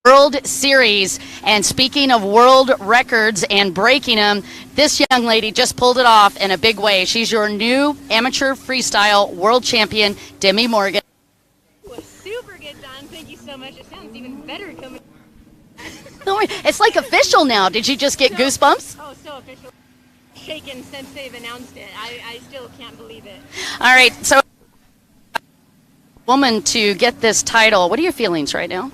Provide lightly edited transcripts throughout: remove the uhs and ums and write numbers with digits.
World Series. And speaking of world records and breaking them, this young lady just pulled it off in a big way. She's your new amateur freestyle world champion, Demi Morgan. Super good, Don. Thank you so much. It sounds even better coming. It's like official now. Did you just get goosebumps? Oh, so official. Shaken since they've announced it. I still can't believe it. All right, so woman to get this title. What are your feelings right now?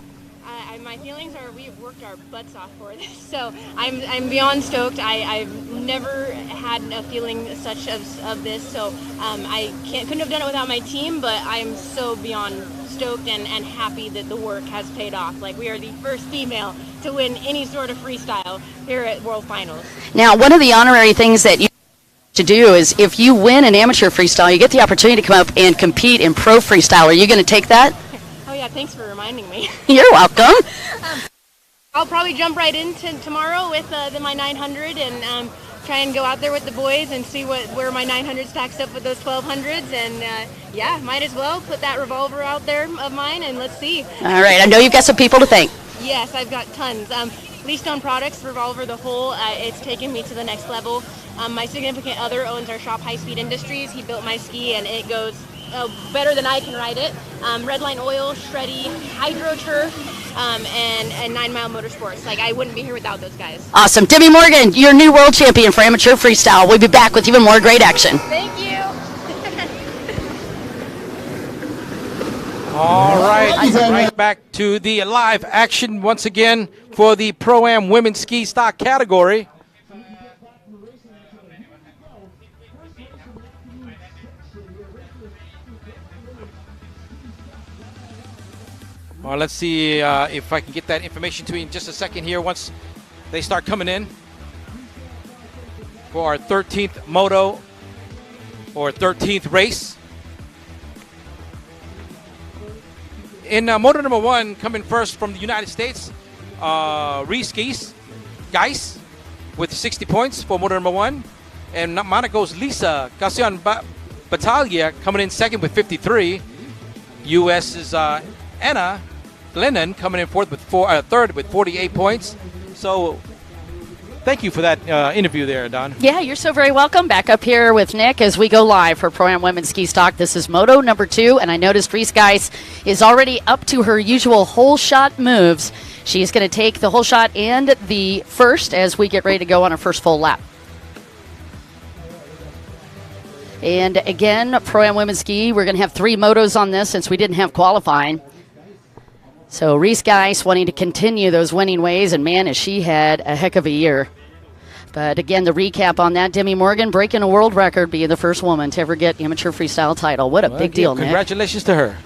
My feelings are we've worked our butts off for this, so I'm beyond stoked. I've never had a feeling such of this, so I couldn't have done it without my team, but I'm so beyond stoked and happy that the work has paid off. Like, we are the first female to win any sort of freestyle here at World Finals. Now, one of the honorary things that you to do is if you win an amateur freestyle, you get the opportunity to come up and compete in pro freestyle. Are you going to take that? Oh yeah, thanks for reminding me. You're welcome. I'll probably jump right into tomorrow with my 900 and try and go out there with the boys and see where my 900 stacks up with those 1200s, and yeah, might as well put that revolver out there of mine and let's see. All right, I know you've got some people to thank. Yes, I've got tons. Lee Stone Products, Revolver, the whole, it's taken me to the next level. My significant other owns our shop, High Speed Industries. He built my ski and it goes better than I can ride it. Redline Oil, Shreddy, Hydro Turf, and 9 Mile Motorsports. Like, I wouldn't be here without those guys. Awesome. Demi Morgan, your new world champion for amateur freestyle. We'll be back with even more great action. Thank you. All right, right back to the live action once again for the Pro-Am women's ski stock category. Well, let's see if I can get that information to you in just a second here once they start coming in for our 13th moto or 13th race. In moto number 1, coming first from the United States, Reese Geis with 60 points for moto number 1. And Monaco's Lisa Casion Battaglia coming in second with 53. U.S.'s Anna Glennon coming in third with 48 points. So thank you for that interview there, Don. Yeah, you're so very welcome. Back up here with Nick as we go live for Pro-Am Women's Ski Stock. This is Moto number 2, and I noticed Reese Geis is already up to her usual whole shot moves. She's going to take the whole shot and the first as we get ready to go on our first full lap. And again, Pro-Am Women's Ski, we're going to have 3 motos on this since we didn't have qualifying. So Reese Geis wanting to continue those winning ways, and man, has she had a heck of a year. But again, the recap on that, Demi Morgan breaking a world record, being the first woman to ever get amateur freestyle title. What a big deal, Nick. Congratulations to her.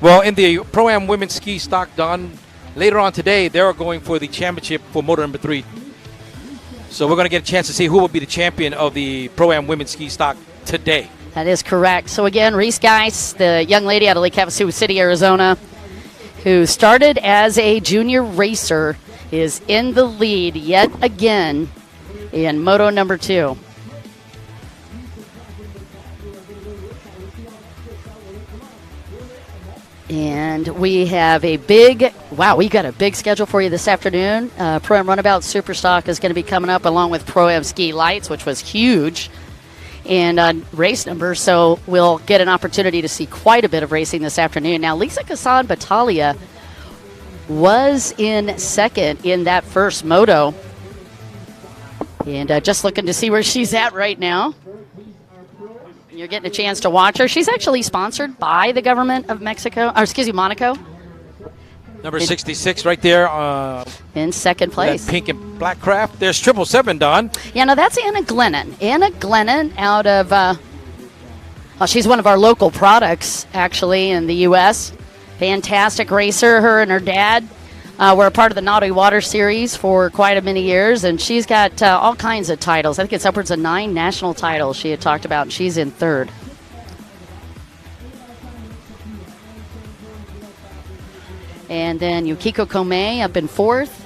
Well, in the Pro-Am women's ski stock, Don, later on today, they're going for the championship for moto number 3. So we're going to get a chance to see who will be the champion of the Pro-Am women's ski stock today. That is correct. So again, Reese Geis, the young lady out of Lake Havasu City, Arizona, who started as a junior racer, is in the lead yet again in moto number 2. And we have a big, we've got a big schedule for you this afternoon. Pro-Am Runabout Superstock is going to be coming up along with Pro-Am Ski Lights, which was huge in race numbers. So we'll get an opportunity to see quite a bit of racing this afternoon. Now, Lisa Casan Battaglia was in second in that first moto. And just looking to see where she's at right now. You're getting a chance to watch her. She's actually sponsored by the government of Monaco. Number 66 right there. In second place. That pink and black craft. There's 777, Don. Yeah, no, that's Anna Glennon. Anna Glennon out of, she's one of our local products, actually, in the U.S. Fantastic racer. Her and her dad were a part of the Naughty Water series for quite many years, and she's got all kinds of titles. I think it's upwards of 9 national titles she had talked about, and she's in third. And then Yukiko Komei up in fourth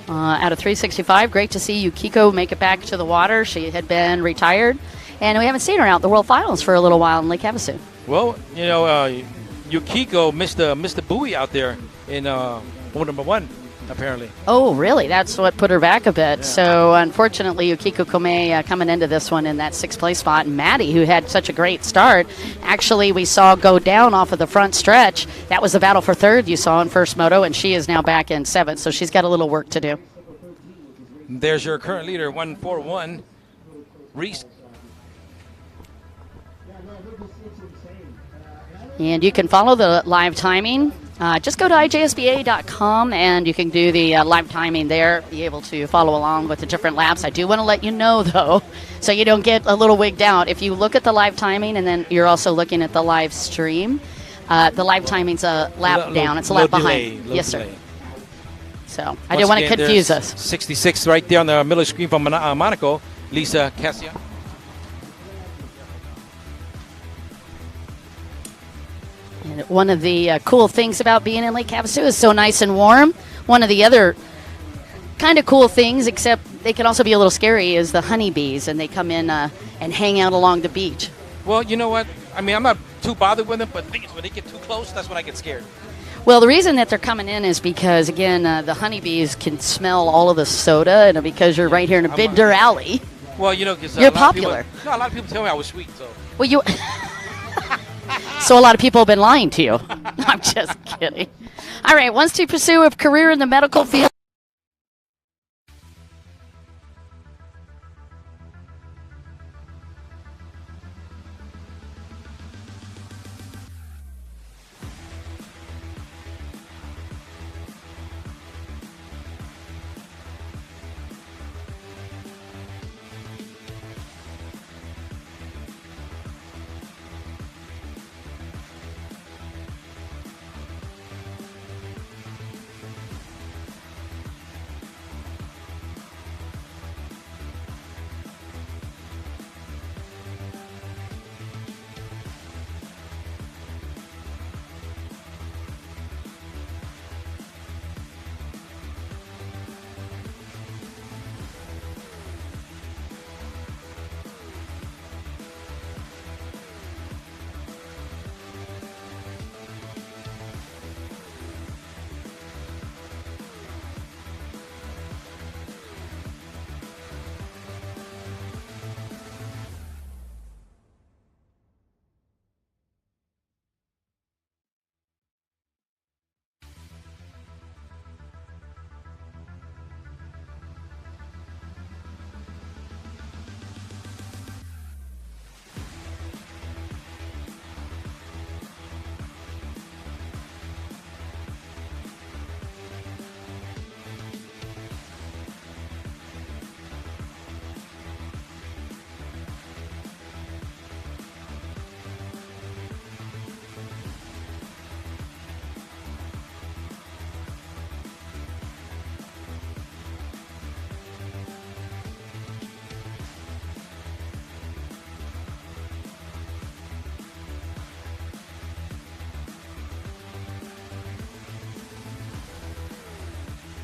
out of 365. Great to see Yukiko make it back to the water. She had been retired, and we haven't seen her out in the World Finals for a little while in Lake Havasu. Well, Yukiko missed the buoy out there in moto number 1, apparently. Oh, really? That's what put her back a bit. So, unfortunately, Yukiko Kome coming into this one in that 6th place spot. And Maddie, who had such a great start, actually we saw go down off of the front stretch. That was the battle for 3rd you saw in first moto, and she is now back in 7th. So she's got a little work to do. There's your current leader, 141, Reese. And you can follow the live timing. Just go to ijsba.com and you can do the live timing there, be able to follow along with the different laps. I do want to let you know, though, so you don't get a little wigged out. If you look at the live timing and then you're also looking at the live stream, the live timing's a lap down. It's a lap behind. Yes, sir. So I didn't want to confuse us. 66 right there on the middle screen from Monaco, Lisa Cassia. And one of the cool things about being in Lake Havasu is so nice and warm. One of the other kind of cool things, except they can also be a little scary, is the honeybees, and they come in and hang out along the beach. Well, you know what? I mean, I'm not too bothered with them, but the thing is, when they get too close, that's when I get scared. Well, the reason that they're coming in is because, again, the honeybees can smell all of the soda, and because you're right here in a Binder Alley. Well, you know, because you're popular. A lot of people tell me I was sweet, so. Well, you. So a lot of people have been lying to you. I'm just kidding. All right, wants to pursue a career in the medical field.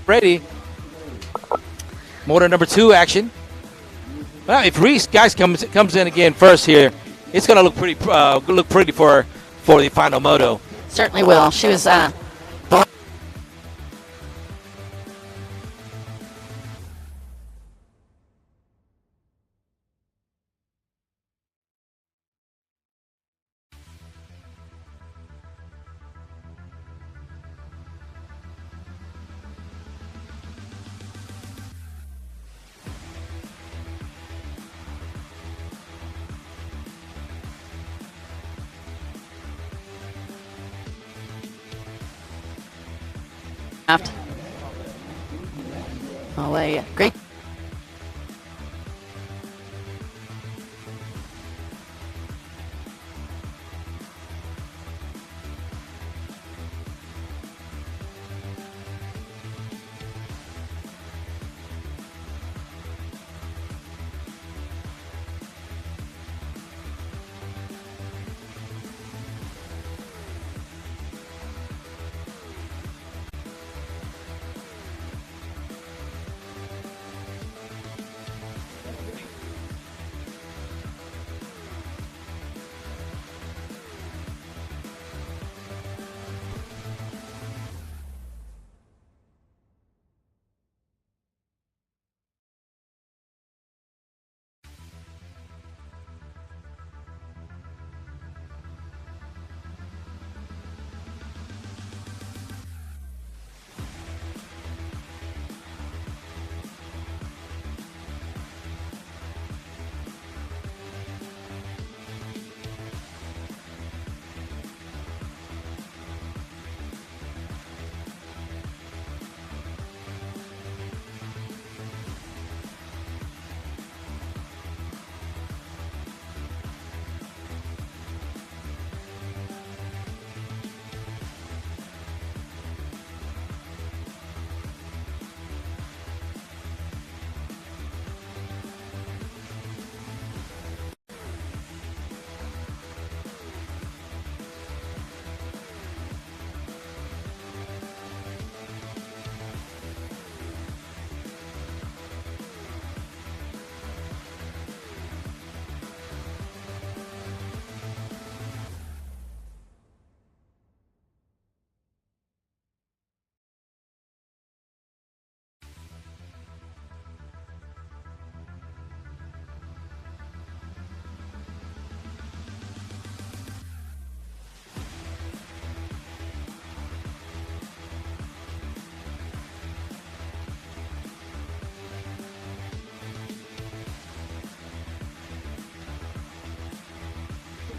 Ready. Motor number 2 action. Well, if Reese guys comes in again first here, it's gonna look pretty for the final moto. Certainly will. She was. Oh, great.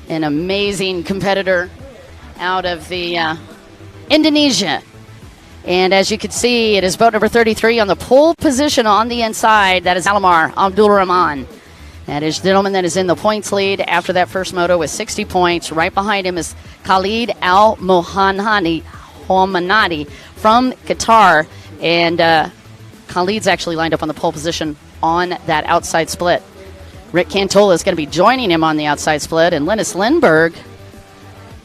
an amazing competitor out of the Indonesia. And as you can see, it is boat number 33 on the pole position on the inside. That is Alamar Abdul Rahman. That is the gentleman that is in the points lead after that first moto with 60 points. Right behind him is Khalid Al Mohanadi from Qatar. And Khalid's actually lined up on the pole position on that outside split. Rick Cantola is going to be joining him on the outside split. And Linus Lindberg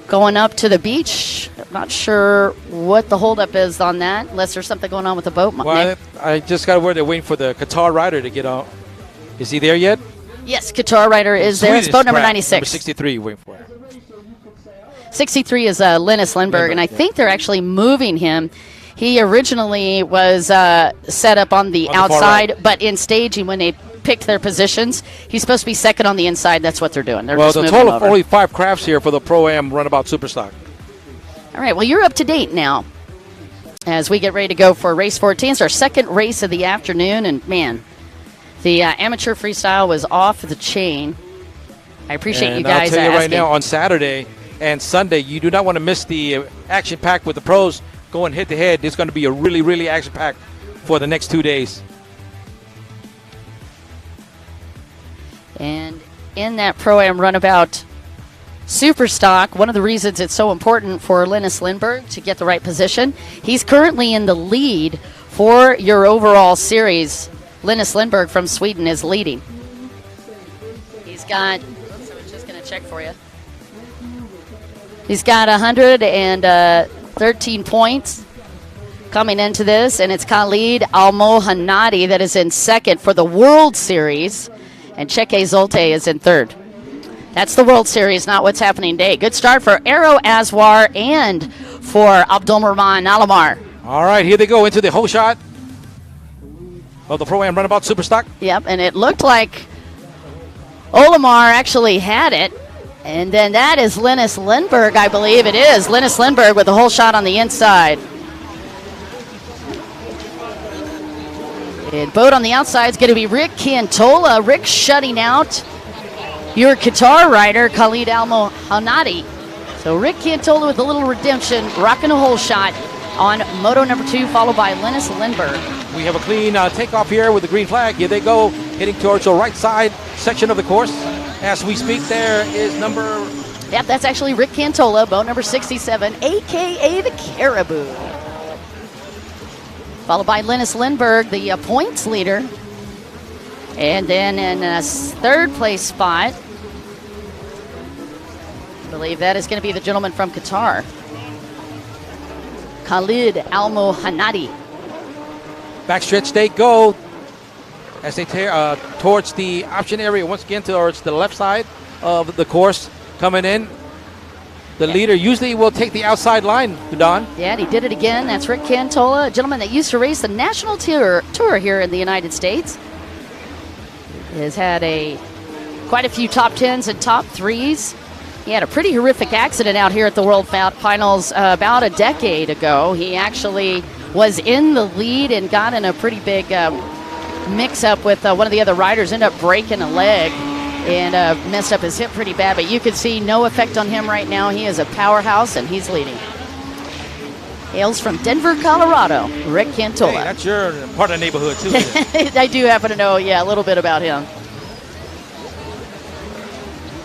going up to the beach. I'm not sure what the holdup is on that, unless there's something going on with the boat. Well, I just got word they're waiting for the Qatar rider to get out. Is he there yet? Yes, Qatar rider is there. It's boat number 96. Number 63, waiting for it. 63 is Linus Lindberg, and I think they're actually moving him. He originally was set up on the outside, right. But in staging, when they picked their positions, he's supposed to be second on the inside. That's what they're doing. They're well, the total of only 5 crafts here for the Proam Runabout Superstock. All right, well, you're up to date now as we get ready to go for race 14. It's our second race of the afternoon, and man, the amateur freestyle was off the chain. I appreciate you guys I'll tell you asking. right now, on Saturday and Sunday, you do not want to miss the action pack with the pros going head-to-head. It's going to be a really, really action-packed for the next 2 days. And in that Pro-Am Runabout Superstock, one of the reasons it's so important for Linus Lindberg to get the right position, he's currently in the lead for your overall series. Linus Lindberg from Sweden is leading. He's got, so I'm just going to check for you. He's got 113 points coming into this, and it's Khalid Al-Mohanadi that is in second for the World Series, and Cheke Zolte is in third. That's the World Series, not what's happening today. Good start for Aero Aswar and for Abdulrahman Alamar. All right, here they go into the whole shot of the Pro-Am Runabout Superstock. Yep, and it looked like Olamar actually had it. And then that is Linus Lindberg, I believe it is. Linus Lindberg with the whole shot on the inside. And boat on the outside is going to be Rick Cantola. Rick shutting out your Qatar rider, Khalid Al-Mohanadi. So Rick Cantola with a little redemption, rocking a whole shot on moto number 2, followed by Linus Lindberg. We have a clean takeoff here with the green flag. Here they go, heading towards the right side section of the course. As we speak, there is number... Yep, that's actually Rick Cantola, boat number 67, a.k.a. the Caribou. Followed by Linus Lindberg, the points leader. And then in a third place spot, I believe that is going to be the gentleman from Qatar, Khalid Al-Mohanadi. Backstretch they go as they tear towards the option area once again, towards the left side of the course coming in. The leader usually will take the outside line, Don. Yeah, and he did it again. That's Rick Cantola, a gentleman that used to race the national tour here in the United States. Has had quite a few top 10s and top 3s. He had a pretty horrific accident out here at the World Finals about a decade ago. He actually was in the lead and got in a pretty big mix-up with one of the other riders, ended up breaking a leg and messed up his hip pretty bad. But you can see no effect on him right now. He is a powerhouse, and he's leading. Hails from Denver, Colorado, Rick Cantola. Hey, that's your part of the neighborhood, too. I do happen to know, a little bit about him.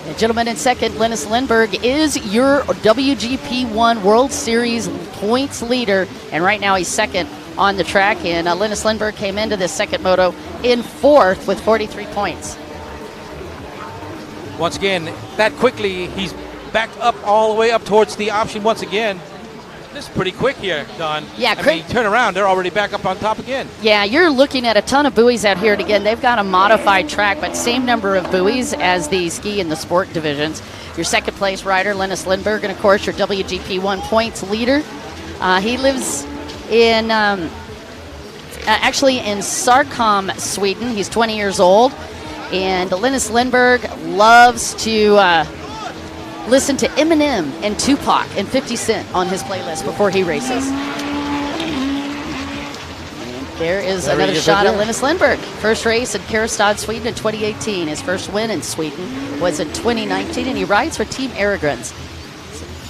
The gentleman in second, Linus Lindberg, is your WGP1 World Series points leader, and right now he's second on the track. And Linus Lindberg came into this second moto in fourth with 43 points. Once again, that quickly, he's backed up all the way up towards the option once again. This is pretty quick here, Don. Yeah, I mean, turn around, they're already back up on top again. Yeah, you're looking at a ton of buoys out here. And again, they've got a modified track, but same number of buoys as the ski and the sport divisions. Your second place rider, Linus Lindberg, and of course your WGP1 points leader. He lives in actually in Sarkom, Sweden. He's 20 years old, and Linus Lindberg loves to listen to Eminem and Tupac and 50 Cent on his playlist before he races. There is There another he is shot right at there. Linus Lindberg. First race in Karlstad, Sweden in 2018. His first win in Sweden was in 2019, and he rides for Team Aragons.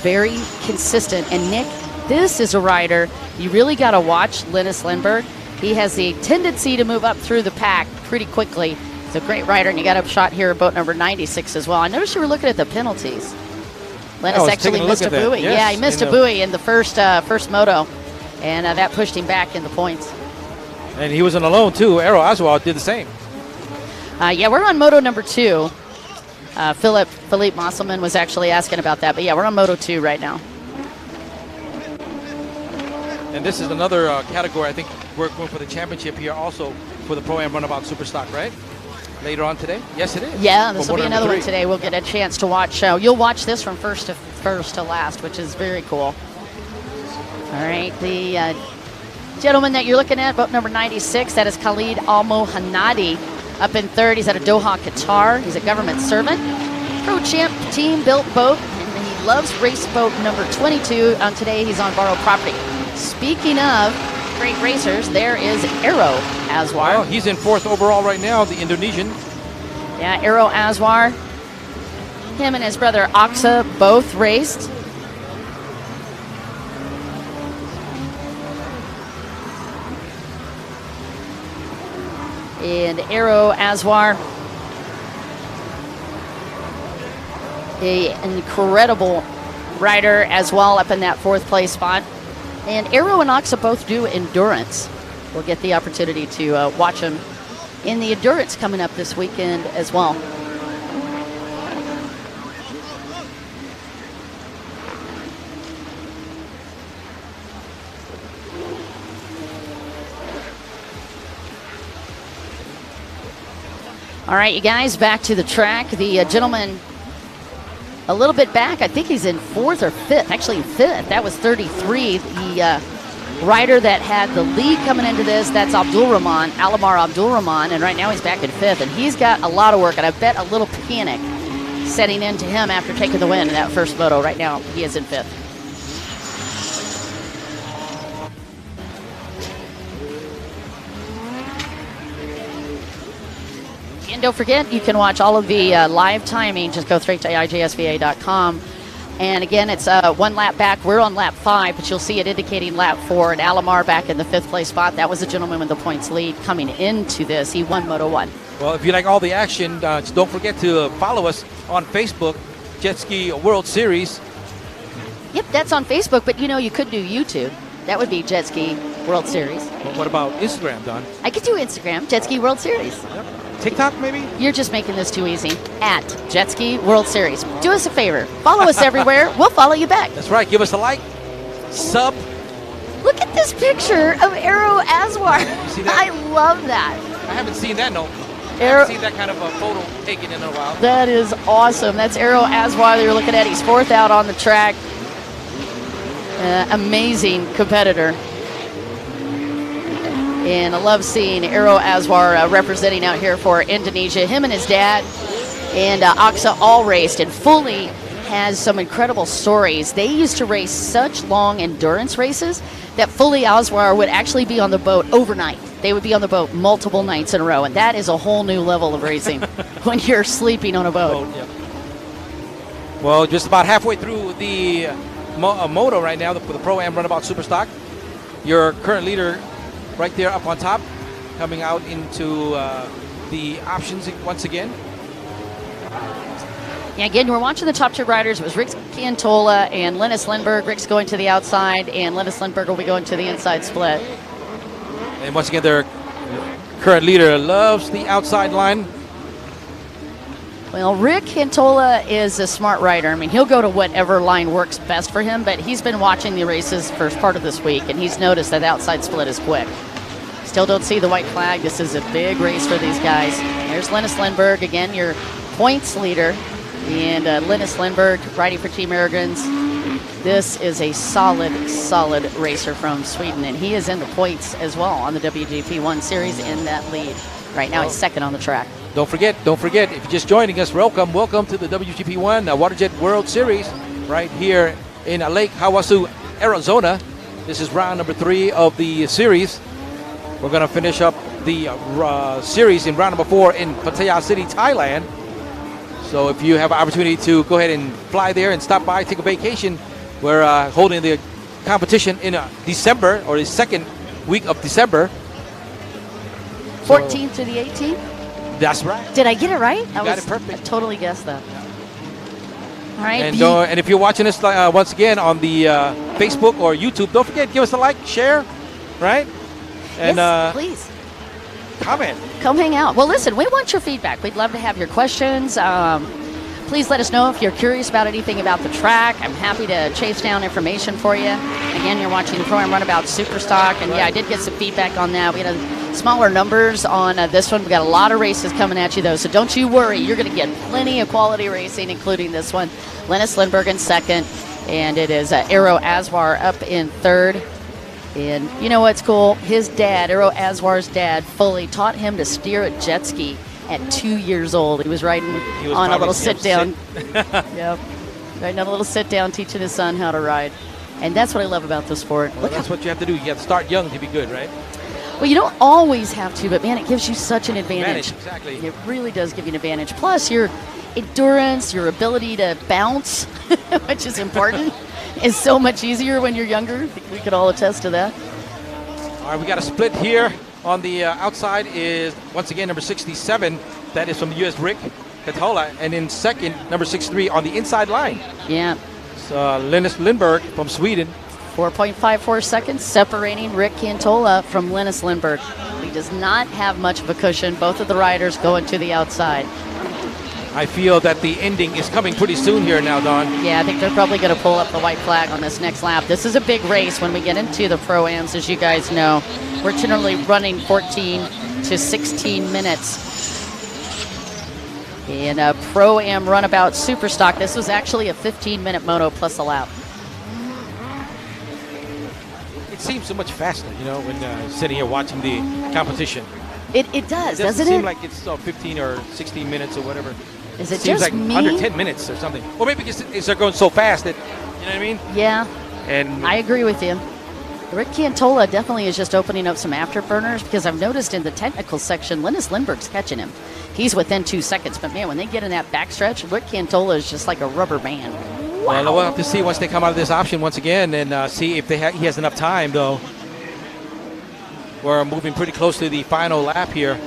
Very consistent. And Nick, this is a rider you really got to watch. Linus Lindberg. He has the tendency to move up through the pack pretty quickly. He's a great rider, and you got a shot here at boat number 96 as well. I noticed you were looking at the penalties. Linus was actually taking a missed a look at that. buoy. Yes, Yeah, he missed in a the- buoy in the first moto, and that pushed him back in the points. And he wasn't alone, too. Arrow Oswald did the same. Yeah, we're on moto number 2. Philippe Mosselman was actually asking about that, but yeah, we're on moto 2 right now. And this is another category. I think we're going for the championship here also for the Pro-Am Runabout Superstock, right? Later on today? Yes, it is. Yeah, this For will be motor another number one 3. today. We'll get a chance to watch. You'll watch this from first to last, which is very cool. All right, the gentleman that you're looking at, boat number 96, that is Khalid Almo Hanadi, up in third. He's out of Doha, Qatar. He's a government servant. Pro Champ team built boat, and he loves race boat number 22. On today, he's on borrowed property. Speaking of great racers, there is Aero Aswar. Well, he's in 4th overall right now, the Indonesian. Yeah, Aero Aswar. Him and his brother Aksa both raced. And Aero Aswar, an incredible rider as well, up in that 4th place spot. And Aero and Aksa both do endurance. We'll get the opportunity to watch them in the endurance coming up this weekend as well. All right, you guys, back to the track. The gentleman a little bit back. I think he's in 4th or 5th. Actually, 5th. That was 33. The rider that had the lead coming into this, that's Alamar Abdul Rahman, and right now he's back in 5th. And he's got a lot of work, and I bet a little panic setting into him after taking the win in that first moto. Right now, he is in 5th. And don't forget, you can watch all of the live timing. Just go straight to ijsva.com. And again, it's 1 lap back. We're on lap 5, but you'll see it indicating lap 4. And Alamar back in the 5th place spot. That was the gentleman with the points lead coming into this. He won Moto 1. Well, if you like all the action, don't forget to follow us on Facebook, Jet Ski World Series. Yep, that's on Facebook, but you could do YouTube. That would be Jet Ski World Series. Well, what about Instagram, Don? I could do Instagram, Jet Ski World Series. Yep. TikTok, maybe? You're just making this too easy. At Jet Ski World Series. Do us a favor. Follow us everywhere. We'll follow you back. That's right. Give us a like, sub. Look at this picture of Aero Aswar. You see that? I love that. I haven't seen that, no. I Aero, haven't seen that kind of a photo taken in a while. that is awesome. That's Aero Aswar that you're looking at. He's 4th out on the track. Amazing competitor. And I love seeing Aero Aswar representing out here for Indonesia. Him and his dad and Aksa all raced, and Fully has some incredible stories. They used to race such long endurance races that Fully Aswar would actually be on the boat overnight. They would be on the boat multiple nights in a row, and that is a whole new level of racing when you're sleeping on a boat. Oh, yeah. Well, just about halfway through the moto right now for the Pro-Am Runabout Superstock. Your current leader right there up on top, coming out into the options once again. Yeah, again, we're watching the top 2 riders. It was Rick Cantola and Linus Lindberg. Rick's going to the outside, and Linus Lindberg will be going to the inside split. And once again, their current leader loves the outside line. Well, Rick Cantola is a smart rider. I mean, he'll go to whatever line works best for him, but he's been watching the races for part of this week, and he's noticed that the outside split is quick. Still don't see the white flag. This is a big race for these guys. There's Linus Lindberg, again, your points leader. And Linus Lindberg riding for Team Aragons. This is a solid racer from Sweden, and he is in the points as well on the WGP 1 Series in that lead. Right now, he's 2nd on the track. Don't forget, if you're just joining us, welcome to the WGP 1 Waterjet World Series right here in Lake Havasu, Arizona. This is round number 3 of the series. We're going to finish up the series in round number 4 in Pattaya City, Thailand. So if you have an opportunity to go ahead and fly there and stop by, take a vacation, we're holding the competition in December, or the second week of December. 14th to the 18th? That's right. Did I get it right? You got it perfect. I totally guessed that. All right. And if you're watching us once again on the Facebook or YouTube, don't forget, give us a like, share, right? And yes, please. Comment. Come hang out. Well, listen, we want your feedback. We'd love to have your questions. Please let us know if you're curious about anything about the track. I'm happy to chase down information for you. Again, you're watching the Proam Runabout Superstock, and yeah, I did get some feedback on that. We had smaller numbers on this one. We got a lot of races coming at you, though, so don't you worry. You're going to get plenty of quality racing, including this one. Linus Lindberg in second, and it is Aero Aswar up in third. And you know what's cool? His dad, Aero Aswar's dad, fully taught him to steer a jet ski at 2 years old. He was riding on a little sit-down. Yep. Riding on a little sit-down, teaching his son how to ride. And that's what I love about the sport. Well, that's what you have to do. You have to start young to be good, right? Well, you don't always have to, but man, it gives you such an advantage. Exactly. It really does give you an advantage. Plus, your endurance, your ability to bounce, which is important, is so much easier when you're younger. I think we could all attest to that. All right, we got a split here. On the outside is, once again, number 67. That is from the U.S. Rick Katola. And in second, number 63 on the inside line. Yeah. It's Linus Lindberg from Sweden. 4.54 seconds separating Rick Cantola from Linus Lindberg. He does not have much of a cushion. Both of the riders going to the outside. I feel that the ending is coming pretty soon here now, Don. Yeah, I think they're probably going to pull up the white flag on this next lap. This is a big race when we get into the Pro-Ams, as you guys know. We're generally running 14 to 16 minutes. In a Pro-Am Runabout Superstock, this was actually a 15-minute moto plus a lap. It seems so much faster, you know, when sitting here watching the competition. It does, doesn't it? It seem like it's 15 or 16 minutes or whatever. Is it seems just like me? under 10 minutes or something. Or maybe because they're going so fast that, you know what I mean? Yeah, and I agree with you. Rick Cantola definitely is just opening up some afterburners, because I've noticed in the technical section, Linus Lindberg's catching him. He's within 2 seconds, but man, when they get in that backstretch, Rick Cantola is just like a rubber band. Wow. Well, we'll have to see once they come out of this option once again and see if he has enough time, though. We're moving pretty close to the final lap here.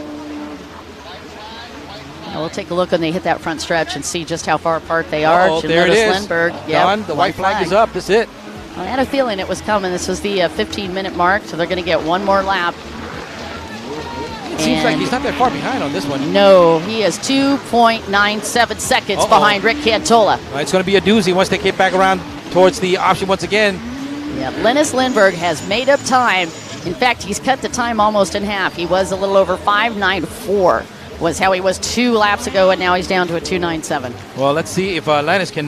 We'll take a look when they hit that front stretch and see just how far apart they are. Oh, there it is. Lindbergh. Don, the white flag is up. That's it. I had a feeling it was coming. This was the 15-minute mark, so they're going to get one more lap. It seems like he's not that far behind on this one. No, he is 2.97 seconds behind Rick Cantola. Well, it's going to be a doozy once they get back around towards the option once again. Yeah, Linus Lindbergh has made up time. In fact, he's cut the time almost in half. He was a little over 5.94. Was how he was 2 laps ago, and now he's down to a 2.97. Well, let's see if Linus can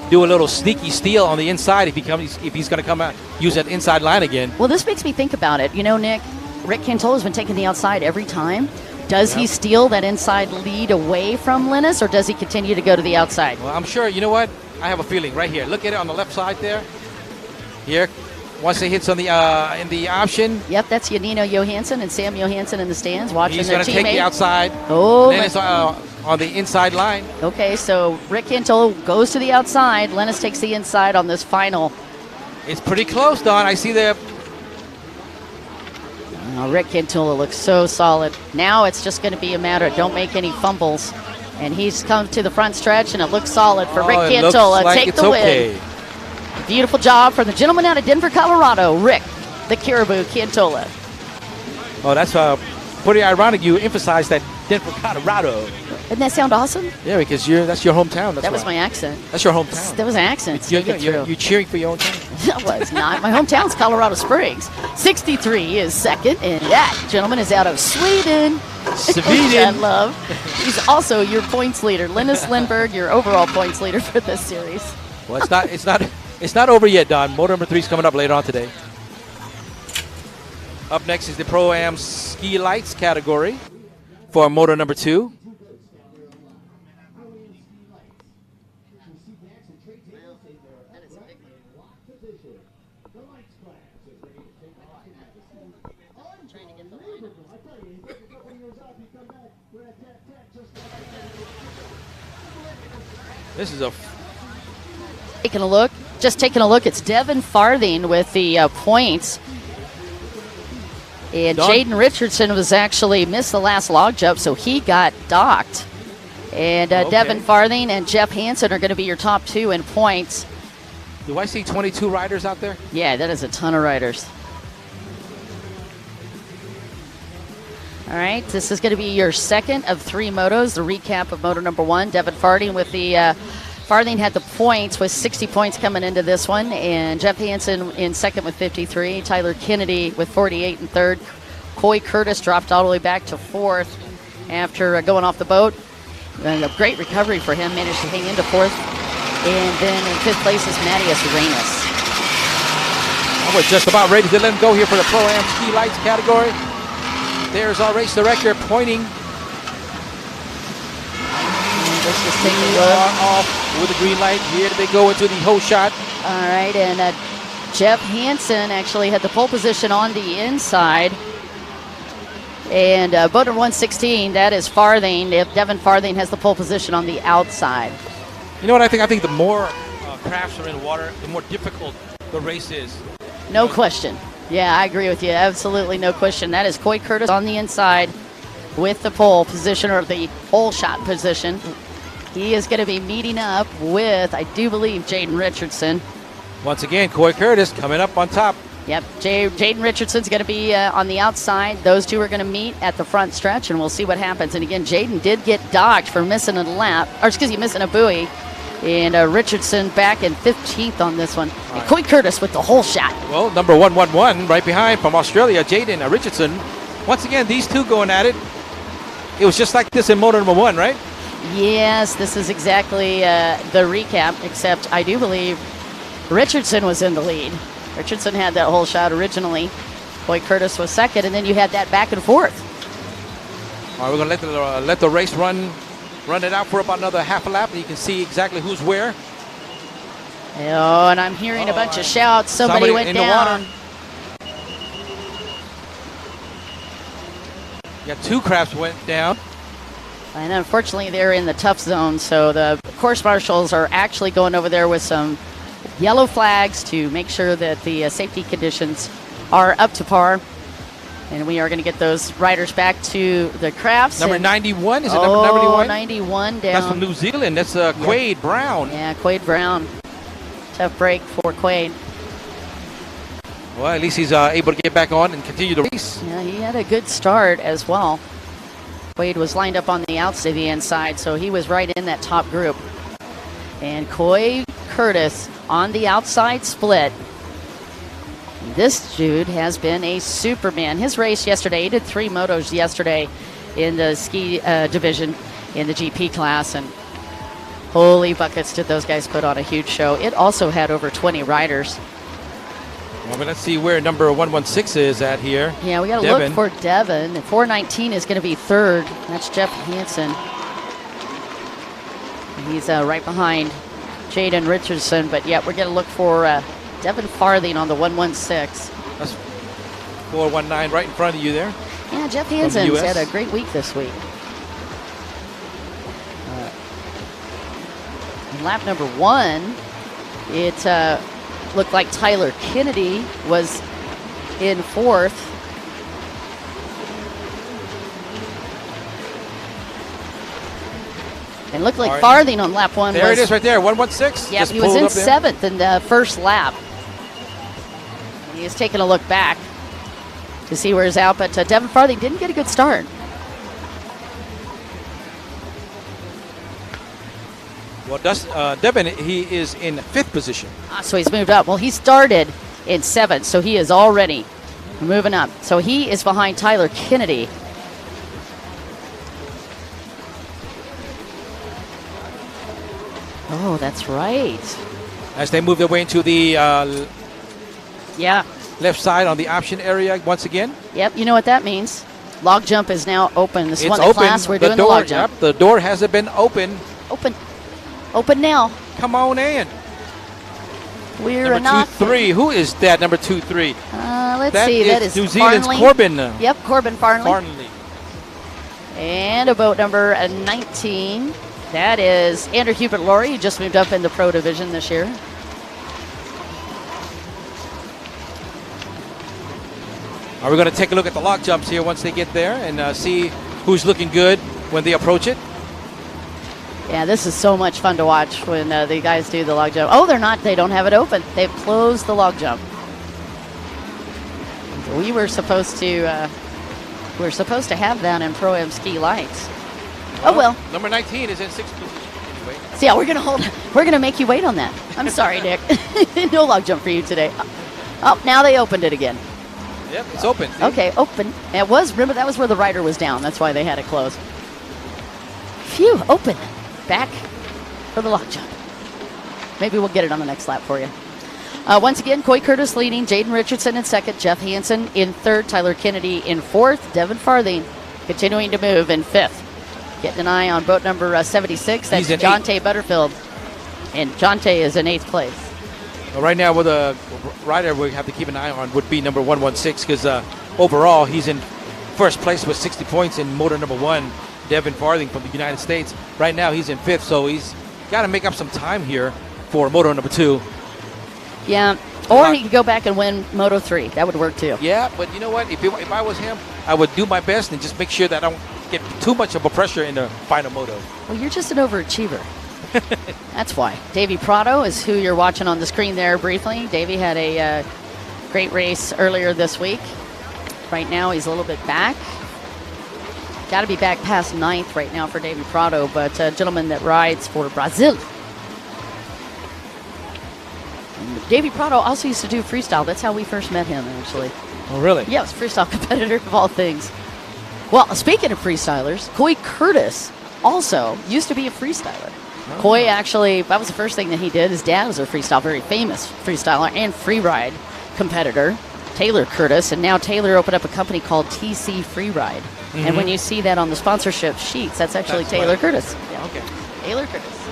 do a little sneaky steal on the inside if he's going to come out, use that inside line again. Well, this makes me think about it. You know, Nick, Rick Cantola's been taking the outside every time. Does he steal that inside lead away from Linus, or does he continue to go to the outside? Well, I'm sure. You know what? I have a feeling right here. Look at it on the left side there. Here. Once he hits on the in the option. Yep, that's Janino Johansson and Sam Johansson in the stands watching their teammate. He's going to take the outside. Oh, Linus on the inside line. Okay, so Rick Cantola goes to the outside. Linus takes the inside on this final. It's pretty close, Don. I see the... Oh, Rick Cantola looks so solid. Now it's just going to be a matter of don't make any fumbles. And he's come to the front stretch, and it looks solid for Rick Cantola. Like take the win. Beautiful job from the gentleman out of Denver, Colorado, Rick, the Caribou Cantola. Oh, that's pretty ironic you emphasize that Denver, Colorado. Doesn't that sound awesome? Yeah, because that's your hometown. That was my accent. That's your hometown. That was an accent. You're cheering for your own town. That was not. My hometown's Colorado Springs. 63 is second, and that gentleman is out of Sweden. Sweden. I love. He's also your points leader. Linus Lindberg, your overall points leader for this series. Well, it's not over yet, Don. Moto number 3 is coming up later on today. Up next is the Pro-Am Ski Lights category for moto number 2. This is a taking a look. Just taking a look. It's Devin Farthing with the points. And Jaden Richardson was actually missed the last log jump, so he got docked. And Devin Farthing and Jeff Hansen are going to be your top two in points. Do I see 22 riders out there? Yeah, that is a ton of riders. All right, this is going to be your second of three motos. The recap of moto number one. Devin Farthing with the Farthing had the points with 60 points coming into this one, and Jeff Hansen in second with 53. Tyler Kennedy with 48 in third. Coy Curtis dropped all the way back to fourth after going off the boat. And a great recovery for him, managed to hang into fourth. And then in fifth place is Matthias Reynes. We're just about ready to let him go here for the Proam Ski Lights category. There's our race director pointing. Let's just take a look. Off with the green light. Here they go into the whole shot. All right, and Jeff Hansen actually had the pole position on the inside. And boat number 116, that is Farthing. If Devin Farthing has the pole position on the outside. You know what I think? I think the more crafts are in water, the more difficult the race is. No question. Yeah, I agree with you. Absolutely no question. That is Coy Curtis on the inside with the pole position, or the pole shot position. He is going to be meeting up with, I do believe, Jaden Richardson. Once again, Coy Curtis coming up on top. Yep, Jaden Richardson's going to be on the outside. Those two are going to meet at the front stretch, and we'll see what happens. And again, Jaden did get docked for missing a lap, or excuse me, missing a buoy. And Richardson back in 15th on this one. And Coy Curtis with the whole shot. Well, number 111 right behind from Australia, Jaden Richardson. Once again, these two going at it. It was just like this in moto number one, right? Yes, this is exactly the recap, except I do believe Richardson was in the lead. Richardson had that whole shot originally. Coy Curtis was second, and then you had that back and forth. All right, we're going to let the race run it out for about another half a lap, and you can see exactly who's where. Oh, and I'm hearing a bunch of shouts. Somebody went in down. The water. You got two crafts went down. And unfortunately, they're in the tough zone, so the course marshals are actually going over there with some yellow flags to make sure that the safety conditions are up to par. And we are going to get those riders back to the crafts. Number 91, is it number 91? 91 down. That's from New Zealand. That's Quaid Brown. Yeah, Quaid Brown. Tough break for Quaid. Well, at least he's able to get back on and continue the race. Yeah, he had a good start as well. Quaid was lined up on the outside, the inside, so he was right in that top group. And Coy Curtis on the outside split. This dude has been a superman. His race yesterday, he did 3 motos yesterday in the ski division in the GP class, and holy buckets did those guys put on a huge show. It also had over 20 riders. Well, but let's see where number 116 is at here. Yeah, we got to look for Devin. 419 is going to be third. That's Jeff Hansen. He's right behind Jaden Richardson, but yeah, we're going to look for Devin Farthing on the 116. That's 419 right in front of you there. Yeah, Jeff Hansen's had a great week this week. Lap number 1, it looked like Tyler Kennedy was in fourth. And looked like Farthing on lap 1. There it is right there, 116. Yeah, he was in seventh in the first lap. He is taking a look back to see where he's out, but Devin Farthing didn't get a good start. Well, Devin, he is in 5th position. So he's moved up. Well, he started in 7th, so he is already moving up. So he is behind Tyler Kennedy. Oh, that's right. As they move their way into the left side on the option area once again. Yep, you know what that means. Log jump is now open. This it's one open. Class, we're doing the log jump. Yep, the door hasn't been open. Open now. Come on in. We're number 2-3. Who is that? Number 2-3. Let's see. That is New Zealand's Farnley. Corbin. Yep, Corbin Farnley. Farnley. And a boat number 19. That is Andrew Hubert-Laurie. He just moved up in the pro division this year. We're going to take a look at the log jumps here once they get there and see who's looking good when they approach it. Yeah, this is so much fun to watch when the guys do the log jump. Oh, they're not. They don't have it open. They've closed the log jump. We were supposed to have that in Proam ski lights. Oh well. Number 19 is in 6th position. Anyway. So yeah, we're gonna make you wait on that. I'm sorry, Nick. No log jump for you today. Oh, now they opened it again. Yep, it's open. See? Okay, open. It was, remember, that was where the rider was down. That's why they had it closed. Phew, open. Back for the log jump. Maybe we'll get it on the next lap for you. Once again, Coy Curtis leading, Jaden Richardson in second, Jeff Hansen in third, Tyler Kennedy in fourth, Devin Farthing continuing to move in fifth. Getting an eye on boat number 76. That's Jonte Butterfield. And Jonte is in 8th place. Well, right now, with a rider we have to keep an eye on would be number 116 because overall he's in first place with 60 points in motor number 1, Devin Farthing from the United States. Right now he's in 5th, so he's got to make up some time here for motor number 2. Yeah, or he could go back and win Moto 3. That would work too. Yeah, but you know what? If I was him, I would do my best and just make sure that I don't get too much of a pressure in the final moto. Well, you're just an overachiever. That's why. Davey Prado is who you're watching on the screen there briefly. Davey had a great race earlier this week. Right now he's a little bit back. Got to be back past 9th right now for Davey Prado, but a gentleman that rides for Brazil. And Davey Prado also used to do freestyle. That's how we first met him, actually. Oh, really? Yeah, he was a freestyle competitor of all things. Well, speaking of freestylers, Coy Curtis also used to be a freestyler. Oh. Coy actually, that was the first thing that he did. His dad was a very famous freestyler and freeride competitor, Taylor Curtis, and now Taylor opened up a company called TC Freeride. Mm-hmm. And when you see that on the sponsorship sheets, that's actually Taylor Curtis. Yeah. Okay. Taylor Curtis.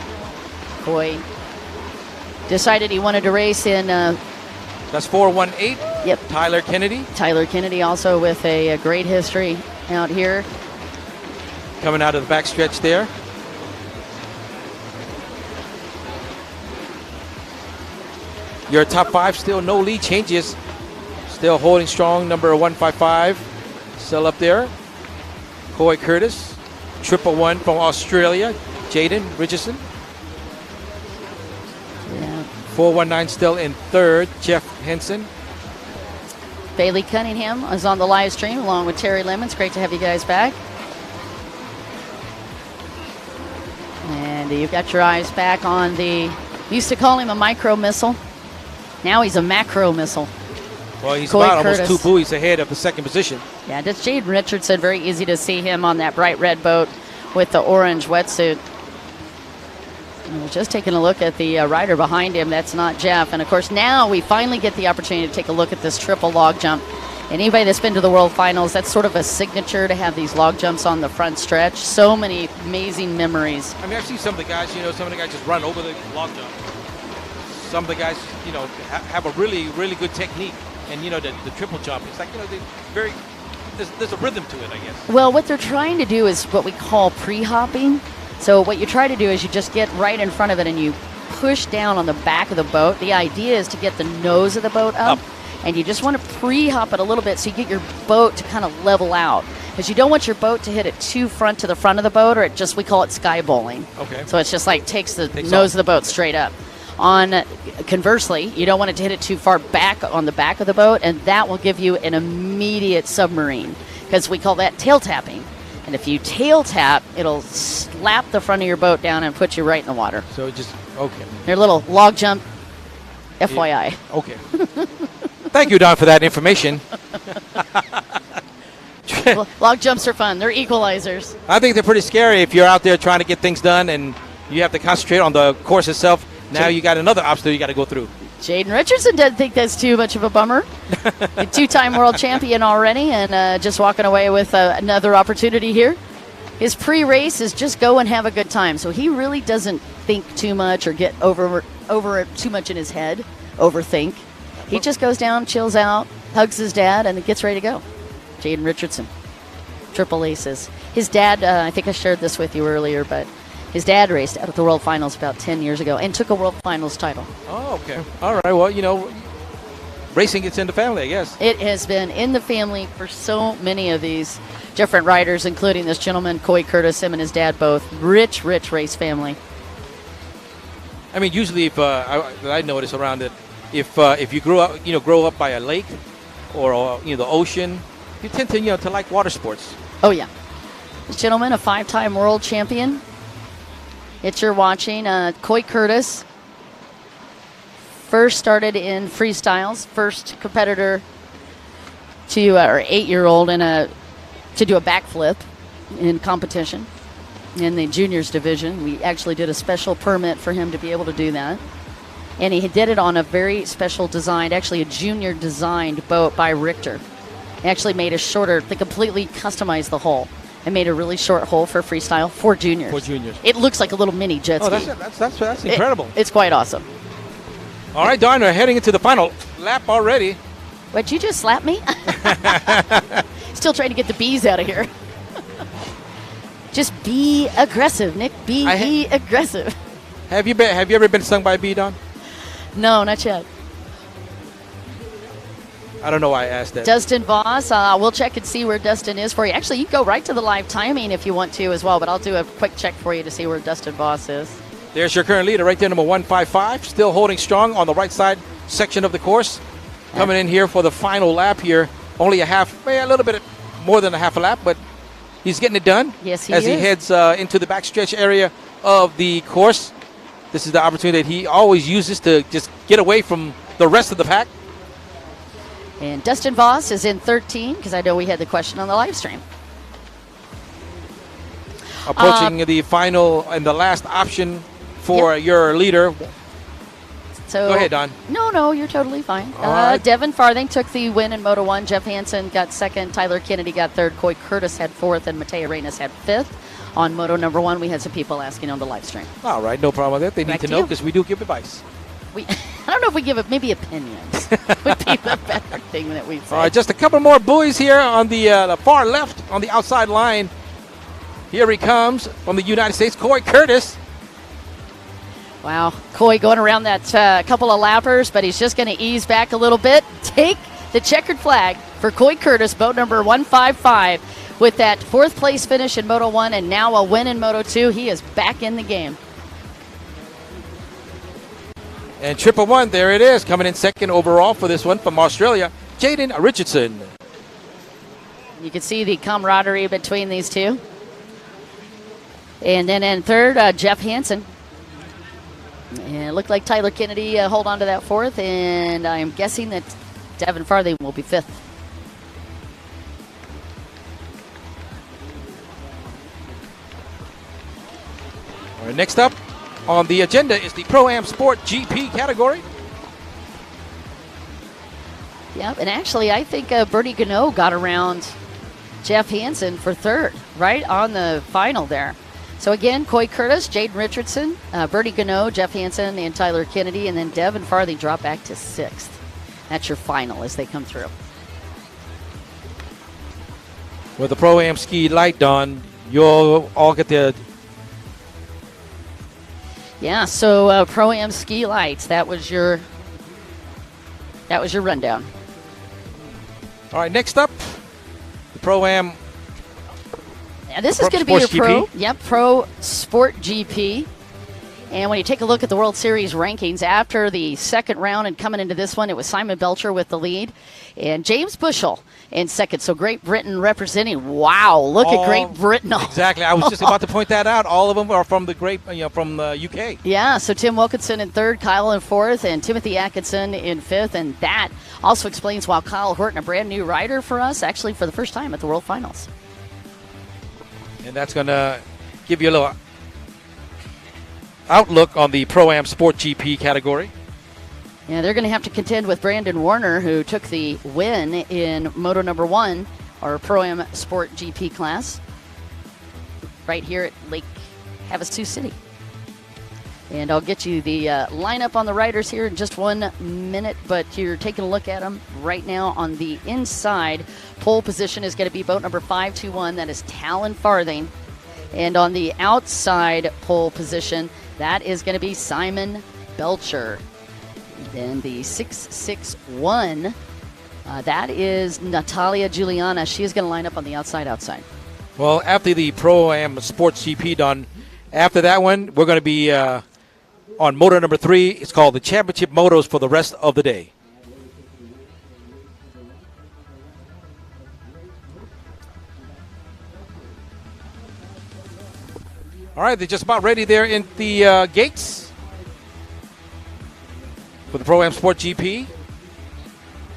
Coy decided he wanted to race in... that's 418. Yep. Tyler Kennedy. Tyler Kennedy also with a great history out here. Coming out of the backstretch there. Your top 5 still no lead changes. Still holding strong, number 155. Still up there. Coy Curtis. 111 from Australia. Jaden Richardson. Yeah. 419 still in third. Jeff Henson. Bailey Cunningham is on the live stream along with Terry Lemons. Great to have you guys back. And you've got your eyes back on the, used to call him a micro missile. Now he's a macro missile. Well, he's Coy about Curtis. almost 2 buoys ahead of the second position. Yeah, that's Jaden Richardson. Very easy to see him on that bright red boat with the orange wetsuit. And we're just taking a look at the rider behind him. That's not Jeff. And, of course, now we finally get the opportunity to take a look at this triple log jump. And anybody that's been to the World Finals, that's sort of a signature to have these log jumps on the front stretch. So many amazing memories. I mean, I've seen some of the guys, some of the guys just run over the log jump. Some of the guys, have a really, really good technique. And, the triple jump, it's like, there's a rhythm to it, I guess. Well, what they're trying to do is what we call pre-hopping. So what you try to do is you just get right in front of it and you push down on the back of the boat. The idea is to get the nose of the boat up. And you just want to pre-hop it a little bit so you get your boat to kind of level out. Because you don't want your boat to hit it too front to the front of the boat, or we call it sky bowling. Okay. So it's just like takes the nose of the boat straight up. Conversely, you don't want it to hit it too far back on the back of the boat, and that will give you an immediate submarine, because we call that tail tapping. And if you tail tap, it'll slap the front of your boat down and put you right in the water. So okay. Your little log jump, FYI. Yeah. Okay. Thank you, Don, for that information. Log jumps are fun. They're equalizers. I think they're pretty scary if you're out there trying to get things done and you have to concentrate on the course itself. Now you got another obstacle you got to go through. Jaden Richardson doesn't think that's too much of a bummer. A 2-time world champion already, and just walking away with another opportunity here. His pre-race is just go and have a good time. So he really doesn't think too much or get over it too much in his head, overthink. He just goes down, chills out, hugs his dad, and gets ready to go. Jaden Richardson, triple aces. His dad, I think I shared this with you earlier, but His dad raced out at the World Finals about 10 years ago and took a World Finals title. Oh, okay. All right. Well, you know, racing gets in the family, I guess. It has been in the family for so many of these different riders, including this gentleman, Coy Curtis, him and his dad both. Rich race family. I mean, usually, if I notice around it, if you grow up by a lake or the ocean, you tend to like water sports. Oh yeah, this gentleman, a 5-time world champion. It's you're watching Coy Curtis. First started in freestyles, first competitor to or 8-year-old to do a backflip in competition in the juniors division. We actually did a special permit for him to be able to do that. And he did it on a very special designed, actually a junior designed boat by Richter. He actually made a shorter, they completely customized the hull and made a really short hull for freestyle for juniors. For juniors. It looks like a little mini jet ski. That's incredible. It's quite awesome. All right, Don, we're heading into the final lap already. What, you just slapped me? Still trying to get the bees out of here. Just be aggressive, Nick. Be aggressive. Have you ever been stung by a bee, Don? No, not yet. I don't know why I asked that. Dustin Voss, we'll check and see where Dustin is for you. Actually, you can go right to the live timing if you want to as well, but I'll do a quick check for you to see where Dustin Voss is. There's your current leader right there, number 155, still holding strong on the right side section of the course. Coming in here for the final lap here. Only a little bit more than a half a lap, but he's getting it done. Yes, he is. As he heads into the backstretch area of the course. This is the opportunity that he always uses to just get away from the rest of the pack. And Dustin Voss is in 13, because I know we had the question on the live stream. Approaching the final and the last option for your leader. So go ahead, Don. No, you're totally fine. Right. Devin Farthing took the win in Moto 1. Jeff Hansen got second. Tyler Kennedy got third. Coy Curtis had fourth. And Mateo Arenas had fifth. On Moto number 1, we had some people asking on the live stream. All right, no problem with that. They need to know because we do give advice. I don't know if we give it, maybe opinions would be the better thing that we say. All right, just a couple more buoys here on the far left on the outside line. Here he comes from the United States, Coy Curtis. Wow, Coy going around that couple of lappers, but he's just going to ease back a little bit. Take the checkered flag for Coy Curtis, boat number 155, with that fourth place finish in Moto 1 and now a win in Moto 2. He is back in the game. And 111, there it is, coming in second overall for this one from Australia, Jaden Richardson. You can see the camaraderie between these two. And then in third, Jeff Hansen. And it looked like Tyler Kennedy hold on to that fourth, and I'm guessing that Devin Farthing will be fifth. All right, next up on the agenda is the Proam Sport GP category. Yep, and actually I think Bertie Gano got around Jeff Hansen for third, right on the final there. So again, Coy Curtis, Jaden Richardson, Bertie Gano, Jeff Hansen, and Tyler Kennedy, and then Devin Farthing drop back to sixth. That's your final as they come through. With the Pro-Am ski light, Don, you'll all get the... Yeah, so Pro-Am ski lights, that was your rundown. All right, next up, the Pro-Am... Now this is going to be your Pro Sport GP. And when you take a look at the World Series rankings, after the second round and coming into this one, it was Simon Belcher with the lead and James Bushell in second. So Great Britain representing. Wow, look at Great Britain. Exactly. I was just about to point that out. All of them are from the from the UK. Yeah, so Tim Wilkinson in third, Kyle in fourth, and Timothy Atkinson in fifth. And that also explains why Kyle Horton, a brand new rider for us, actually for the first time at the World Finals. And that's going to give you a little outlook on the Pro-Am Sport GP category. Yeah, they're going to have to contend with Brandon Warner, who took the win in Moto number 1, or Pro-Am Sport GP class, right here at Lake Havasu City. And I'll get you the lineup on the riders here in just 1 minute, but you're taking a look at them right now on the inside. Pole position is going to be boat number 521. That is Talon Farthing. And on the outside pole position, that is going to be Simon Belcher. Then the 661, that is Natalia Juliana. She is going to line up on the outside. Well, after the Pro-Am Sports GP done, after that one, we're going to be on moto number 3. It's called the Championship Motos for the rest of the day. All right, they're just about ready there in the gates for the Pro-Am Sport GP.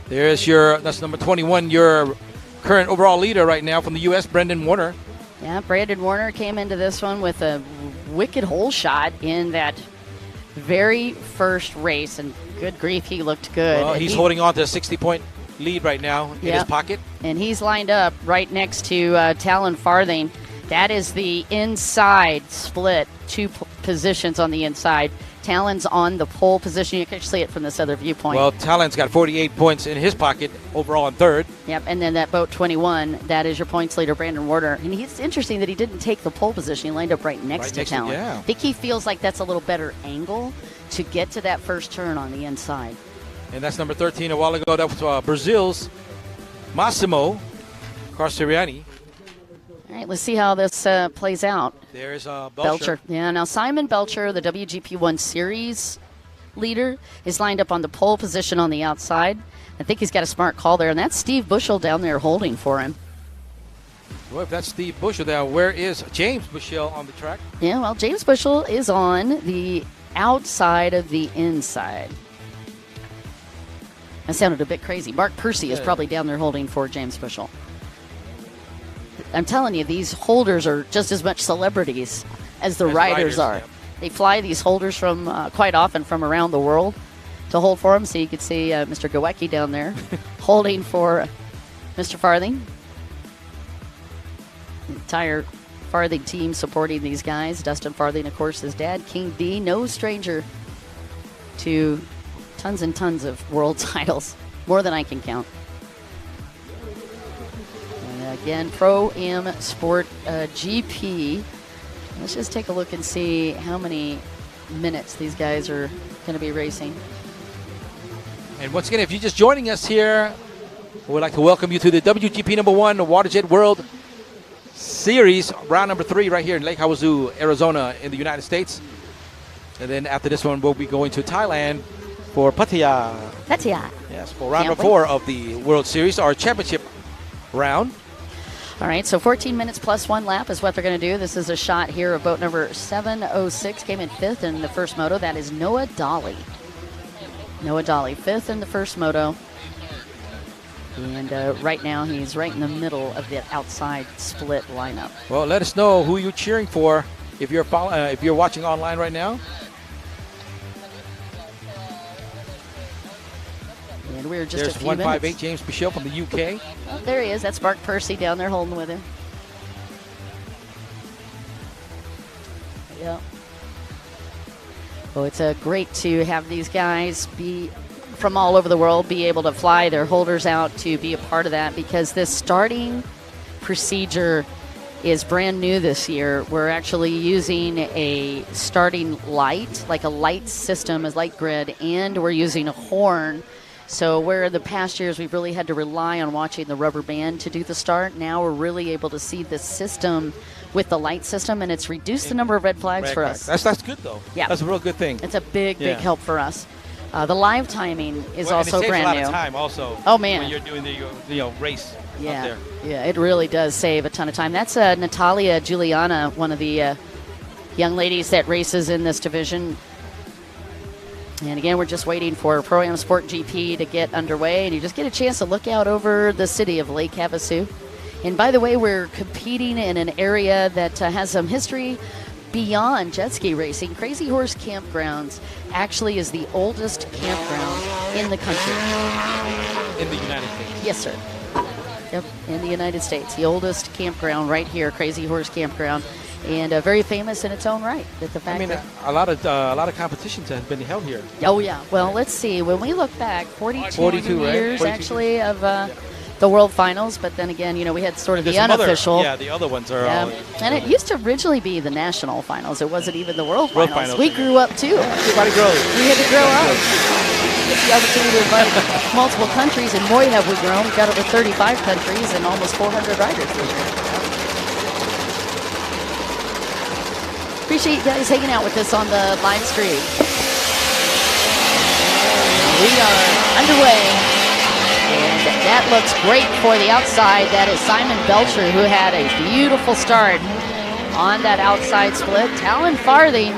That's number 21, your current overall leader right now from the U.S., Brendan Warner. Yeah, Brandon Warner came into this one with a wicked hole shot in that very first race, and good grief, he looked good. Well, he's holding on to a 60-point lead right now in his pocket. And he's lined up right next to Talon Farthing. That is the inside split, 2 positions on the inside. Talon's on the pole position. You can see it from this other viewpoint. Well, Talon's got 48 points in his pocket overall in third. Yep, and then that boat 21, that is your points leader, Brandon Warner. And it's interesting that he didn't take the pole position. He lined up right next to Talon. Yeah. I think he feels like that's a little better angle to get to that first turn on the inside. And that's number 13 a while ago. That was Brazil's Massimo Carceriani. All right, let's see how this plays out. There's Belcher. Yeah, now Simon Belcher, the WGP 1 Series leader, is lined up on the pole position on the outside. I think he's got a smart call there, and that's Steve Bushell down there holding for him. Well, if that's Steve Bushell down, where is James Bushell on the track? Yeah, well, James Bushell is on the outside of the inside. That sounded a bit crazy. Mark Percy is probably down there holding for James Bushell. I'm telling you, these holders are just as much celebrities as the riders are. Yeah. They fly these holders from quite often from around the world to hold for them. So you can see Mr. Gowecki down there holding for Mr. Farthing. The entire Farthing team supporting these guys. Dustin Farthing, of course, his dad, King D, no stranger to tons and tons of world titles, more than I can count. Again, Pro-Am Sport GP. Let's just take a look and see how many minutes these guys are going to be racing. And once again, if you're just joining us here, we'd like to welcome you to the WGP number 1 Waterjet World Series, round number 3 right here in Lake Havasu, Arizona in the United States. And then after this one, we'll be going to Thailand for Pattaya. Pattaya. Yes, for round number 4 of the World Series, our championship round. All right, so 14 minutes plus 1 lap is what they're going to do. This is a shot here of boat number 706. Came in 5th in the first moto. That is Noah Dolly. Noah Dolly, 5th in the first moto. And right now he's right in the middle of the outside split lineup. Well, let us know who you're cheering for if you're watching online right now. And we're just There's a few 158 minutes. James Michelle from the UK. Oh, there he is. That's Mark Percy down there holding with him. Yeah. Well, it's great to have these guys be from all over the world be able to fly their holders out to be a part of that, because this starting procedure is brand new this year. We're actually using a starting light, like a light system, a light grid, and we're using a horn. So where in the past years we've really had to rely on watching the rubber band to do the start, now we're really able to see the system with the light system, and it's reduced the number of red flags for us. That's good, though. Yeah. That's a real good thing. It's a big help for us. The live timing is also and it saves brand a lot new. of time also. Oh, man. When you're doing the race up there. Yeah, it really does save a ton of time. That's Natalia Juliana, one of the young ladies that races in this division. And again, we're just waiting for Pro-Am Sport GP to get underway, and you just get a chance to look out over the city of Lake Havasu. And by the way, we're competing in an area that has some history beyond jet ski racing. Crazy Horse Campgrounds actually is the oldest campground in the country. In the United States. Yes, sir. Yep, in the United States. The oldest campground right here, Crazy Horse Campground. And very famous in its own right. That the fact a lot of competitions have been held here. Oh, yeah. Well, let's see. When we look back, 42 right? years 42 actually of the World Finals, but then again, you know, we had sort of There's the some unofficial. the other ones are all. And it used to originally be the National Finals. It wasn't even the World World Finals. Finals. We grew up too. Everybody grows. We had to grow up. Get the opportunity to invite multiple countries, and boy, have we grown. We've got over 35 countries and almost 400 riders this year. Appreciate you guys hanging out with us on the live stream. We are underway, and that looks great for the outside. That is Simon Belcher, who had a beautiful start on that outside split. Talon Farthing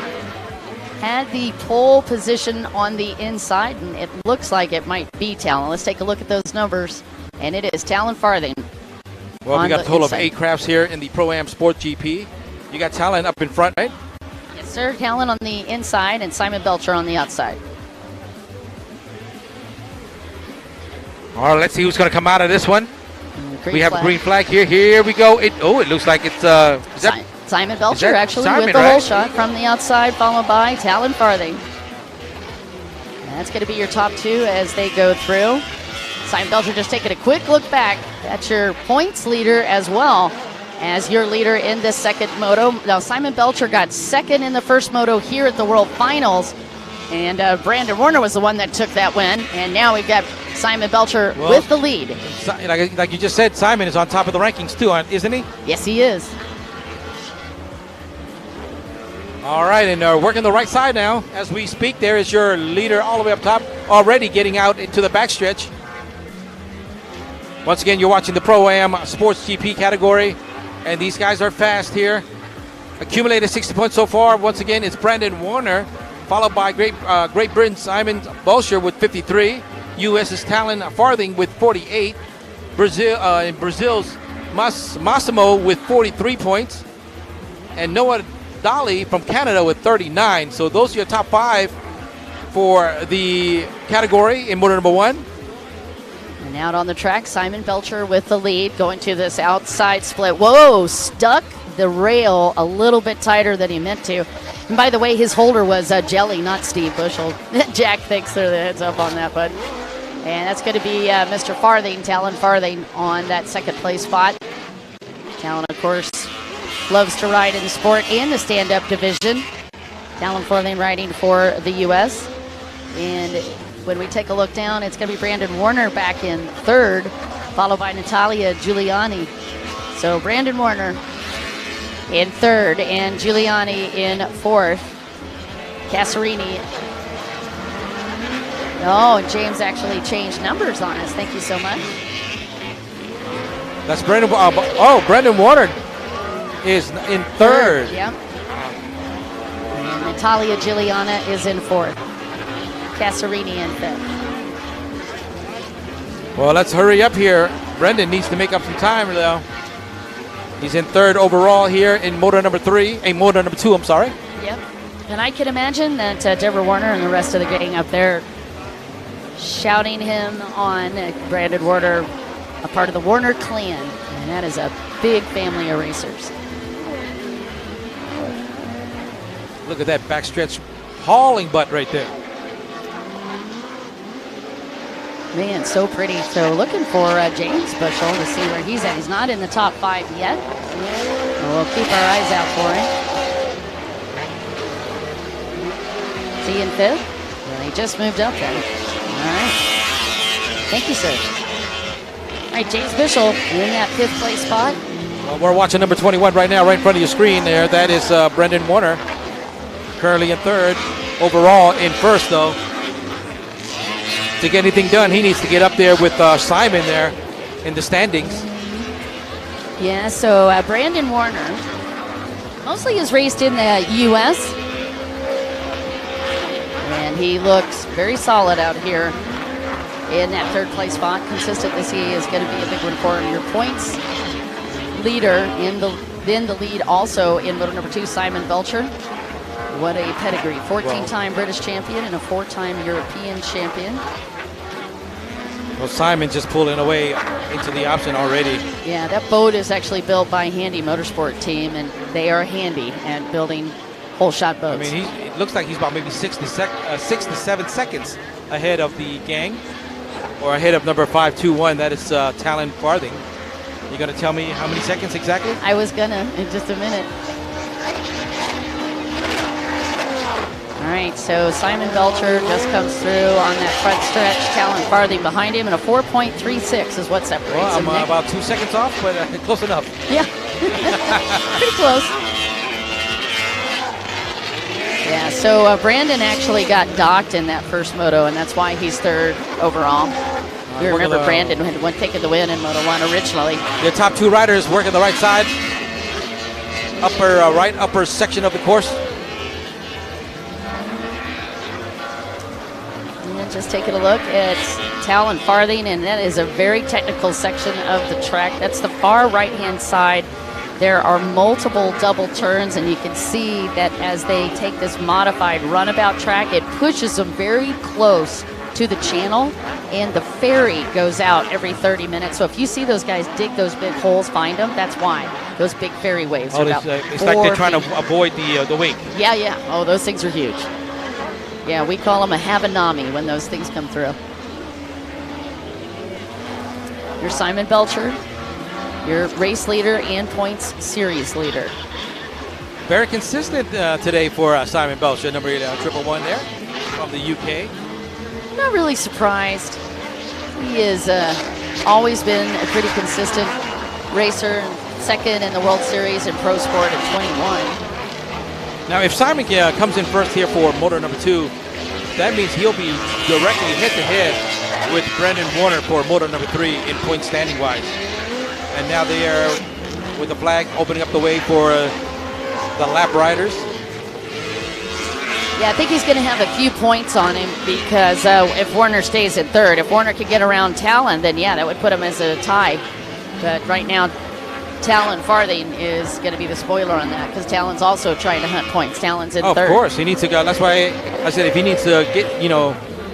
had the pole position on the inside, and it looks like it might be Talon. Let's take a look at those numbers, and it is Talon Farthing. Well, we got a total of 8 crafts here in the Pro-Am Sport GP. You got Talon up in front, right? Yes, sir. Talon on the inside and Simon Belcher on the outside. All right, let's see who's going to come out of this one. Green we have flag. a green flag here. Here we go. It looks like it's Simon Belcher that actually Simon, with the right? hole shot from the outside, followed by Talon Farthing. That's going to be your top 2 as they go through. Simon Belcher just taking a quick look back. That's your points leader as well as your leader in this second moto. Now, Simon Belcher got second in the first moto here at the World Finals, and Brandon Warner was the one that took that win. And now we've got Simon Belcher with the lead. Like you just said, Simon is on top of the rankings too, isn't he? Yes, he is. All right, and working the right side now as we speak. There is your leader all the way up top, already getting out into the backstretch. Once again, you're watching the Pro-Am Sports GP category, and these guys are fast here. Accumulated 60 points so far. Once again, it's Brandon Warner, followed by Great Britain Simon Belcher with 53. U.S. is Talon Farthing with 48. Brazil's Massimo with 43 points. And Noah Dolly from Canada with 39. So those are your top 5 for the category in motor number 1. And out on the track, Simon Belcher with the lead, going to this outside split. Whoa, stuck the rail a little bit tighter than he meant to. And by the way, his holder was Jelly, not Steve Bushel. Jack, thanks for the heads up on that, bud. And that's going to be Mr. Farthing, Talon Farthing, on that second place spot. Talon, of course, loves to ride in the sport and the stand-up division. Talon Farthing riding for the U.S. And when we take a look down, it's going to be Brandon Warner back in third, followed by Natalia Giuliani. So Brandon Warner in third and Giuliani in fourth. Casarini. Oh, and James actually changed numbers on us. Thank you so much. That's Brandon. Brandon Warner is in third. Yep. And Natalia Giuliana is in fourth. Casarini in fifth. Well, let's hurry up here. Brendan needs to make up some time, though. He's in third overall here in motor number 2, I'm sorry. Yep. And I can imagine that Deborah Warner and the rest of the gang up there shouting him on. Brandon Warner, a part of the Warner clan. And that is a big family of racers. Look at that backstretch hauling butt right there. Man, so pretty. So looking for James Bushel to see where he's at. He's not in the top 5 yet. We'll keep our eyes out for him. Is he in fifth? Well, he just moved up then. All right. Thank you, sir. All right, James Bushel in that 5th place spot. Well, we're watching number 21 right now, right in front of your screen there. That is Brendan Warner, currently in third. Overall in first, though. To get anything done, he needs to get up there with Simon there in the standings. Yeah, so Brandon Warner mostly is raced in the U.S. And he looks very solid out here in that 3rd place spot. Consistent this he is going to be a big one for him. Your points leader in the lead also in motor number 2, Simon Belcher. What a pedigree. 14-time British champion and a 4-time European champion. Well, Simon just pulling away into the option already. Yeah, that boat is actually built by Handy Motorsport team, and they are handy at building whole shot boats. I mean, it looks like he's about maybe 6 to 7 seconds ahead of the gang. or ahead of number 521. That is Talon Farthing. You going to tell me how many seconds exactly? I was gonna in just a minute. All right, so Simon Belcher just comes through on that front stretch. Talon Farthing behind him, and a 4.36 is what separates Well, him. I'm about 2 seconds off, but close enough. Yeah, pretty close. Yeah, so Brandon actually got docked in that first moto, and that's why he's third overall. You remember Brandon had taken the win in Moto 1 originally. The top 2 riders working the right side, upper section of the course. And just taking a look at Talon Farthing, and that is a very technical section of the track. That's the far right-hand side. There are multiple double turns, and you can see that as they take this modified runabout track, it pushes them very close to the channel, and the ferry goes out every 30 minutes. So if you see those guys dig those big holes, find them, that's why. Those big ferry waves are about it's like they're trying to avoid the wake. Yeah, yeah. Oh, those things are huge. Yeah, we call them a Havanami when those things come through. You're Simon Belcher, your race leader and points series leader. Very consistent today for Simon Belcher, number 111 there from the UK. Not really surprised. He has always been a pretty consistent racer, second in the World Series in Pro Sport at 21. Now, if Simon comes in first here for motor number 2, that means he'll be directly head-to-head with Brandon Warner for motor number 3 in point standing-wise. And now they are, with the flag, opening up the way for the lap riders. Yeah, I think he's going to have a few points on him because if Warner stays in third, if Warner could get around Talon, then yeah, that would put him as a tie. But right now, Talon Farthing is going to be the spoiler on that because Talon's also trying to hunt points. Talon's in third. Of course, he needs to go. That's why I said if he needs to get,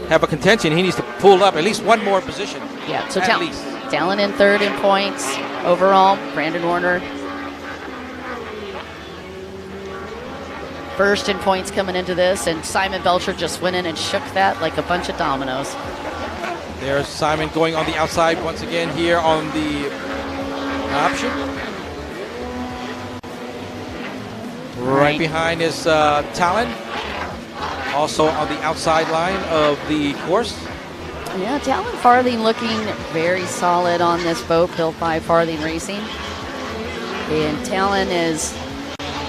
have a contention, he needs to pull up at least one more position. Yeah, so at least. Talon in third in points overall. Brandon Warner first in points coming into this, and Simon Belcher just went in and shook that like a bunch of dominoes. There's Simon going on the outside once again here on the option. Right behind is Talon, also on the outside line of the course. Yeah, Talon Farthing looking very solid on this boat built by Farthing Racing. And Talon is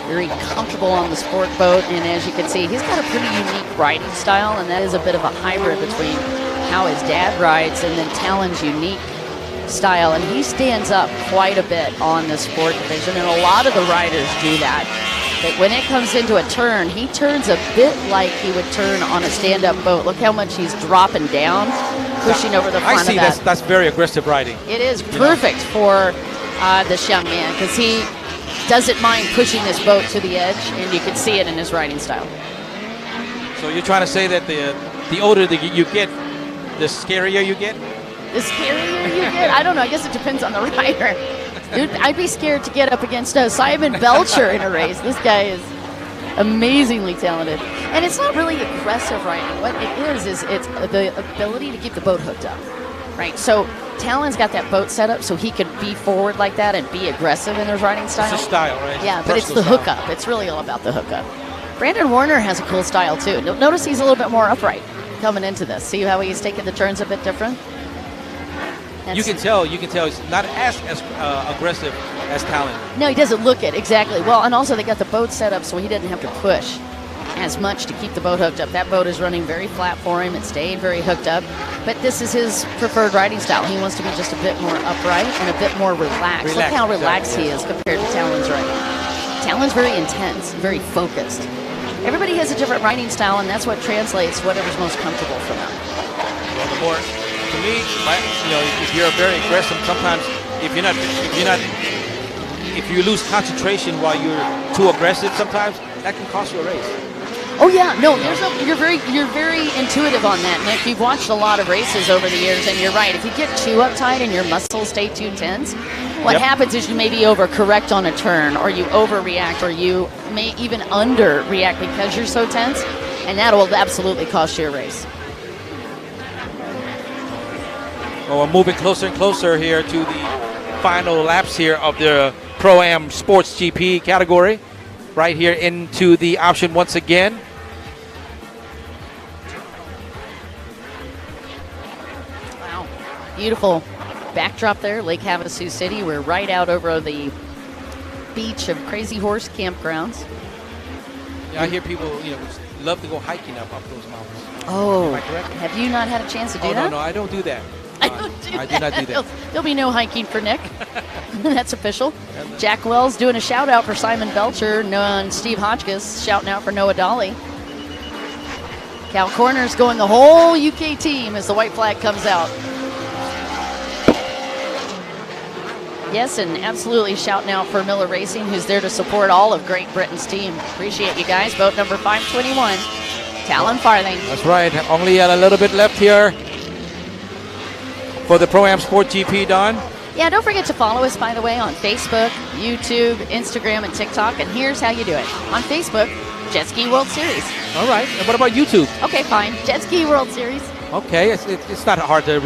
very comfortable on the sport boat, and as you can see, he's got a pretty unique riding style, and that is a bit of a hybrid between how his dad rides and then Talon's unique style, and he stands up quite a bit on the sport division, and a lot of the riders do that. But when it comes into a turn, he turns a bit like he would turn on a stand-up boat. Look how much he's dropping down, pushing over the front of that. I see that's very aggressive riding. It is perfect for this young man because he doesn't mind pushing this boat to the edge, and you can see it in his riding style. So you're trying to say that the older you get, the scarier you get? The scarier you get? I don't know. I guess it depends on the rider. Dude, I'd be scared to get up against Simon Belcher in a race. This guy is amazingly talented. And it's not really aggressive riding. What it is it's the ability to keep the boat hooked up, right? So Talon's got that boat set up so he can be forward like that and be aggressive in his riding style. It's a style, right? Yeah, but it's the hookup. It's really all about the hookup. Brandon Warner has a cool style, too. Notice he's a little bit more upright coming into this. See how he's taking the turns a bit different? You can tell he's not as aggressive as Talon. No, he doesn't look it, exactly. Well, and also they got the boat set up so he didn't have to push as much to keep the boat hooked up. That boat is running very flat for him. It stayed very hooked up. But this is his preferred riding style. He wants to be just a bit more upright and a bit more relaxed. Look how relaxed he is compared to Talon's riding. Talon's very intense, very focused. Everybody has a different riding style, and that's what translates whatever's most comfortable for them. Well, the more, to me, if you're very aggressive, sometimes if you lose concentration while you're too aggressive, sometimes that can cost you a race. Oh yeah, no, you're very intuitive on that, Nick. You've watched a lot of races over the years, and you're right. If you get too uptight and your muscles stay too tense, what happens is you maybe overcorrect on a turn, or you overreact, or you may even underreact because you're so tense, and that will absolutely cost you a race. Well, we're moving closer and closer here to the final laps here of the Pro-Am Sports GP category. Right here into the option once again. Wow. Beautiful backdrop there, Lake Havasu City. We're right out over the beach of Crazy Horse Campgrounds. Yeah, I hear people, love to go hiking up those mountains. Oh, Am I correct? have you not had a chance to do that? No, I don't do that. I don't do I that. do not do that. There'll be no hiking for Nick. That's official. Jack Wells doing a shout out for Simon Belcher. And Steve Hotchkiss shouting out for Noah Dolly. Cal Corners going the whole UK team as the white flag comes out. Yes, and absolutely shouting out for Miller Racing, who's there to support all of Great Britain's team. Appreciate you guys. Boat number 521, Talon Farthing. That's right. Only a little bit left here for the Pro-Am Sport GP, Don. Yeah, don't forget to follow us, by the way, on Facebook, YouTube, Instagram, and TikTok. And here's how you do it. On Facebook, Jet Ski World Series. All right. And what about YouTube? Okay, fine. Jet Ski World Series. Okay. It's not hard to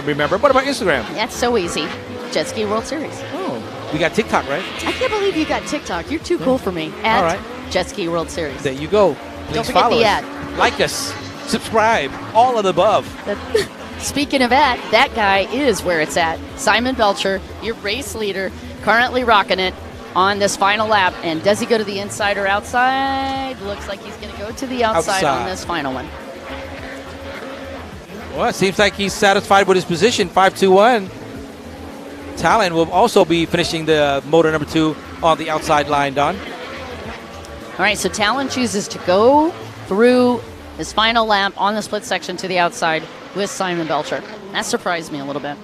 remember. What about Instagram? That's so easy. Jet Ski World Series. Oh, we got TikTok, right? I can't believe you got TikTok. You're too cool for me. At All right. Jet Ski World Series. There you go. Please Don't forget follow the us. ad. Like us. Subscribe. All of the above. Speaking of that guy is where it's at. Simon Belcher, your race leader, currently rocking it on this final lap. And does he go to the inside or outside? Looks like he's going to go to the outside on this final one. Well, it seems like he's satisfied with his position, 5-2-1. Talon will also be finishing the motor number 2 on the outside line, Don. All right, so Talon chooses to go through his final lap on the split section to the outside with Simon Belcher. That surprised me a little bit.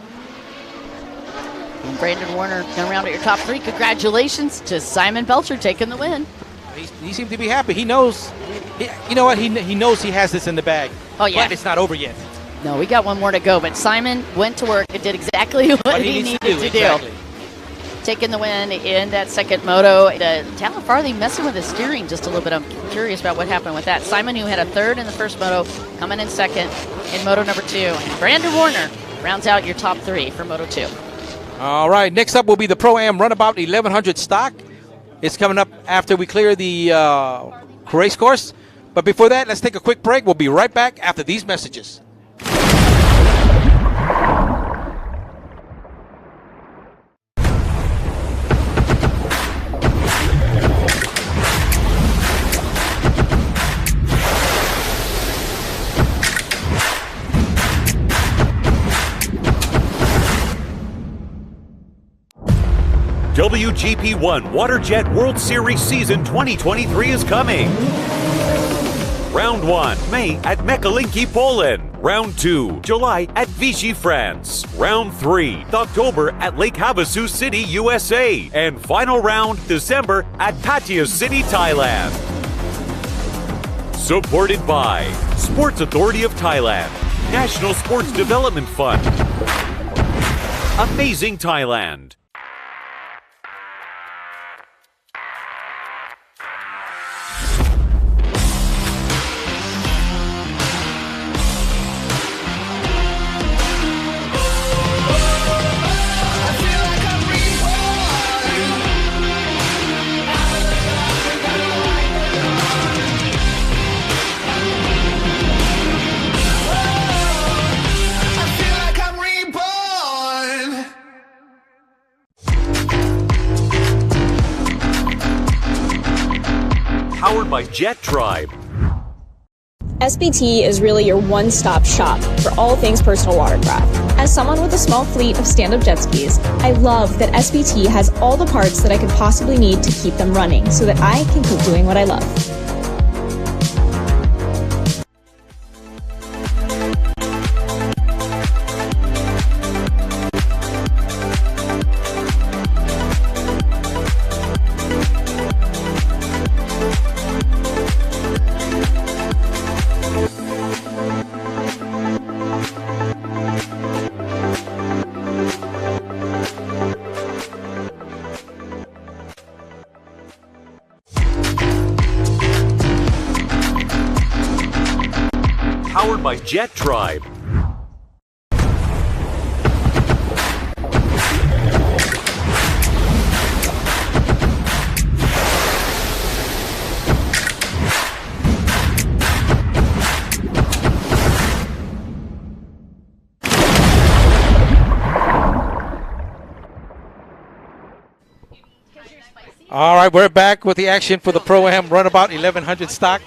And Brandon Warner going to round out your top 3. Congratulations to Simon Belcher taking the win. He seemed to be happy. He knows. You know what? He knows he has this in the bag. Oh, yeah. But it's not over yet. No, we got one more to go, but Simon went to work and did exactly what he needed to do. Exactly. Taking the win in that second moto. Talon Farthing messing with his steering just a little bit. I'm curious about what happened with that. Simon, who had a third in the first moto, coming in second in moto number 2. And Brandon Warner rounds out your top 3 for moto 2. All right, next up will be the Pro-Am Runabout 1100 stock. It's coming up after we clear the race course. But before that, let's take a quick break. We'll be right back after these messages. WGP1 Waterjet World Series Season 2023 is coming. Round 1, May at Mekalinki, Poland. Round 2, July at Vichy, France. Round 3, October at Lake Havasu City, USA. And final round, December at Pattaya City, Thailand. Supported by Sports Authority of Thailand, National Sports Development Fund. Amazing Thailand. Powered by Jet Tribe. SBT is really your one-stop shop for all things personal watercraft. As someone with a small fleet of stand-up jet skis, I love that SBT has all the parts that I could possibly need to keep them running so that I can keep doing what I love. Powered by Jet Tribe. All right, we're back with the action for the Proam Runabout 1100 stock.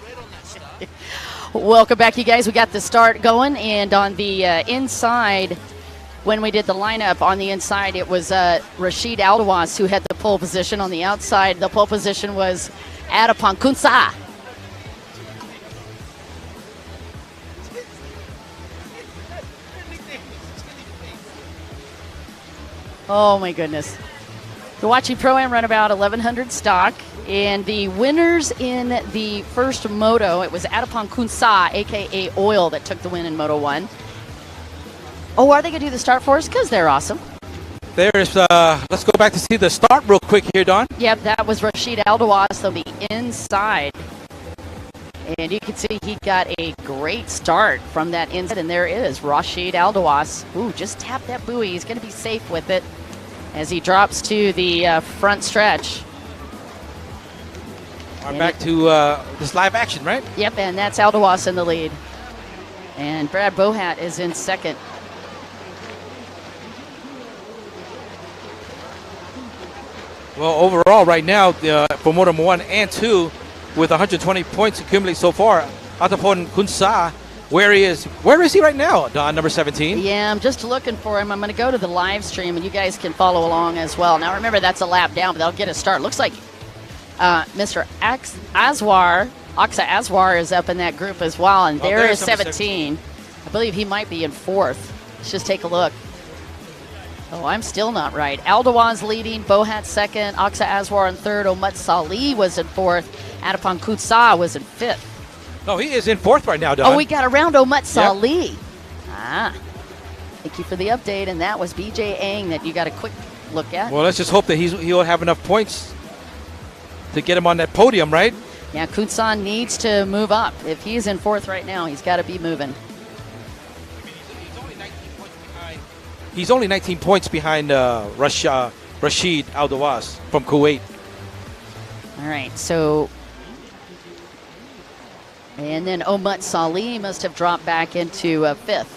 Welcome back, you guys. We got the start going, and on the inside, when we did the lineup on the inside, it was Rashid Aldawas who had the pole position. On the outside, the pole position was Adapon Kunsa. Oh my goodness. You're watching Pro-Am Runabout 1100 stock, and the winners in the first moto, it was Adapon Kunsa, aka Oil, that took the win in Moto 1. Oh, are they going to do the start for us? Because they're awesome. There's, let's go back to see the start real quick here, Don. Yep, that was Rashid Aldawas on the inside. And you can see he got a great start from that inside, and there is Rashid Aldawas. Ooh, just tap that buoy. He's going to be safe with it as he drops to the front stretch. We're back to this live action, right? Yep, and that's Aldawas in the lead. And Brad Bohat is in second. Well, overall, right now, for Moto 1 and 2, with 120 points accumulated so far, Adapon Kunsa, where is he right now, Don, number 17? Yeah, I'm just looking for him. I'm going to go to the live stream, and you guys can follow along as well. Now, remember, that's a lap down, but they'll get a start. Looks like Mr. Aswar, Aksa Aswar is up in that group as well, and there is 17. I believe he might be in fourth. Let's just take a look. Oh, I'm still not right. Aldawas leading, Bohat second, Aksa Aswar in third, Omut Salih was in fourth, Adapon Kunsa was in fifth. No, he is in fourth right now, Don. Oh, we got around Omut Salih. Yep. Ah, thank you for the update, and that was BJ Ang that you got a quick look at. Well, let's just hope that he'll have enough points to get him on that podium, right? Yeah, Kunsa needs to move up. If he's in fourth right now, he's got to be moving. He's only 19 points behind Rashid Aldawas from Kuwait. All right, so... And then Omut Salih must have dropped back into fifth.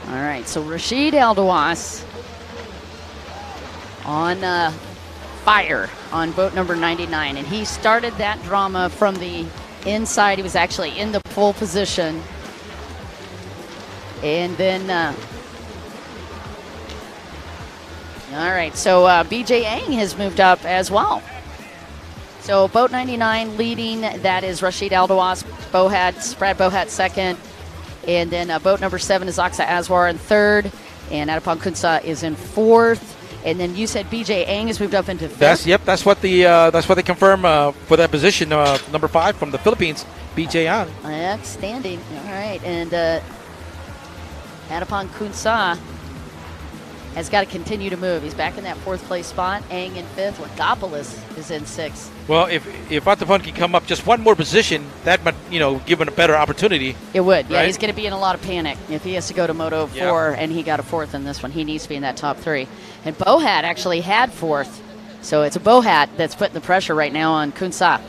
All right, so Rashid Aldawas on fire on boat number 99. And he started that drama from the inside. He was actually in the pole position. And then, all right, so BJ Ang has moved up as well. So boat 99 leading, that is Rashid Aldawas, Brad Bohat second. And then boat number 7 is Aksa Aswar in third. And Adapon Kunsa is in fourth. And then you said BJ Ang has moved up into fifth. That's what they confirm for that position, number 5 from the Philippines, BJ Ang. Outstanding. All right, and Adapon Kunsa has got to continue to move. He's back in that fourth place spot. Ang in fifth. Lagopoulos is in sixth. Well, if Adapon can come up just one more position, that might, give him a better opportunity. It would. Yeah, right? he's going to be in a lot of panic if he has to go to Moto 4 and he got a fourth in this one. He needs to be in that top 3. And Bohat actually had fourth. So it's a Bohat that's putting the pressure right now on Kunsa.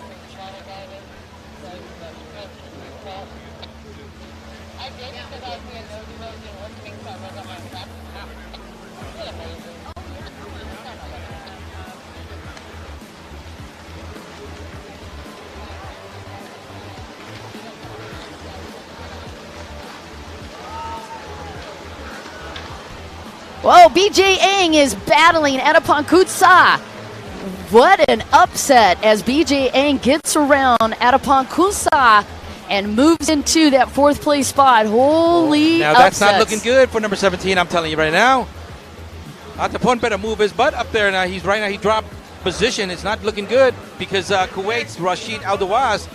Whoa, BJ Ang is battling Adapon Kunsa. What an upset as BJ Ang gets around Adapon Kunsa and moves into that fourth place spot. Holy Now that's not looking good for number 17, I'm telling you right now. Adapon better move his butt up there now. He dropped position. It's not looking good because Kuwait's Rashid Aldawas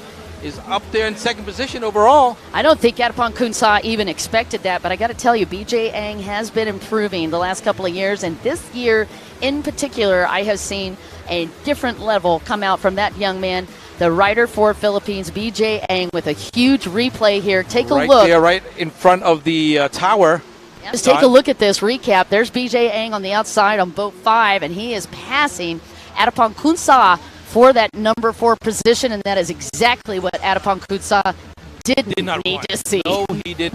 is up there in second position overall. I don't think Adapon Kunsa even expected that, but I got to tell you, BJ Ang has been improving the last couple of years, and this year in particular, I have seen a different level come out from that young man, the rider for Philippines, BJ Ang, with a huge replay here. Take a look. Right there, right in front of the tower. Just take a look at this recap. There's BJ Ang on the outside on boat 5, and he is passing Adapon Kunsa for that number 4 position, and that is exactly what Adapon Kunsa did not need to see. No, he did.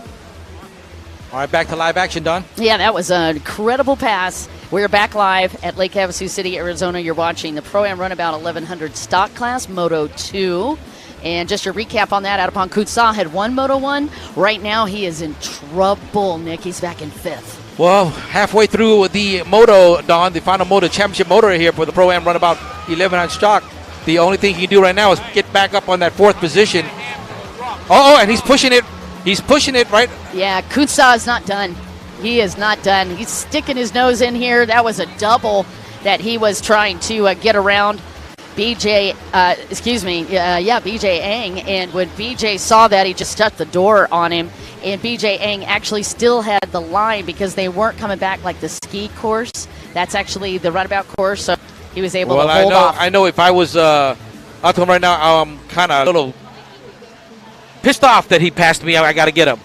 All right, back to live action, Don. Yeah, that was an incredible pass. We're back live at Lake Havasu City, Arizona. You're watching the Proam Runabout 1100 stock class, Moto 2. And just a recap on that, Adepon Kutsa had won Moto 1. Right now, he is in trouble, Nick. He's back in 5th. Well, halfway through the Moto, Don, the final Moto championship moto here for the Pro-Am Runabout 1100 stock. The only thing he can do right now is get back up on that 4th position. Oh, and he's pushing it. He's pushing it, right? Yeah, Kutsa is not done. He is not done. He's sticking his nose in here. That was a double that he was trying to get around BJ, BJ Ang. And when BJ saw that, he just shut the door on him. And BJ Ang actually still had the line because they weren't coming back like the ski course. That's actually the runabout course, so he was able to hold off. I know if I was out to him right now, I'm kind of a little pissed off that he passed me. I got to get him.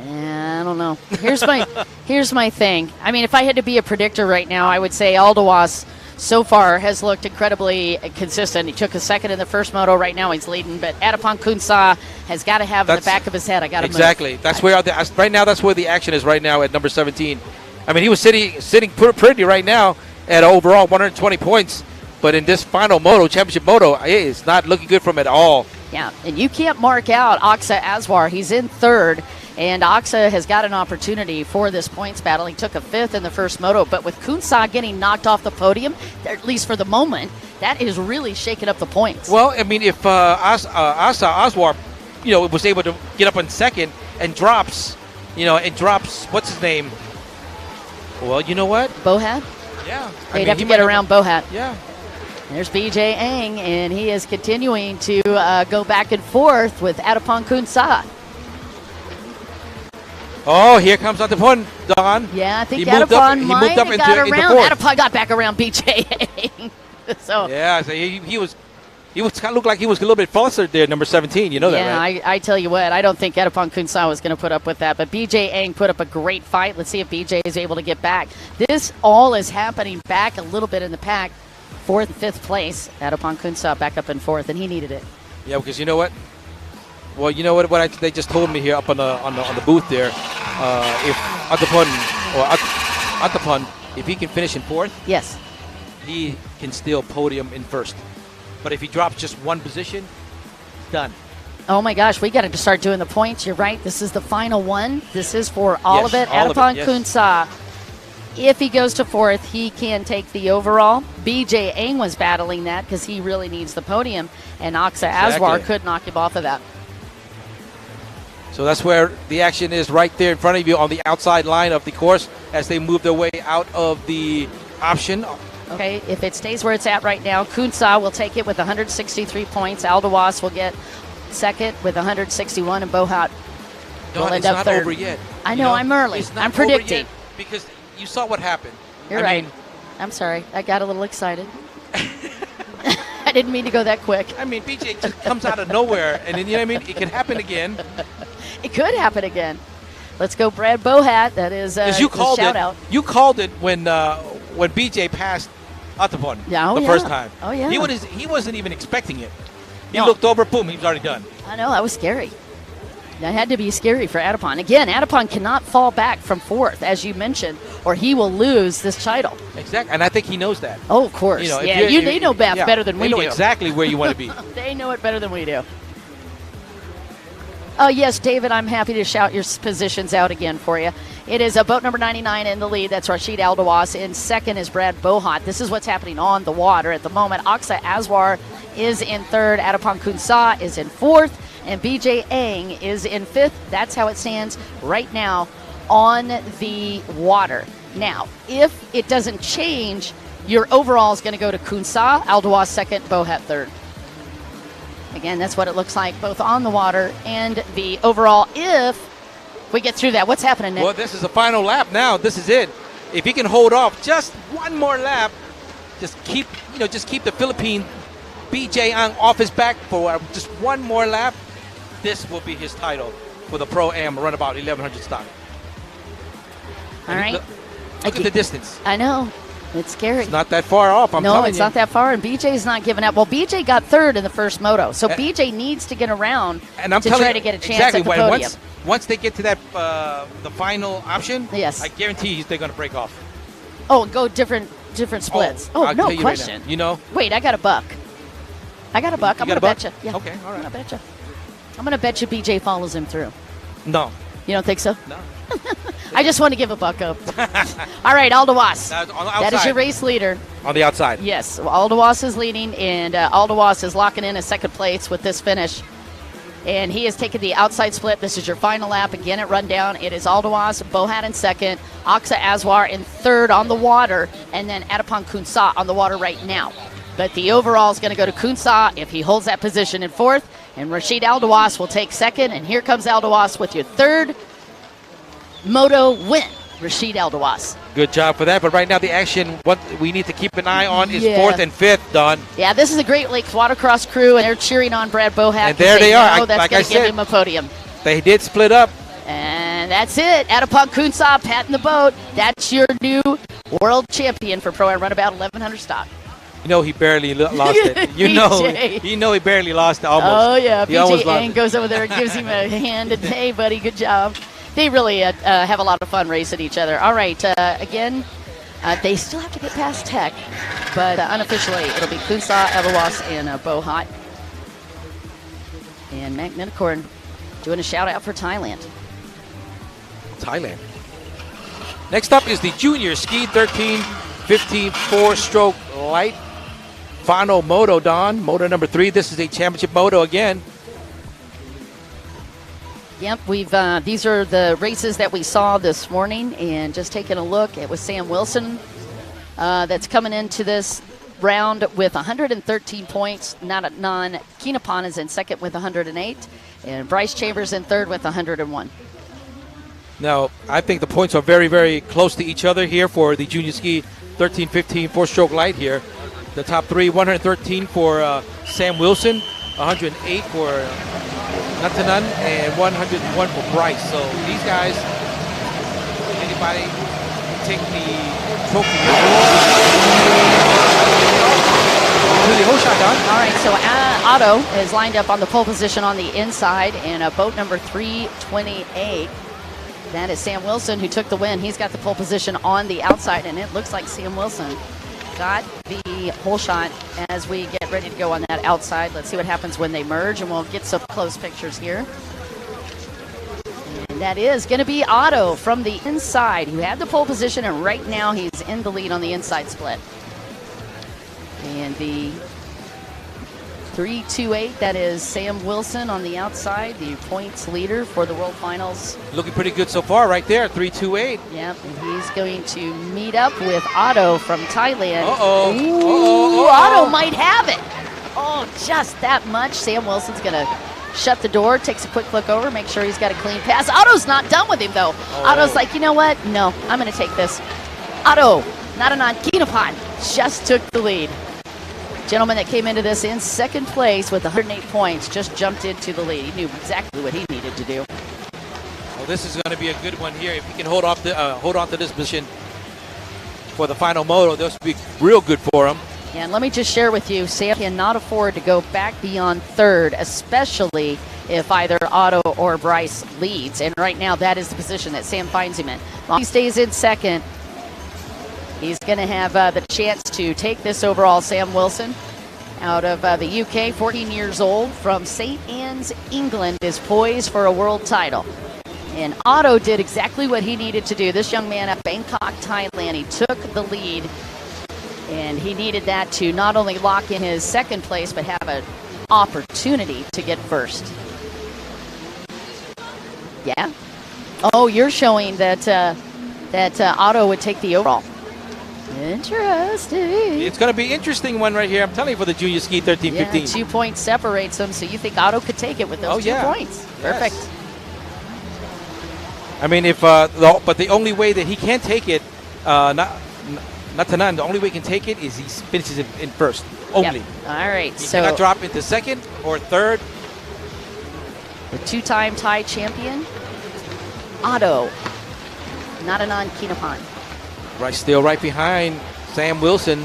I don't know. Here's my thing. I mean, if I had to be a predictor right now, I would say Aldawas so far has looked incredibly consistent. He took a second in the first moto. Right now he's leading, but Adepon Kutsa has got to have in the back of his head, I got to exactly. move. That's where right now. That's where the action is right now at number 17. I mean, he was sitting pretty right now at overall 120 points, but in this final moto, championship moto, it's not looking good for him at all. Yeah, and you can't mark out Aksa Aswar. He's in 3rd. And Aksa has got an opportunity for this points battle. He took a 5th in the first moto, but with Kutsa getting knocked off the podium, at least for the moment, that is really shaking up the points. Well, I mean, if Asa Aswar, was able to get up in 2nd and drops, what's his name? Well, you know what? Bohat? Yeah. They'd have to get around Bohat. Yeah. There's BJ Ang, and he is continuing to go back and forth with Adepon Kutsa. Oh, here comes Adepon, Don. Yeah, I think Adepon might have got around. Adepon got back around BJ. So yeah, so he was kind of looked like he was a little bit flustered there, number 17. You know that, right? I tell you what, I don't think Adepon Kutsa was going to put up with that. But BJ Ang put up a great fight. Let's see if BJ is able to get back. This all is happening back a little bit in the pack. 4th, 5th place. Adepon Kutsa back up in 4th, and he needed it. Yeah, because you know what? Well, you know what? They just told me here up on the booth there, if Adepon, if he can finish in 4th, yes, he can still podium in 1st. But if he drops just 1 position, done. Oh my gosh, we got to start doing the points. You're right. This is the final one. This is for all of it. Adepon Kutsa. If he goes to 4th, he can take the overall. BJ Ang was battling that because he really needs the podium, and Aksa Aswar could knock him off of that. So that's where the action is, right there in front of you on the outside line of the course as they move their way out of the option. Okay, if it stays where it's at right now, Kutsa will take it with 163 points. Aldawas will get 2nd with 161, and Bohat will end up 3rd. It's not over yet. I know, I'm early. I'm predicting. Because you saw what happened. You're right. I'm sorry. I got a little excited. I didn't mean to go that quick. I mean, BJ just comes out of nowhere, and then, you know what I mean? It can happen again. It could happen again. Let's go, Brad Bohat. That is you called shout out. You called it when BJ passed Adepon the first time. Oh, yeah. He wasn't even expecting it. He looked over, boom, he was already done. I know, that was scary. That had to be scary for Adepon. Again, Adepon cannot fall back from 4th, as you mentioned, or he will lose this title. Exactly, and I think he knows that. Oh, of course. They know Beth better than we do. They know exactly where you want to be. They know it better than we do. Oh, yes, David, I'm happy to shout your positions out again for you. It is boat number 99 in the lead. That's Rashid Aldawas. In 2nd is Brad Bohat. This is what's happening on the water at the moment. Aksa Aswar is in 3rd. Adepon Kutsa is in 4th. And BJ Ang is in 5th. That's how it stands right now on the water. Now, if it doesn't change, your overall is going to go to Kutsa, Aldawas 2nd, Bohat 3rd. Again, that's what it looks like, both on the water and the overall. If we get through that, what's happening next? Well, this is the final lap now. This is it. If he can hold off just one more lap, just keep the Philippine BJ Ang off his back for just one more lap, this will be his title for the Pro-Am Runabout 1100 stock. All right. Look at the distance. I know. It's scary. It's not that far off, I'm telling you. No, it's not that far, and BJ's not giving up. Well, BJ got third in the first moto, so BJ needs to get around to try to get a chance at the podium. Once they get to that the final option, yes, I guarantee you they're going to break off. Oh, go different splits. Oh, no question. Right, you know? Wait, I got a buck. I'm going to bet you. Yeah. Okay, all right. I'm going to bet you BJ follows him through. No. You don't think so? No. I just want to give a buck up. All right, Aldewas. That is your race leader. On the outside. Yes, Aldewas is leading, and Aldewas is locking in a second place with this finish. And he has taken the outside split. This is your final lap. Again at Rundown, it is Aldewas, Bohat in second, Aksa Aswar in third on the water, and then Adipon Kunsa on the water right now. But the overall is going to go to Kunsa if he holds that position in fourth, and Rashid Aldewas will take second. And here comes Aldewas with your third moto win, Rashid Aldewas. Good job for that. But right now the action, what we need to keep an eye on is fourth and fifth, Don. Yeah, this is the Great Lakes Watercross crew, and they're cheering on Brad Bohat. And there they are. That's going to give him a podium. They did split up. And that's it. Adipon Kunsa patting the boat. That's your new world champion for Pro Am Runabout 1100 stock. You know he barely lost it. You know he barely lost it almost. Oh, yeah. He almost BJ Ang goes over there and gives him a hand. And, hey, buddy, good job. They really have a lot of fun racing each other. All right, again, they still have to get past Tech, but unofficially it'll be Kunsa, Aldewas, and Bohat. And Mac Minicorn doing a shout-out for Thailand. Next up is the Junior Ski 13-15 four-stroke light. Final moto, Don. Moto number 3. This is a championship moto again. Yep, these are the races that we saw this morning, and just taking a look, it was Sam Wilson that's coming into this round with 113 points. Nananan Kinapan is in second with 108, and Bryce Chambers in third with 101. Now, I think the points are very, very close to each other here for the Junior Ski 13-15 four-stroke light here. The top three, 113 for Sam Wilson, 108 for Natanan, and 101 for Bryce. So these guys, anybody take the trophy to the whole shot, Don. All right, so Otto is lined up on the pole position on the inside, and boat number 328. That is Sam Wilson, who took the win. He's got the pole position on the outside, and it looks like Sam Wilson got the whole shot as we get ready to go on that outside. Let's see what happens when they merge, and we'll get some close pictures here. And that is going to be Otto from the inside, who had the pole position, and right now he's in the lead on the inside split. And the 328, that is Sam Wilson on the outside, the points leader for the World Finals. Looking pretty good so far right there, 328. Yep, and he's going to meet up with Otto from Thailand. Uh-oh. Otto might have it. Oh, just that much. Sam Wilson's going to shut the door, takes a quick look over, make sure he's got a clean pass. Otto's not done with him, though. Otto's like, you know what? No, I'm going to take this. Otto, Natanan Kinapan, just took the lead. Gentleman that came into this in second place with 108 points just jumped into the lead. He knew exactly what he needed to do. Well, this is going to be a good one here. If he can hold on to this position for the final moto, this will be real good for him. Yeah, and let me just share with you, Sam cannot afford to go back beyond third, especially if either Otto or Bryce leads. And right now, that is the position that Sam finds him in. While he stays in second, he's going to have the chance to take this overall. Sam Wilson out of the UK, 14 years old, from St. Anne's, England, is poised for a world title. And Otto did exactly what he needed to do. This young man at Bangkok, Thailand, he took the lead, and he needed that to not only lock in his second place, but have an opportunity to get first. Yeah? Oh, you're showing that Otto would take the overall. Interesting. It's going to be an interesting one right here. I'm telling you, for the Junior Ski 13-15. Yeah, 2 points separates them, so you think Otto could take it with those 2 points. Perfect. Yes. I mean, but the only way that he can take it, Natanan, the only way he can take it is he finishes it in first. Only. Yep. All right. He cannot drop into second or third. The 2-time Thai champion, Otto Natanan Kinapan. Right, still right behind Sam Wilson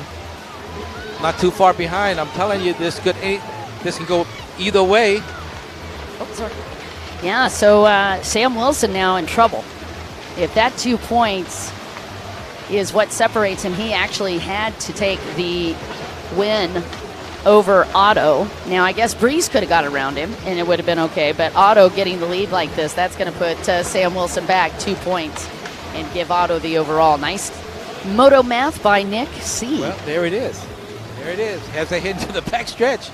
not too far behind. I'm telling you, this can go either way. Oh, sorry. Yeah, so Sam Wilson now in trouble. If that 2 points is what separates him, he actually had to take the win over Otto. Now, I guess Breeze could have got around him, and it would have been okay, but Otto getting the lead like this, that's going to put Sam Wilson back 2 points and give Otto the overall. Nice moto math by Nick C. Well, there it is. There it is. As they head into the back stretch.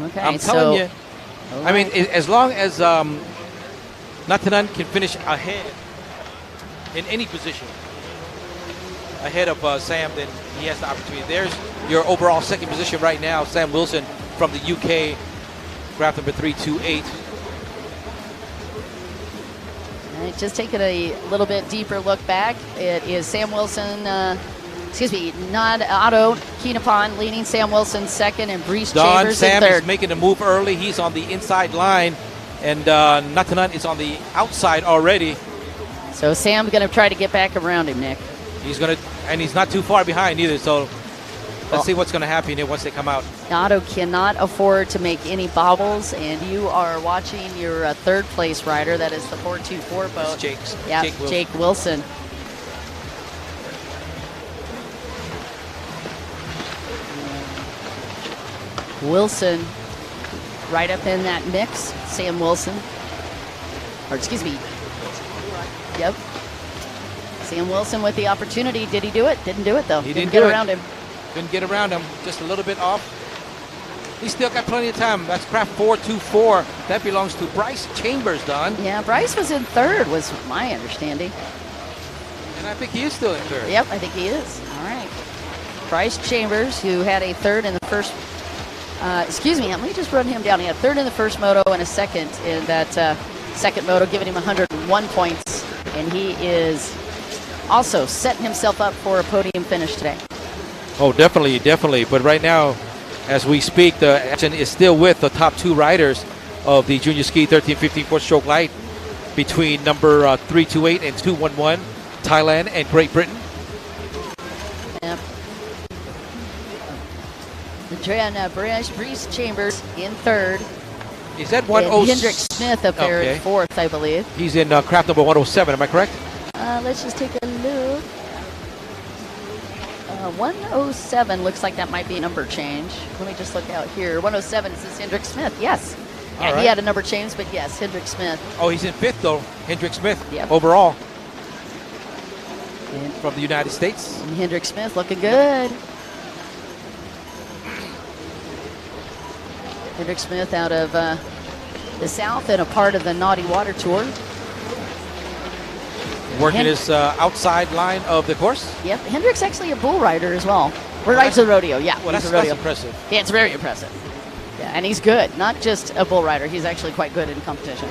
Okay, I'm telling you. All I mean, right. as long as Natanan can finish ahead in any position ahead of Sam, then he has the opportunity. There's your overall second position right now. Sam Wilson from the UK, graph number 328. All right, just taking a little bit deeper look back. It is Sam Wilson, not Otto Keenapon leading Sam Wilson second and Breeze Chambers Sam in third. is making a move early. He's on the inside line, and Natanan is on the outside already. So Sam's going to try to get back around him, Nick. He's going to, and he's not too far behind either, so let's see what's going to happen here once they come out. Otto cannot afford to make any bobbles, and you are watching your third place rider. That is the 424 boat. It's Jake Wilson. Wilson right up in that mix. Sam Wilson. Or excuse me. Yep. Sam Wilson with the opportunity. Did he do it? Didn't do it, though. He didn't get do it. around him. Couldn't get around him. Just a little bit off. He's still got plenty of time. That's craft 424. That belongs to Bryce Chambers, Don. Yeah, Bryce was in third, was my understanding. And I think he is still in third. Yep, I think he is. All right. Bryce Chambers, who had a third in the first. Let me just run him down. He had third in the first moto and a second in that second moto, giving him 101 points. And he is also setting himself up for a podium finish today. Oh, definitely. But right now, as we speak, the action is still with the top two riders of the Junior Ski 13-15 4-stroke light between number 328 and 211, Thailand and Great Britain. Yep. Breeze Chambers in third. Is that And Hendrick Smith up there in fourth, I believe. He's in craft number 107, am I correct? Let's just take a look. 107 looks like that might be a number change. Let me just look out here. 107 is Hendrick Smith, yes. Yeah, All right. He had a number change, but yes, Hendrick Smith. Oh, he's in fifth, though. Hendrick Smith, Yep. overall, And, from the United States. and Hendrick Smith looking good. Hendrick Smith out of the South and a part of the Naughty Water Tour. Working his outside line of the course. Yep, Hendrick's actually a bull rider as well. Or rides the rodeo, yeah. Well, he's that's a rodeo. impressive. Yeah, it's very impressive. Yeah, and he's good. Not just a bull rider. He's actually quite good in competition.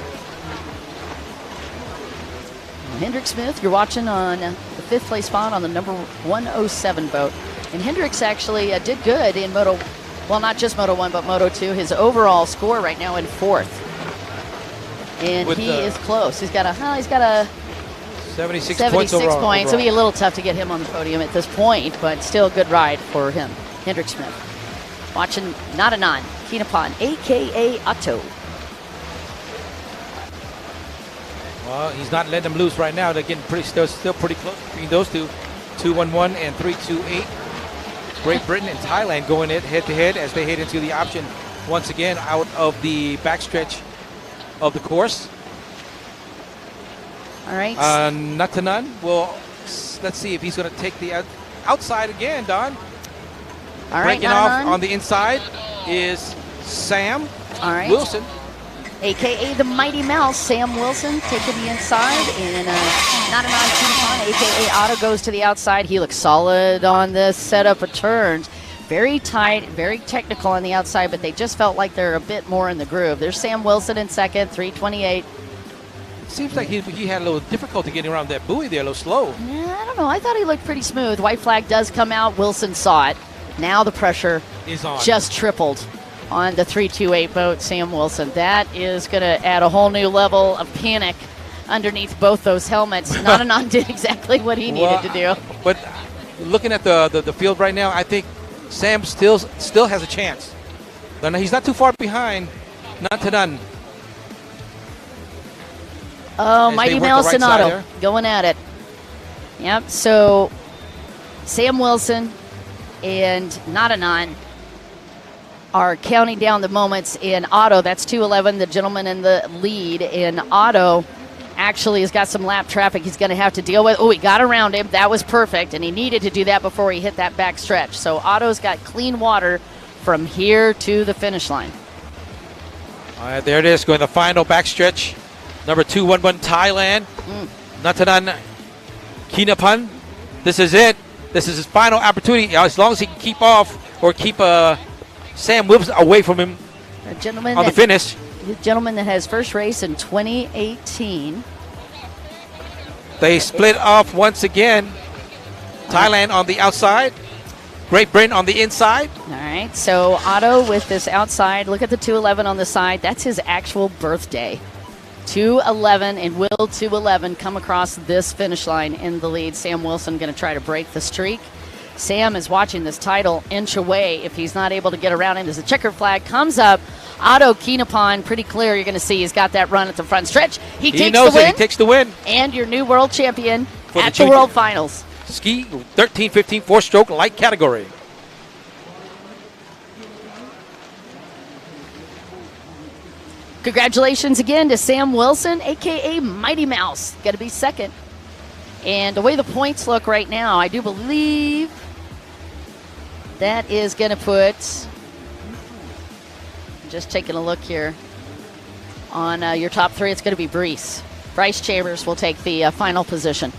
Hendrick Smith, you're watching on the fifth place spot on the number 107 boat. And Hendrick's actually did good in Moto, well, not just Moto 1, but Moto 2. His overall score right now in fourth. And With he the- is close. He's got a 76 76 points overall. points. It'll be a little tough to get him on the podium at this point, but still a good ride for him. Hendrick Smith. Watching Natanan Keenapon, a.k.a. Otto. Well, he's not letting them loose right now. They're getting still pretty close between those two. 211 and 328. Great Britain and Thailand going head to head as they head into the option once again out of the backstretch of the course. All right. Natanan, well, let's see if he's going to take the outside again, Don. All right, Breaking off Natanan. on the inside is Sam All right. Wilson. A.k.a. the Mighty Mouse, Sam Wilson taking the inside. And Natanan Keenapon, a.k.a. Otto, goes to the outside. He looks solid on this setup of turns. Very tight, very technical on the outside, but they just felt like they're a bit more in the groove. There's Sam Wilson in second, 328. Seems like he had a little difficulty getting around that buoy there, a little slow. Yeah, I don't know. I thought he looked pretty smooth. White flag does come out. Wilson saw it. Now the pressure Is on. just tripled on the 328 boat, Sam Wilson. That is going to add a whole new level of panic underneath both those helmets. Natanan did exactly what he needed to do. But looking at the field right now, I think Sam still has a chance. He's not too far behind. Not to none. Oh, As Mighty they work Mouse the right and side Otto there. going at it. Yep, so Sam Wilson and Nadanan are counting down the moments in Otto. That's 2:11, the gentleman in the lead. And Otto actually has got some lap traffic he's going to have to deal with. Oh, he got around him. That was perfect, and he needed to do that before he hit that back stretch. So Otto's got clean water from here to the finish line. All right, there it is, going the final backstretch. Number 211 Thailand. Natanan Kinapan. This is it. This is his final opportunity. As long as he can keep off or keep Sam Wilson away from him A gentleman on the finish. The gentleman that has first race in 2018. They split off once again. Thailand on the outside. Great Britain on the inside. All right, so Otto with this outside. Look at the 211 on the side. That's his actual birthday. 211, and will 211 come across this finish line in the lead? Sam Wilson going to try to break the streak. Sam is watching this title inch away if he's not able to get around him. As the checker flag comes up, Otto Keenapon, pretty clear. You're going to see he's got that run at the front stretch. He takes knows the win. He takes the win. And your new world champion For at the the World Finals. Ski 13-15 four-stroke light category. Congratulations again to Sam Wilson, a.k.a. Mighty Mouse. Got to be second. And the way the points look right now, I do believe that is going to put, just taking a look here, on your top three, it's going to be Bryce. Bryce Chambers will take the final position.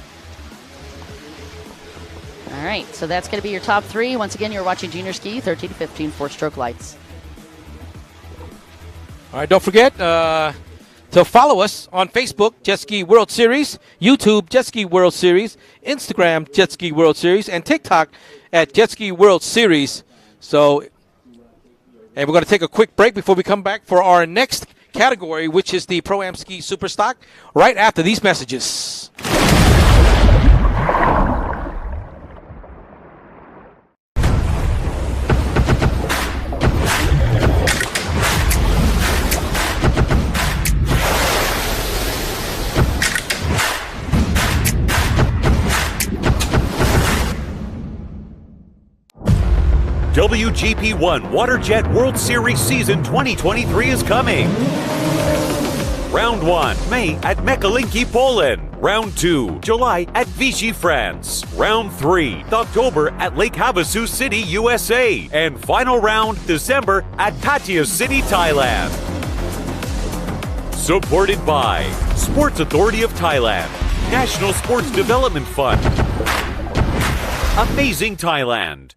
All right, so that's going to be your top three. Once again, you're watching Junior Ski 13-15 four-stroke lights. All right, don't forget to follow us on Facebook, Jet Ski World Series, YouTube, Jet Ski World Series, Instagram, Jet Ski World Series, and TikTok at Jet Ski World Series. So, and we're going to take a quick break before we come back for our next category, which is the Proam Ski Superstock, right after these messages. WGP1 Waterjet World Series Season 2023 is coming. Round 1, May at Mekalinki, Poland. Round 2, July at Vichy, France. Round 3, October at Lake Havasu City, USA. And final round, December at Pattaya City, Thailand. Supported by Sports Authority of Thailand, National Sports Development Fund. Amazing Thailand.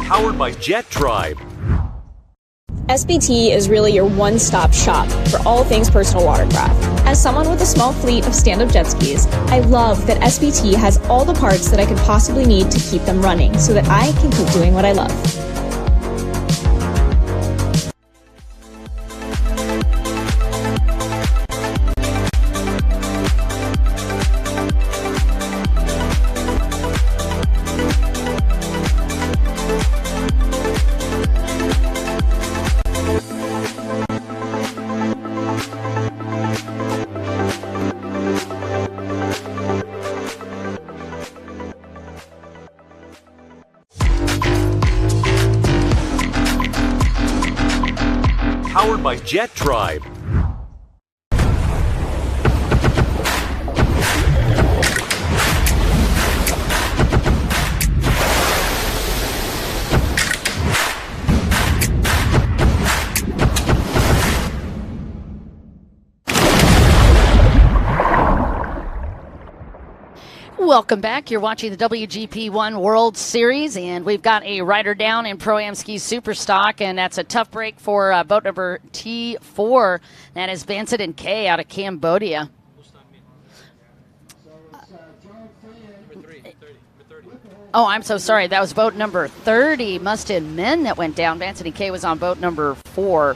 Powered by Jet Tribe. SBT is really your one-stop shop for all things personal watercraft. As someone with a small fleet of stand-up jet skis, I love that SBT has all the parts that I could possibly need to keep them running so that I can keep doing what I love. Powered by Jet Tribe. welcome back. You're watching the WGP 1 World Series, and we've got a rider down in Proam Ski Superstock, and that's a tough break for boat number T4. That is Vincent and Kay out of Cambodia. Oh, I'm so sorry. That was boat number 30, Mustin Men, that went down. Vincent and Kay was on boat number 4.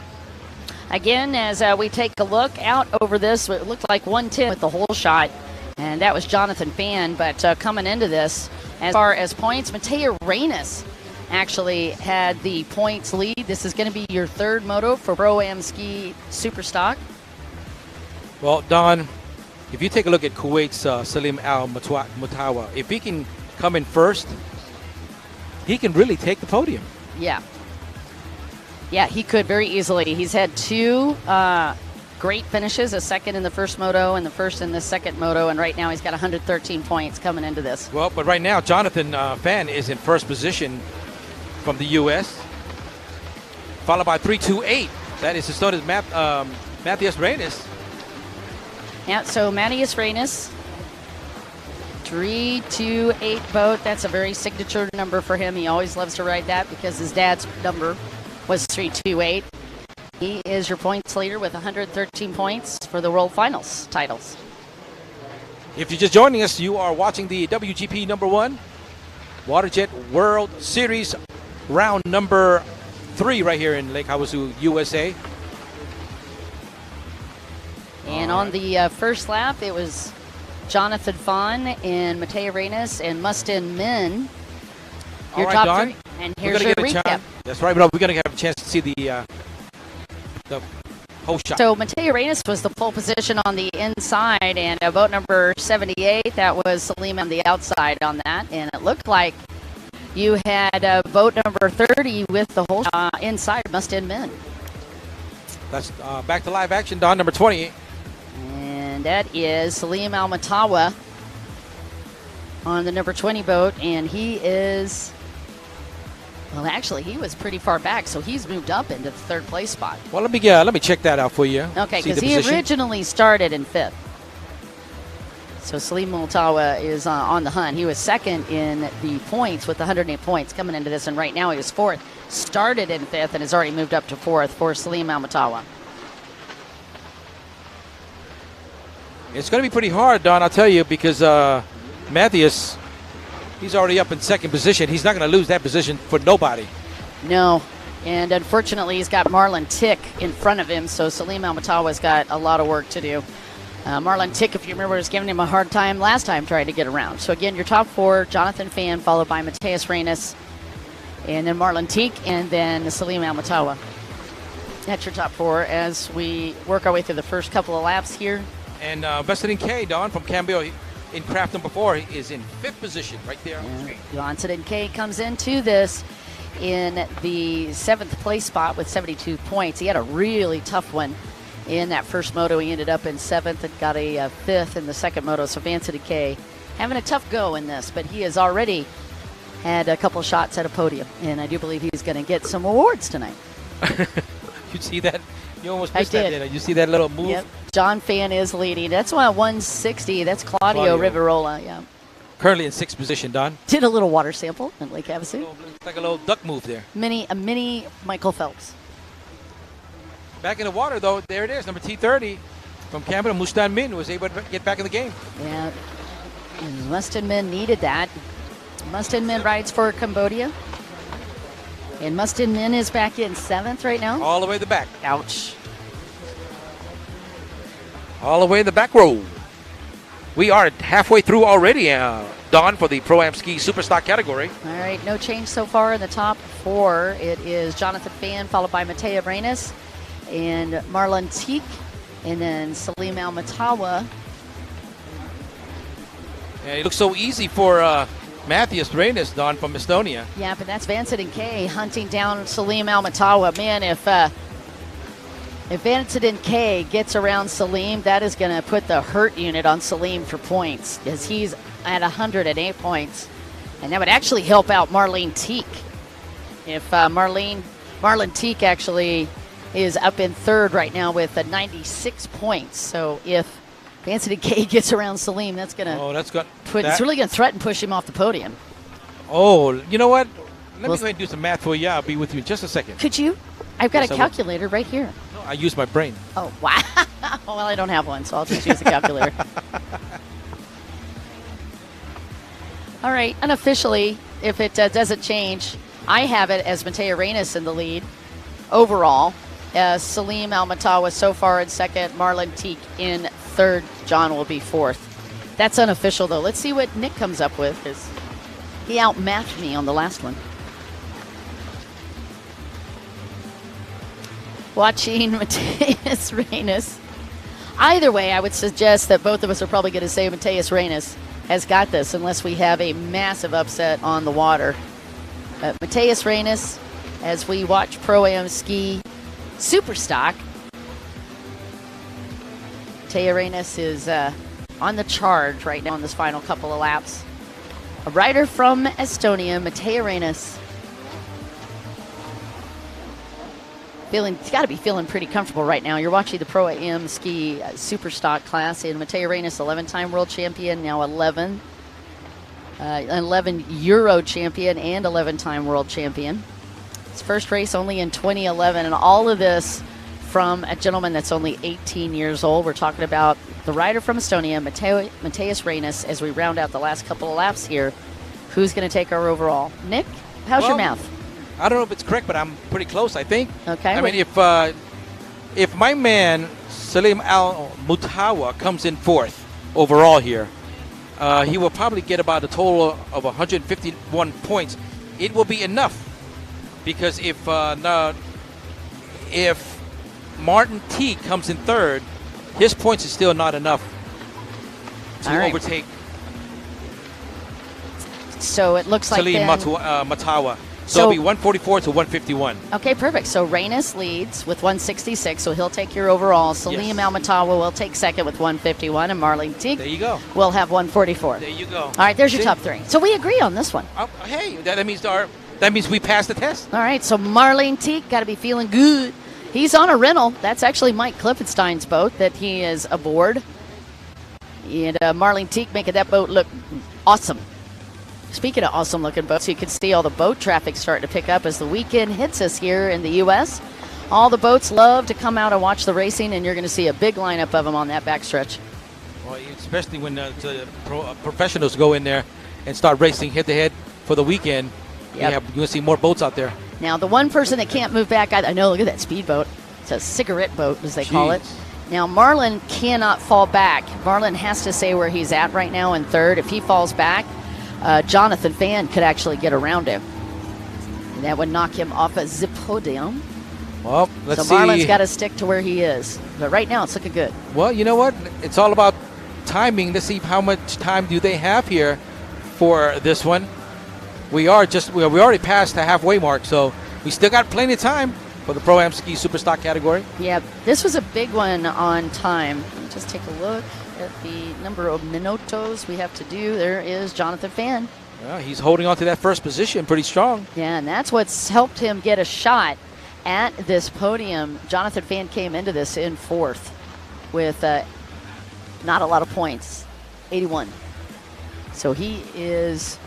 Again, as we take a look out over this, it looked like 110 with the whole shot. And that was Jonathan Fan, but coming into this, as far as points, Mateo Reynes actually had the points lead. This is going to be your third moto for Proam Ski Superstock. Well, Don, if you take a look at Kuwait's Salim Al Mutawa, if he can come in first, he can really take the podium. Yeah. Yeah, he could very easily. He's had two great finishes, a second in the first moto and the first in the second moto, and right now he's got 113 points coming into this. Well, but right now Jonathan Fan is in first position from the U.S., followed by 328. That is, so does Matthias Reynes. Yeah, so Matthias Reynes, 328 boat. That's a very signature number for him. He always loves to ride that because his dad's number was 328. He is your points leader with 113 points for the World Finals titles. If you're just joining us, you are watching the WGP number 1 Waterjet World Series round number 3 right here in Lake Havasu, USA. And on the first lap, it was Jonathan Fawn and Mateo Reynes and Mustin Men. Your top Don, three. And here's your recap. That's right, but we're going to have a chance to see the whole shot. So Mateo Reynes was the pole position on the inside, and boat number 78, that was Salim on the outside on that. And it looked like you had boat number 30 with the whole inside, Mustin Men. That's back to live action, Don, number 20. And that is Salim Al-Matawa on the number 20 boat, and he is, well, actually, he was pretty far back, so he's moved up into the third place spot. Well, let me check that out for you. Okay, because he originally started in 5th. So Salim Al-Matawa is on the hunt. He was second in the points with 108 points coming into this, and right now he was 4th. Started in 5th and has already moved up to 4th for Salim Al-Matawa. It's going to be pretty hard, Don, I'll tell you, because Matthias, he's already up in second position. He's not going to lose that position for nobody. No, and unfortunately he's got Marlon Tick in front of him, so Salim Al-Matawa's got a lot of work to do. Marlon Tick, if you remember, was giving him a hard time last time trying to get around. So again, your top 4, Jonathan Fan, followed by Matthias Reynes, and then Marlon Tick, and then Salim Al-Matawa. That's your top 4 as we work our way through the first couple of laps here. And Vincent K, Don, from Cambodia in craft number 4, is in 5th position right there. Johnson and K comes into this in the 7th place spot with 72 points. He had a really tough one in that first moto. He ended up in 7th and got a 5th in the second moto. So Vincent and K having a tough go in this, but he has already had a couple shots at a podium, and I do believe he's going to get some awards tonight. You see that? You almost missed that, didn't you? You see that little move? Yep. John Fan is leading. That's why 160. That's Claudio Riverola. Yeah. Currently in 6th position, Don. Did a little water sample in Lake Havasu. It's like a little duck move there. A mini Michael Phelps. Back in the water, though, there it is. Number T30 from Cambodia, Mustan Min, was able to get back in the game. Yeah. Mustin Min needed that. Mustin Min rides for Cambodia. And Mustin Min is back in 7th right now. All the way to the back. Ouch. All the way in the back row. We are halfway through already, Don, for the Proam Ski Superstock category. All right, no change so far in the top 4. It is Jonathan Fan, followed by Mateo Reynes and Marlon Teek, and then Salim Al-Matawa. Yeah, it looks so easy for Matthias Reynes, Don, from Estonia. Yeah, but that's Vincent and Kay hunting down Salim Al-Matawa. Man, if Vincent and Kay gets around Salim, that is going to put the hurt unit on Salim for points, because he's at 108 points. And that would actually help out Marlene Teek. If Marlene Teek actually is up in 3rd right now with 96 points. So if Fancy Decay gets around Salim. That's going to Oh, that's good. it's really going to threaten push him off the podium. Oh, you know what? Let me Well, go ahead and do some math for you. I'll be with you in just a second. Could you? I've got Yes, a I will. calculator right here. No, I use my brain. Oh, wow. Well, I don't have one, so I'll just use the calculator. All right, unofficially, if it doesn't change, I have it as Mateo Reyes in the lead overall. Salim Al-Matawa so far in second, Marlon Teek in third, John will be fourth. That's unofficial, though. Let's see what Nick comes up with, because he outmatched me on the last one. Watching Mateus Reyes. Either way, I would suggest that both of us are probably going to say Mateus Reyes has got this, unless we have a massive upset on the water. Mateus Reyes, as we watch Pro-Am ski Superstock. Mateo Reyes is on the charge right now in this final couple of laps. A rider from Estonia, Mateo Reyes. He's got to be feeling pretty comfortable right now. You're watching the Pro-Am ski Superstock class, and Mateo Reyes, 11-time world champion, now 11 Euro champion and 11-time world champion. His first race only in 2011, and all of this from a gentleman that's only 18 years old. We're talking about the rider from Estonia, Mateus Reyes, as we round out the last couple of laps here. Who's going to take our overall? Nick, how's your math? I don't know if it's correct, but I'm pretty close, I think. Okay. I mean, if my man Salim Al-Matawa comes in fourth overall here, he will probably get about a total of 151 points. It will be enough, because if Martin T comes in third, his points is still not enough to overtake So it looks like Salim then, Matawa. So So- it'll be 144 to 151. okay, perfect. So Reyes leads with 166, so he'll take your overall. Salim Yes. Al-Matawa will take second with 151, and Marlene Teek There you go. will have 144. There you go. All right, there's your See? top three. So we agree on this one. Hey, that means we passed the test. All right, so Marlene Teek got to be feeling good. He's on a rental. That's actually Mike Cliffenstein's boat that he is aboard. And Marlene Teek making that boat look awesome. Speaking of awesome looking boats, you can see all the boat traffic starting to pick up as the weekend hits us here in the U.S. All the boats love to come out and watch the racing, and you're going to see a big lineup of them on that backstretch. Well, especially when the professionals go in there and start racing head-to-head for the weekend. Yep. You're going to see more boats out there. Now, the one person that can't move back, I know, look at that speedboat. It's a cigarette boat, as they call it. Jeez. Now, Marlon cannot fall back. Marlon has to stay where he's at right now in third. If he falls back, Jonathan Fan could actually get around him. And that would knock him off of the podium. Well, let's So Marlon's see. got to stick to where he is. But right now, it's looking good. Well, you know what? It's all about timing. Let's see how much time do they have here for this one. We already passed the halfway mark, so we still got plenty of time for the Pro-Am Ski Superstock category. Yeah, this was a big one on time. Let me just take a look at the number of minutos we have to do. There is Jonathan Fan. Well, he's holding on to that first position pretty strong. Yeah, and that's what's helped him get a shot at this podium. Jonathan Fan came into this in fourth with not a lot of points, 81. So he is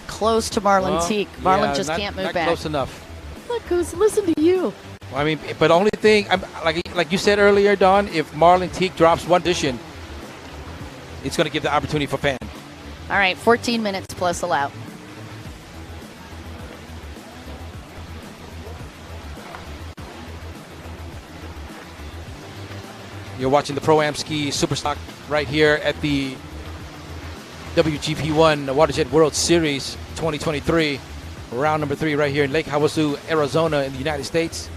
close to Marlon Teek. Marlon just can't move not back. close enough. Look who's listen to you. I mean, but the only thing, like you said earlier, Don, if Marlon Teek drops one position, it's going to give the opportunity for Fan. All right, 14 minutes plus allowed. You're watching the Pro-Am Ski Superstock right here at the WGP 1 Waterjet World Series 2023. Round number 3 right here in Lake Havasu, Arizona in the United States.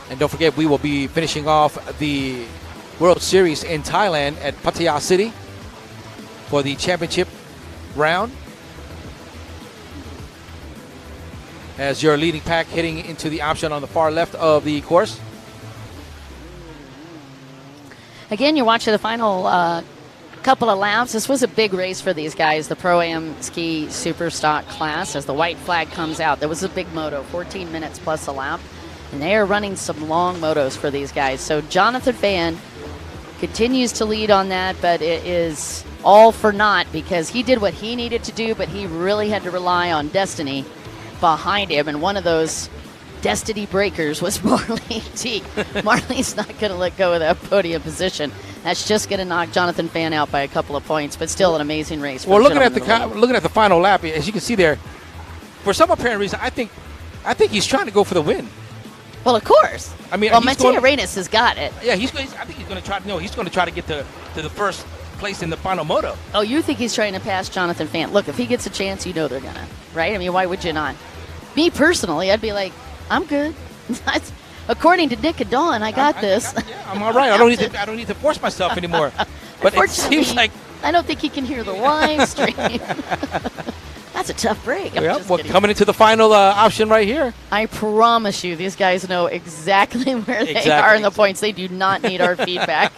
And don't forget, we will be finishing off the World Series in Thailand at Pattaya City for the championship round. As your leading pack heading into the option on the far left of the course. Again, you're watching the final couple of laps. This was a big race for these guys, the Pro-Am Ski Superstock class. As the white flag comes out, there was a big moto, 14 minutes plus a lap. And they are running some long motos for these guys. So Jonathan Fan continues to lead on that, but it is all for naught because he did what he needed to do, but he really had to rely on destiny behind him, and one of those destiny breakers was Marlene Teague. Marlene's not going to let go of that podium position. That's just going to knock Jonathan Fan out by a couple of points, but still an amazing race. Well, looking at the final lap, as you can see there, for some apparent reason, I think he's trying to go for the win. Well, of course. I mean, well, Mattia Reyes has got it. Yeah, I think he's going to try. No, he's going to try to get to the first place in the final moto. Oh, you think he's trying to pass Jonathan Fan? Look, if he gets a chance, you know they're gonna, right? I mean, why would you not? Me personally, I'd be like, I'm good. According to Nick and Dawn, I got this. I'm all right. I don't need to force myself anymore. But it seems like I don't think he can hear the live stream. That's a tough break. Coming into the final option right here. I promise you, these guys know exactly where they are in the points. They do not need our feedback.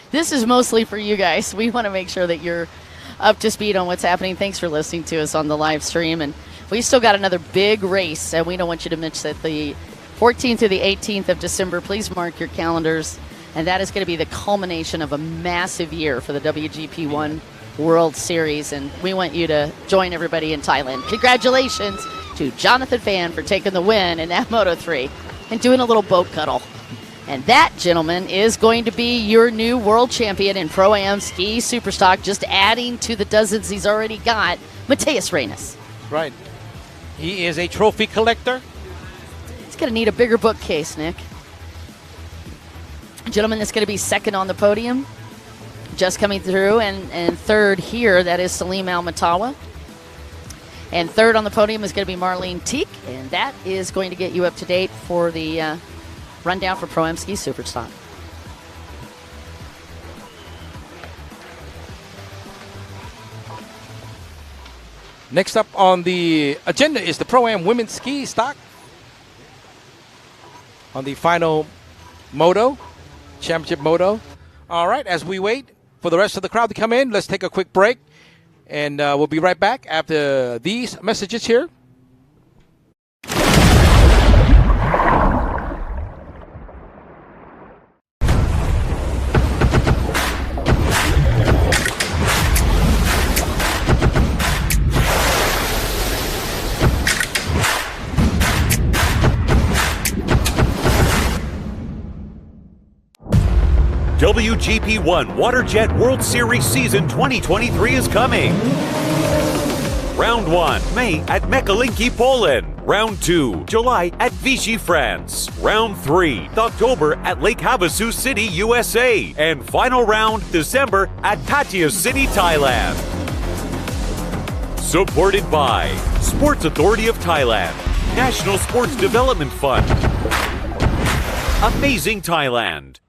This is mostly for you guys. We want to make sure that you're up to speed on what's happening. Thanks for listening to us on the live stream. And we still got another big race, and we don't want you to miss it. The 14th through the 18th of December. Please mark your calendars. And that is going to be the culmination of a massive year for the WGP1 World Series. And we want you to join everybody in Thailand. Congratulations to Jonathan Fan for taking the win in that Moto3 and doing a little boat cuddle. And that, gentlemen, is going to be your new world champion in Proam Ski Superstock, just adding to the dozens he's already got, Matthias Reyes. Right. He is a trophy collector. He's going to need a bigger bookcase, Nick. Gentlemen, that's going to be second on the podium, just coming through, and third here, that is Salim Al-Matawa. And third on the podium is going to be Marlene Teague, and that is going to get you up to date for the rundown for Proam Ski Superstock. Next up on the agenda is the Proam Women's Ski Stock on the final moto, championship moto. All right, as we wait for the rest of the crowd to come in, let's take a quick break, and we'll be right back after these messages here. WGP1 Waterjet World Series Season 2023 is coming. Round 1, May at Mekalinki, Poland. Round 2, July at Vichy, France. Round 3, October at Lake Havasu City, USA. And final round, December at Pattaya City, Thailand. Supported by Sports Authority of Thailand, National Sports Development Fund, Amazing Thailand.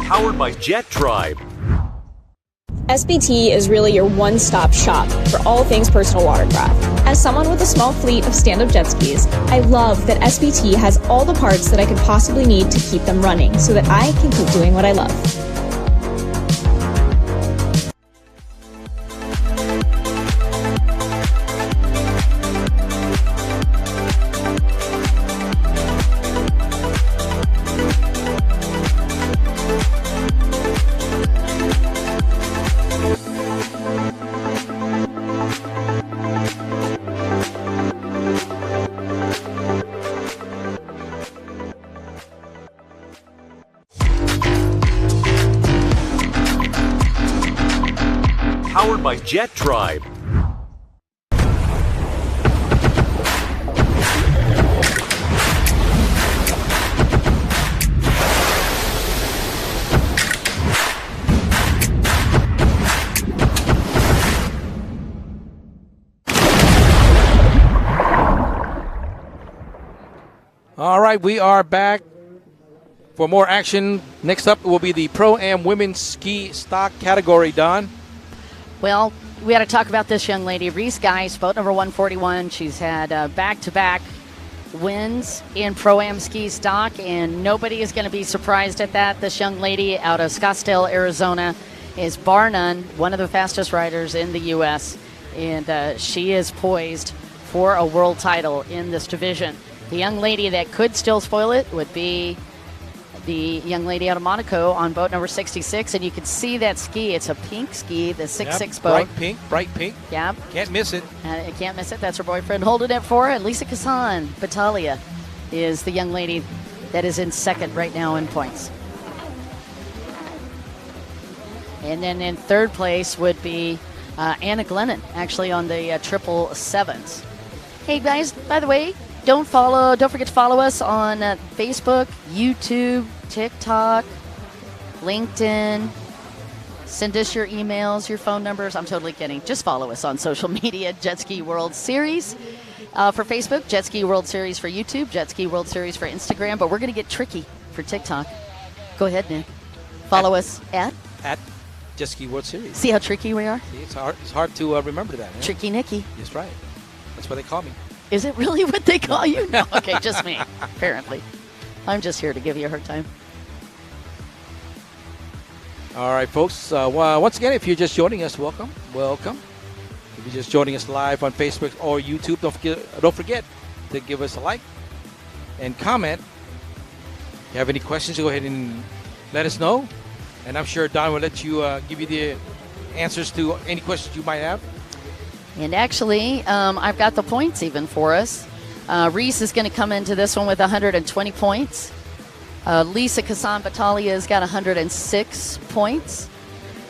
Powered by Jet Tribe. SBT is really your one-stop shop for all things personal watercraft. As someone with a small fleet of stand-up jet skis, I love that SBT has all the parts that I could possibly need to keep them running so that I can keep doing what I love. Powered by Jet Tribe. All right, we are back for more action. Next up will be the Pro-Am Women's Ski Stock category, Don. Well, we got to talk about this young lady, Reese Geis, boat number 141. She's had back-to-back wins in Pro-Am ski stock, and nobody is going to be surprised at that. This young lady out of Scottsdale, Arizona, is bar none one of the fastest riders in the U.S., and she is poised for a world title in this division. The young lady that could still spoil it would be the young lady out of Monaco on boat number 66, and you can see that ski. It's a pink ski, the 6'6" boat. Bright pink. Yeah. Can't miss it. You can't miss it. That's her boyfriend holding it for her. Lisa Kassan Battaglia is the young lady that is in second right now in points. And then in third place would be Anna Glennon, actually on the 777s. Hey guys, by the way, don't forget to follow us on Facebook, YouTube, TikTok, LinkedIn. Send us your emails, your phone numbers. I'm totally kidding. Just follow us on social media, Jet Ski World Series. For Facebook, Jet Ski World Series for YouTube, Jet Ski World Series for Instagram. But we're going to get tricky for TikTok. Go ahead, Nick. Follow us at Jet Ski World Series. See how tricky we are? See, it's hard to remember that. Eh? Tricky Nicky. That's right. That's what they call me. Is it really what they call you? No. Okay, just me, apparently. I'm just here to give you a hard time. All right, folks. Once again, if you're just joining us, welcome. If you're just joining us live on Facebook or YouTube, don't forget to give us a like and comment. If you have any questions, go ahead and let us know. And I'm sure Don will let you give you the answers to any questions you might have. And actually, I've got the points even for us. Reese is going to come into this one with 120 points. Lisa Kassan Battaglia has got 106 points.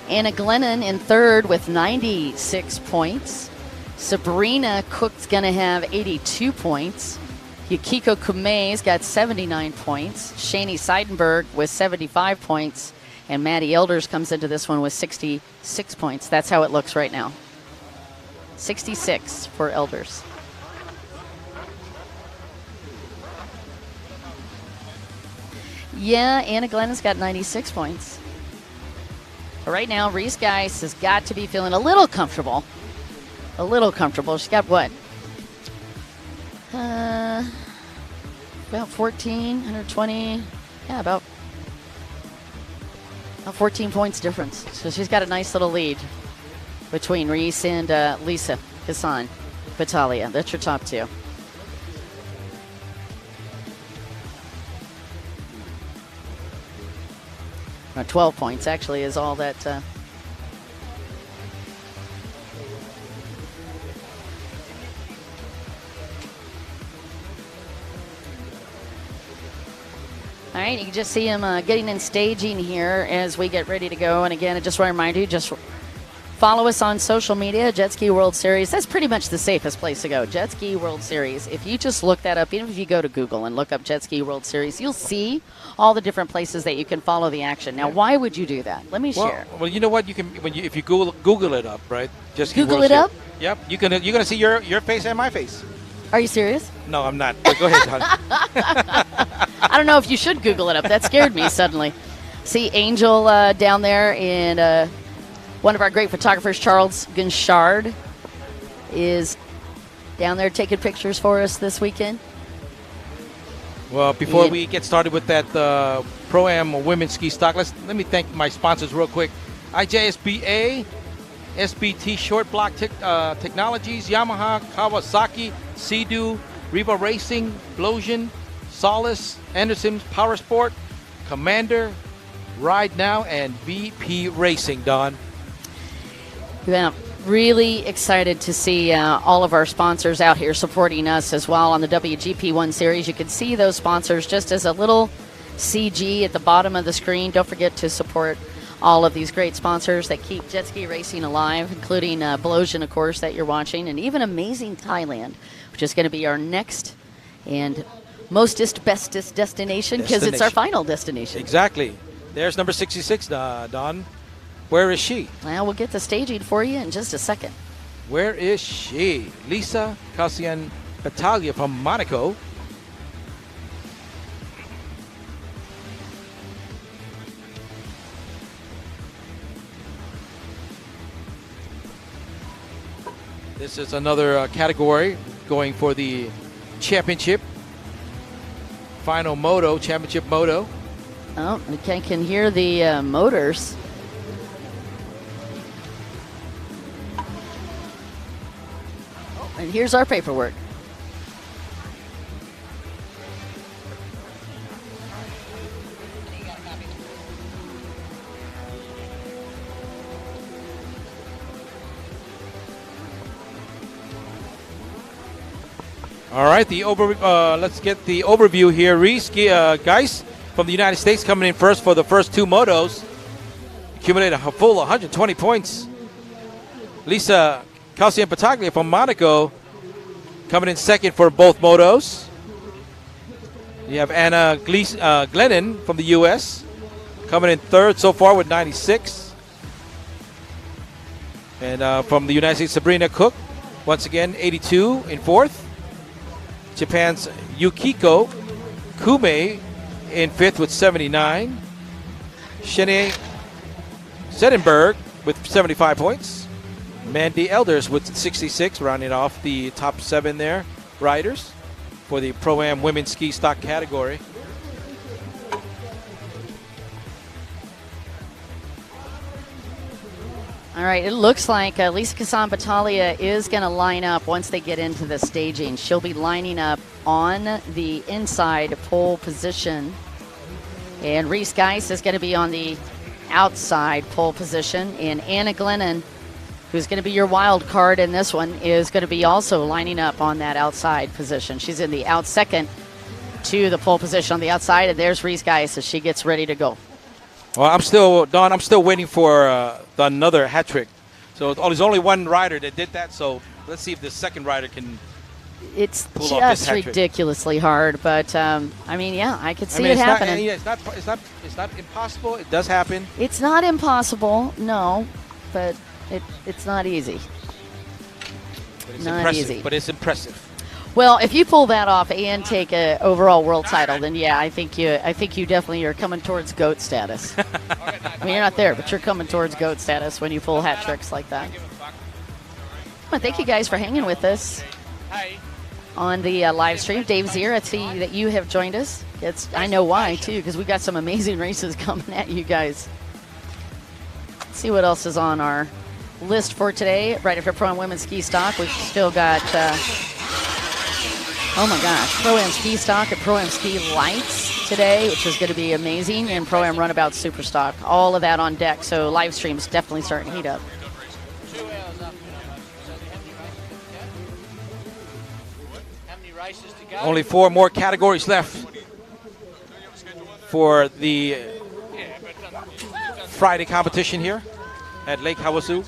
Anna Glennon in third with 96 points. Sabrina Cook's going to have 82 points. Yukiko Kume's got 79 points. Shani Seidenberg with 75 points. And Maddie Elders comes into this one with 66 points. That's how it looks right now. 66 for Elders. Yeah, Anna Glennon's got 96 points. But right now, Reese Geis has got to be feeling a little comfortable. She's got what? About 14, 120. Yeah, about 14 points difference. So she's got a nice little lead between Reese and Lisa Kassan Battaglia. That's your top two. Now 12 points actually is all that. All right, you can just see him getting in staging here as we get ready to go. And again, I just want to remind you, just follow us on social media, Jet Ski World Series. That's pretty much the safest place to go, Jet Ski World Series. If you just look that up, even if you go to Google and look up Jet Ski World Series, you'll see all the different places that you can follow the action. Now, why would you do that? Let me share. Well, you know what? You can if you Google it up, right? Jet Ski Google World it up? Series. Yep. You're gonna see your face and my face. Are you serious? No, I'm not. But go ahead, Don. I don't know if you should Google it up. That scared me suddenly. See Angel down there, and one of our great photographers, Charles Gunchard, is down there taking pictures for us this weekend. Well, before we get started with that Pro-Am women's ski stock, let me thank my sponsors real quick. IJSBA, SBT Short Block Technologies, Yamaha, Kawasaki, Sea-Doo, Riva Racing, Blosian, Solace, Anderson's Power Sport, Commander, Ride Now, and VP Racing, Don. Yeah, really excited to see all of our sponsors out here supporting us as well on the WGP 1 Series. You can see those sponsors just as a little CG at the bottom of the screen. Don't forget to support all of these great sponsors that keep jet ski racing alive, including Blosian, of course, that you're watching, and even Amazing Thailand, which is going to be our next and mostest, bestest destination because it's our final destination. Exactly. There's number 66, Don. Where is she? Well, we'll get the staging for you in just a second. Where is she? Lisa Kassan Battaglia from Monaco. This is another category going for the championship. Final moto, championship moto. Oh, we can hear the motors. And here's our paperwork. All right, let's get the overview here. Reese Geis from the United States coming in first for the first two motos. Accumulated a full 120 points. Lisa Calcian-Pataglia from Monaco coming in second for both motos. You have Anna Glennon from the U.S. coming in third so far with 96. And from the United States, Sabrina Cook, once again, 82 in fourth. Japan's Yukiko Kume in fifth with 79. Shanae Sedenberg with 75 points. Mandy Elders with 66, rounding off the top 7 there, riders for the Pro-Am women's ski stock category. All right, it looks like Lisa Cassan-Battaglia is going to line up once they get into the staging. She'll be lining up on the inside pole position. And Reese Geis is going to be on the outside pole position. And Anna Glennon, who's going to be your wild card in this one, is going to be also lining up on that outside position. She's in the out second to the pole position on the outside. And there's Reese Geis as she gets ready to go. Well, I'm still waiting for another hat trick. So there's only one rider that did that. So let's see if the second rider can. It's pull off this just hat trick. Ridiculously hard, but I mean, yeah, I could see it happening. It's not impossible. It does happen. It's not impossible, no, but it's not easy. But it's Not impressive. easy. But it's impressive. Well, if you pull that off and take a overall world title, then yeah, I think you definitely are coming towards GOAT status. I mean, you're not there, but you're coming towards GOAT status when you pull hat tricks like that. Well, thank you guys for hanging with us on the live stream. Dave Zier, I see that you have joined us. I know why too, because we got some amazing races coming at you guys. Let's see what else is on our list for today. Right after Pro-Am Women's Ski Stock, we've still got. Oh my gosh, Pro-Am Ski Stock and Pro-Am Ski Lights today, which is going to be amazing, and Pro-Am Runabout Superstock. All of that on deck, so live stream's definitely starting to heat up. Only 4 more categories left for the Friday competition here at Lake Havasu.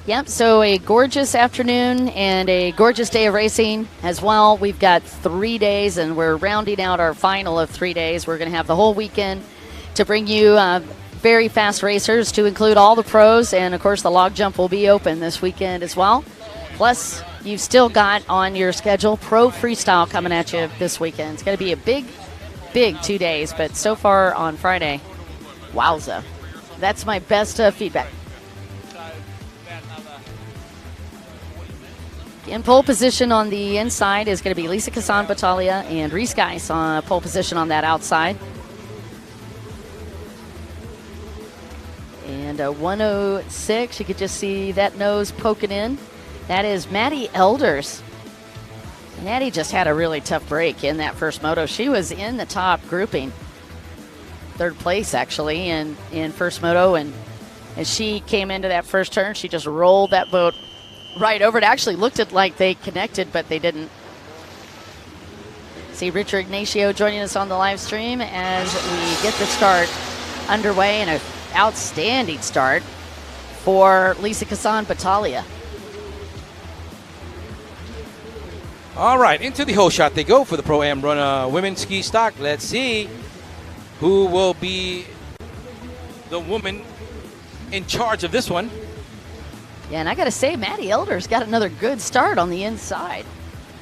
Yep, so a gorgeous afternoon and a gorgeous day of racing as well. We've got 3 days, and we're rounding out our final of 3 days. We're going to have the whole weekend to bring you very fast racers, to include all the pros, and, of course, the log jump will be open this weekend as well. Plus, you've still got on your schedule Pro Freestyle coming at you this weekend. It's going to be a big 2 days, but so far on Friday, wowza. That's my best feedback. In pole position on the inside is going to be Lisa Cassan-Battaglia and Reese Geis on pole position on that outside. And 106, you could just see that nose poking in. That is Maddie Elders. Maddie just had a really tough break in that first moto. She was in the top grouping, 3rd place actually in first moto, and as she came into that first turn, she just rolled that boat right over. It actually looked like they connected, but they didn't. See Richard Ignacio joining us on the live stream as we get the start underway, and an outstanding start for Lisa Cassan-Battaglia. All right, into the whole shot they go for the Pro-Am women's ski stock. Let's see who will be the woman in charge of this one. Yeah, and I got to say, Maddie Elders got another good start on the inside.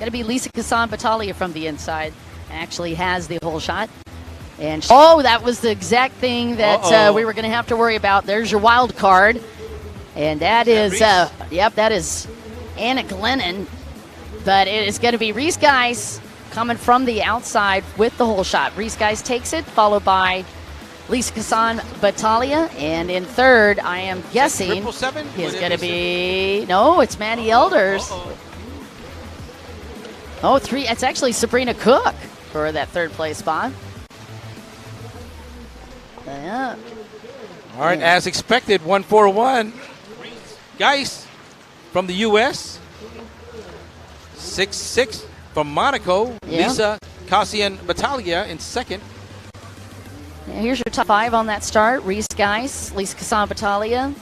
Got to be Lisa Cassan-Battaglia from the inside. Actually has the whole shot. And that was the exact thing that we were going to have to worry about. There's your wild card. And that is, that is Anna Glennon. But it is going to be Reese Geis coming from the outside with the whole shot. Reese Geis takes it, followed by Lisa Kasan Battaglia. And in third, I am guessing, is going to be, no, it's Maddie Elders. Oh, three, it's actually Sabrina Cook for that third place spot. Yeah. All right, as expected, 141. Geis from the U.S. 6'6" from Monaco. Yeah. Lisa Cassian Battaglia in second. Now here's your top five on that start. Reese Geis, Lisa Kasan Battaglia.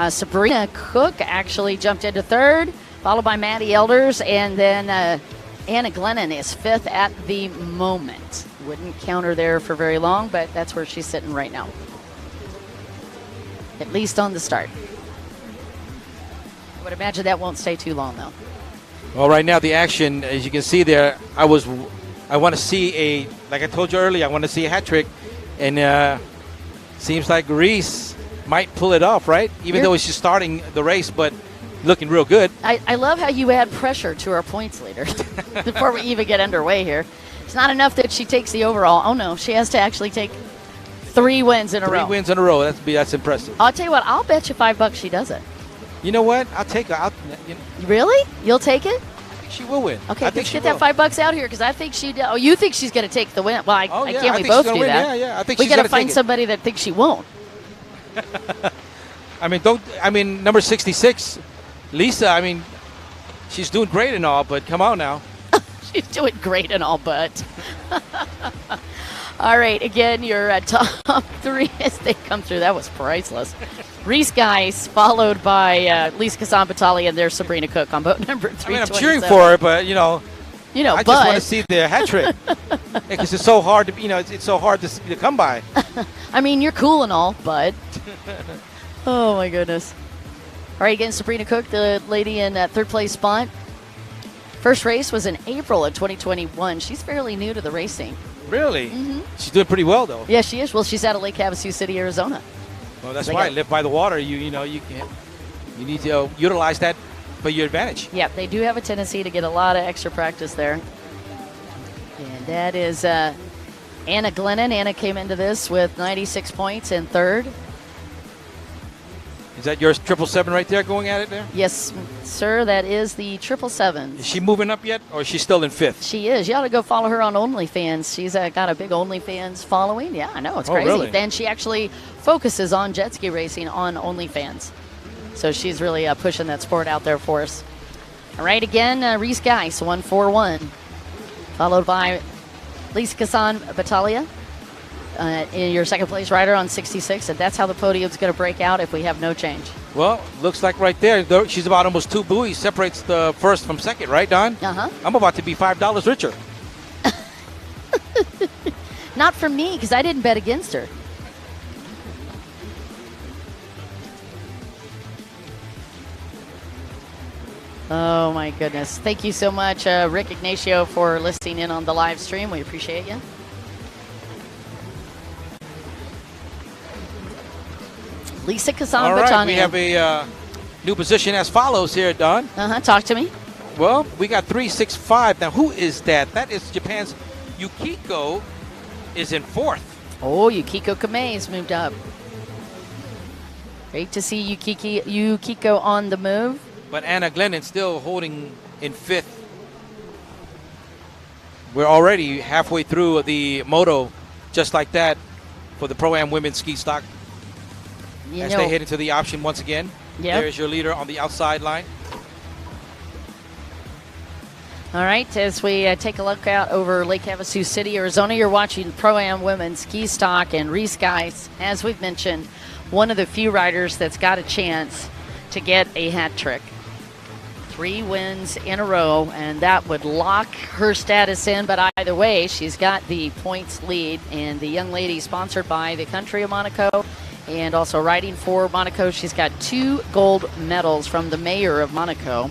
Sabrina Cook actually jumped into third, followed by Maddie Elders, and then Anna Glennon is fifth at the moment. Wouldn't count her there for very long, but that's where she's sitting right now. At least on the start. I would imagine that won't stay too long, though. Well, right now the action, as you can see there, I want to see like I told you earlier, I want to see a hat trick, and seems like Reese might pull it off, right? Even though she's starting the race, but looking real good. I love how you add pressure to our points leader before we even get underway here. It's not enough that she takes the overall. Oh, no, she has to actually take 3 wins in a row. 3 wins in a row. That's impressive. I'll tell you what, I'll bet you $5 she does it. You know what? I'll take her. Really? You'll take it? I think she will win. Okay, let's get that $5 out here because I think she. Oh, you think she's going to take the win? Well, I can't. We both do that. Yeah. I think we got to find somebody that thinks she won't. Number 66, Lisa. I mean, she's doing great and all, but come on now. She's doing great and all, but. All right, again, your top 3 as they come through. That was priceless. Reese Geis, followed by Lisa Kasan Battaglia, and there's Sabrina Cook on boat number 3. I'm cheering for her, but I just want to see the hat trick because it's so hard to, it's so hard to come by. I mean, you're cool and all, but oh my goodness. All right, again, Sabrina Cook, the lady in third place spot. First race was in April of 2021. She's fairly new to the racing. Really? Mm-hmm. She's doing pretty well, though. Yeah, she is. Well, she's out of Lake Havasu City, Arizona. Well, that's why I live by the water. You need to utilize that for your advantage. Yeah, they do have a tendency to get a lot of extra practice there. And that is Anna Glennon. Anna came into this with 96 points in third. Is that your 777 right there going at it there? Yes, sir. That is the 777. Is she moving up yet, or is she still in fifth? She is. You ought to go follow her on OnlyFans. She's got a big OnlyFans following. Yeah, I know. It's crazy. Really? Then she actually focuses on jet ski racing on OnlyFans. So she's really pushing that sport out there for us. All right, again, Reese Geis, 141. Followed by Lisa Kasan Battaglia. In your second place rider on 66, and that's how the podium's going to break out if we have no change. Well, looks like right there, she's about almost 2 buoys, separates the first from second, right, Don? Uh-huh. I'm about to be $5 richer. Not from me, because I didn't bet against her. Oh, my goodness. Thank you so much, Rick Ignacio, for listening in on the live stream. We appreciate you. Lisa Kasan All right, Battaglia. we have a new position as follows here, Don. Talk to me. Well, we got 365. Now, who is that? That is Japan's Yukiko is in fourth. Oh, Yukiko Kamei's moved up. Great to see Yukiko on the move. But Anna Glennon still holding in fifth. We're already halfway through the moto, just like that, for the Proam women's ski stock. As they head into the option once again. Yep. There's your leader on the outside line. All right, as we take a look out over Lake Havasu City, Arizona, you're watching Proam women's ski stock, and Reese Geis, as we've mentioned, one of the few riders that's got a chance to get a hat trick. 3 wins in a row, and that would lock her status in, but either way, she's got the points lead, and the young lady sponsored by the country of Monaco and also riding for Monaco. She's got 2 gold medals from the mayor of Monaco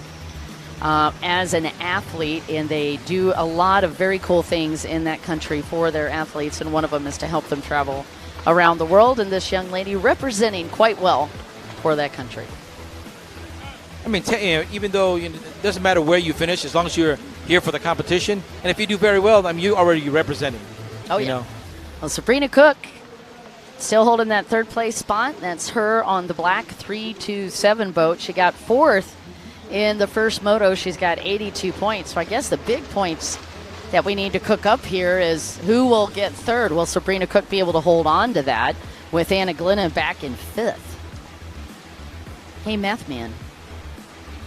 as an athlete, and they do a lot of very cool things in that country for their athletes, and one of them is to help them travel around the world, and this young lady representing quite well for that country. I mean, even though it doesn't matter where you finish, as long as you're here for the competition, and if you do very well, I mean, you already representing. Oh, you yeah. know. Well, Sabrina Cook still holding that third place spot. That's her on the black 327 boat. She got fourth in the first moto. She's got 82 points. So I guess the big points that we need to cook up here is who will get third. Will Sabrina Cook be able to hold on to that with Anna Glennon back in fifth? Hey, math man.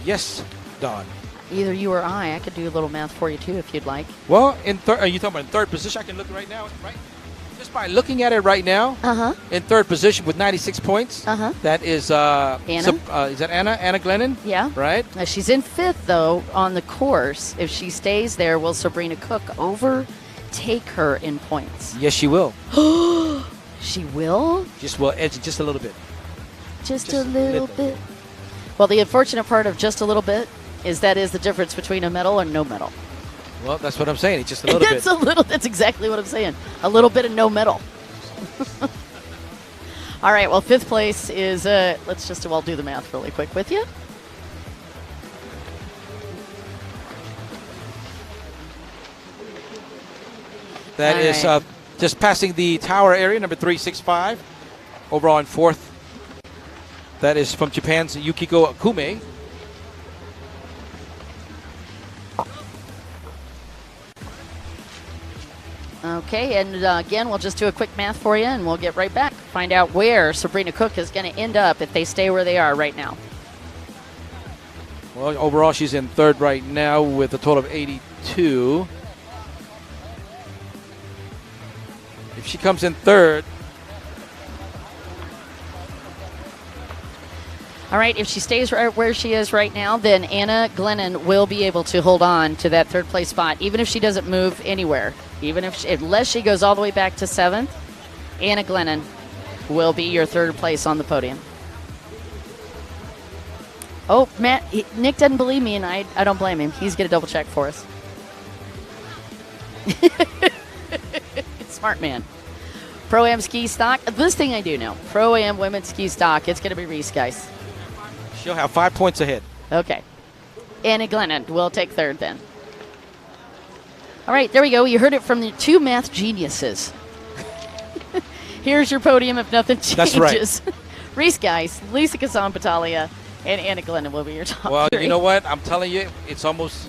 Yes, Don. Either you or I could do a little math for you too if you'd like. Well, in third, are you talking about in third position? I can look right now, right? Just by looking at it right now, in third position with 96 points. That is Anna. Is that Anna? Anna Glennon? Yeah. Right. Now she's in fifth though on the course. If she stays there, will Sabrina Cook overtake her in points? Yes, she will. She will. Just will edge just a little bit. Just a little bit. Well, the unfortunate part of just a little bit is that is the difference between a medal and no medal. Well, that's what I'm saying. It's just a little bit. That's exactly what I'm saying. A little bit of no medal. All right. Well, fifth place is. Let's just do the math really quick with you. That All is right. just passing the tower area, number 365. Overall in fourth. That is from Japan's Yukiko Akume. Okay, and again, we'll just do a quick math for you, and we'll get right back. Find out where Sabrina Cook is going to end up if they stay where they are right now. Well, overall, she's in third right now with a total of 82. If she comes in third. All right, if she stays right where she is right now, then Anna Glennon will be able to hold on to that third place spot, even if she doesn't move anywhere. Unless she goes all the way back to seventh, Anna Glennon will be your third place on the podium. Oh, Matt, Nick doesn't believe me, and I don't blame him. He's going to double check for us. Smart man. Pro-Am ski stock. This thing I do know. Pro-Am women's ski stock. It's going to be Reese, guys. She'll have 5 points ahead. Okay. Anna Glennon will take third then. All right, there we go. You heard it from the two math geniuses. Here's your podium if nothing changes. That's right. Reese, guys, Lisa Kazan-Battaglia, and Anna Glennon will be your top Well, three. you know what? I'm telling you, it's almost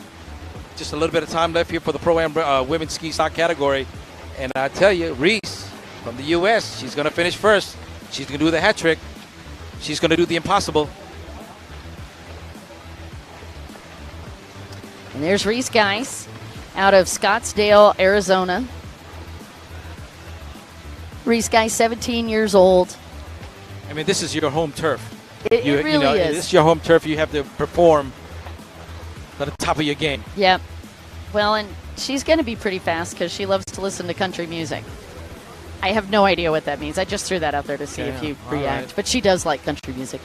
just a little bit of time left here for the Pro-Am women's ski stock category. And I tell you, Reese from the U.S., she's going to finish first. She's going to do the hat trick. She's going to do the impossible. And there's Reese, guys, out of Scottsdale, Arizona. Reese, guys, 17 years old. I mean, this is your home turf. It really is. This is your home turf. You have to perform at the top of your game. Yep. Well, and she's going to be pretty fast because she loves to listen to country music. I have no idea what that means. I just threw that out there to see if you react. Right. But she does like country music.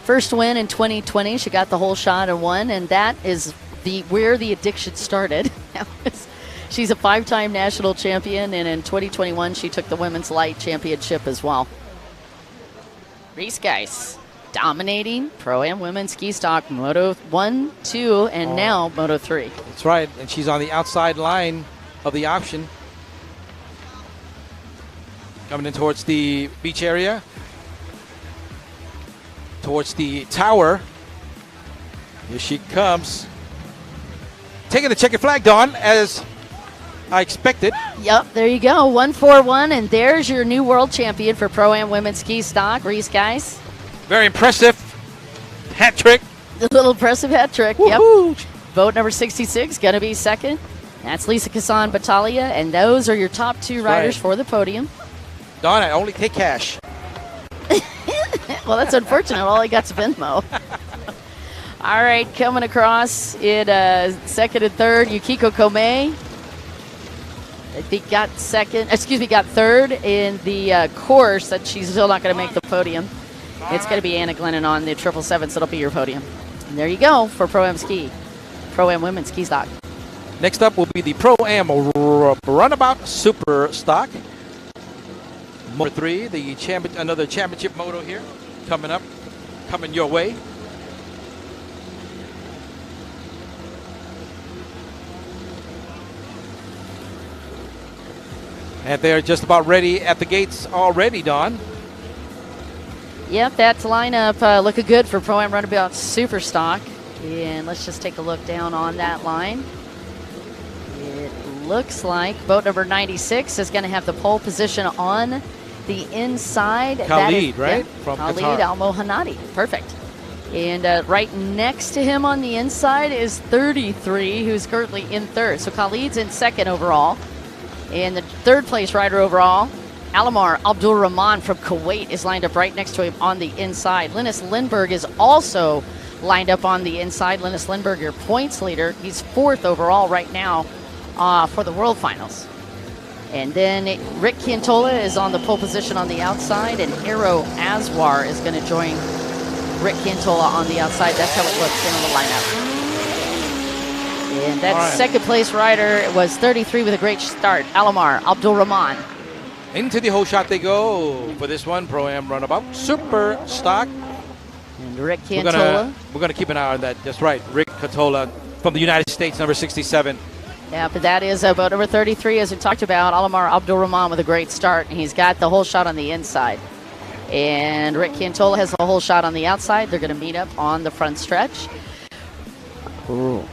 First win in 2020. She got the whole shot and won, and that is where the addiction started. She's a 5-time national champion, and in 2021 she took the women's light championship as well. Reese, guys, dominating Pro-Am women's ski stock, Moto 1, 2, and now Moto 3. That's right, and she's on the outside line of the option. Coming in towards the beach area. Towards the tower. Here she comes. Taking the checkered flag, Dawn, as I expected. Yep, there you go. 1-4-1, and there's your new world champion for Pro-Am women's ski stock, Reese, guys. Very impressive. Hat trick. The little impressive hat trick. Woo-hoo. Yep. Vote number 66, going to be second. That's Lisa Kazan-Battaglia, and those are your top two riders for the podium. Dawn, I only take cash. Well, that's unfortunate. All I got's Venmo. All right, coming across in second and third, Yukiko Komei. I think got third in the course that she's still not going to make the podium. It's going to be Anna Glennon on the 777s. That'll be your podium. And there you go for Pro-Am ski, Pro-Am women's ski stock. Next up will be the Pro-Am Runabout Super Stock. Moto 3, another championship moto here, coming your way. And they're just about ready at the gates already, Don. Yep, that lineup looking good for Proam Runabout Superstock. And let's just take a look down on that line. It looks like boat number 96 is going to have the pole position on the inside. Khalid, right? Yeah, From Khalid Qatar. Al-Mohanadi. Perfect. And right next to him on the inside is 33, who's currently in third. So Khalid's in second overall. And the third place rider overall, Alamar Abdul Rahman from Kuwait, is lined up right next to him on the inside. Linus Lindberg is also lined up on the inside. Linus Lindberg, your points leader. He's fourth overall right now for the World Finals. And then Rick Cantola is on the pole position on the outside, and Aero Aswar is going to join Rick Cantola on the outside. That's how it looks in the lineup. And that second place rider was 33 with a great start, Alamar Abdul Rahman. Into the whole shot they go for this one. Pro-Am Runabout Super Stock. And Rick Cantola. We're gonna keep an eye on that. That's right, Rick Cantola from the United States, number 67. Yeah, but that is boat number 33, as we talked about. Alamar Abdul Rahman with a great start. And he's got the whole shot on the inside. And Rick Cantola has the whole shot on the outside. They're going to meet up on the front stretch. Ooh.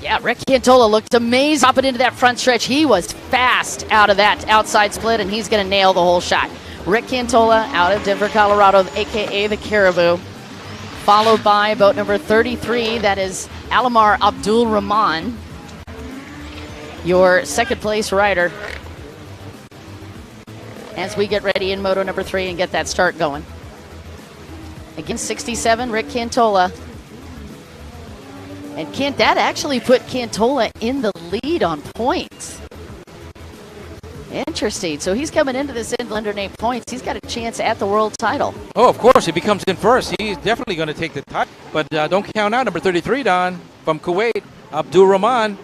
Yeah, Rick Cantola looked amazing hopping into that front stretch. He was fast out of that outside split, and he's going to nail the whole shot. Rick Cantola out of Denver, Colorado, a.k.a. the Caribou. Followed by boat number 33, that is Alamar Abdul Rahman, your second place rider, as we get ready in moto number 3 and get that start going. Again, 67, Rick Cantola. And that actually put Cantola in the lead on points. Interesting. So he's coming into this in under 8 points. He's got a chance at the world title. Oh, of course, if he comes in first, he's definitely going to take the title. But don't count out number 33, Don, from Kuwait, Abdul Rahman.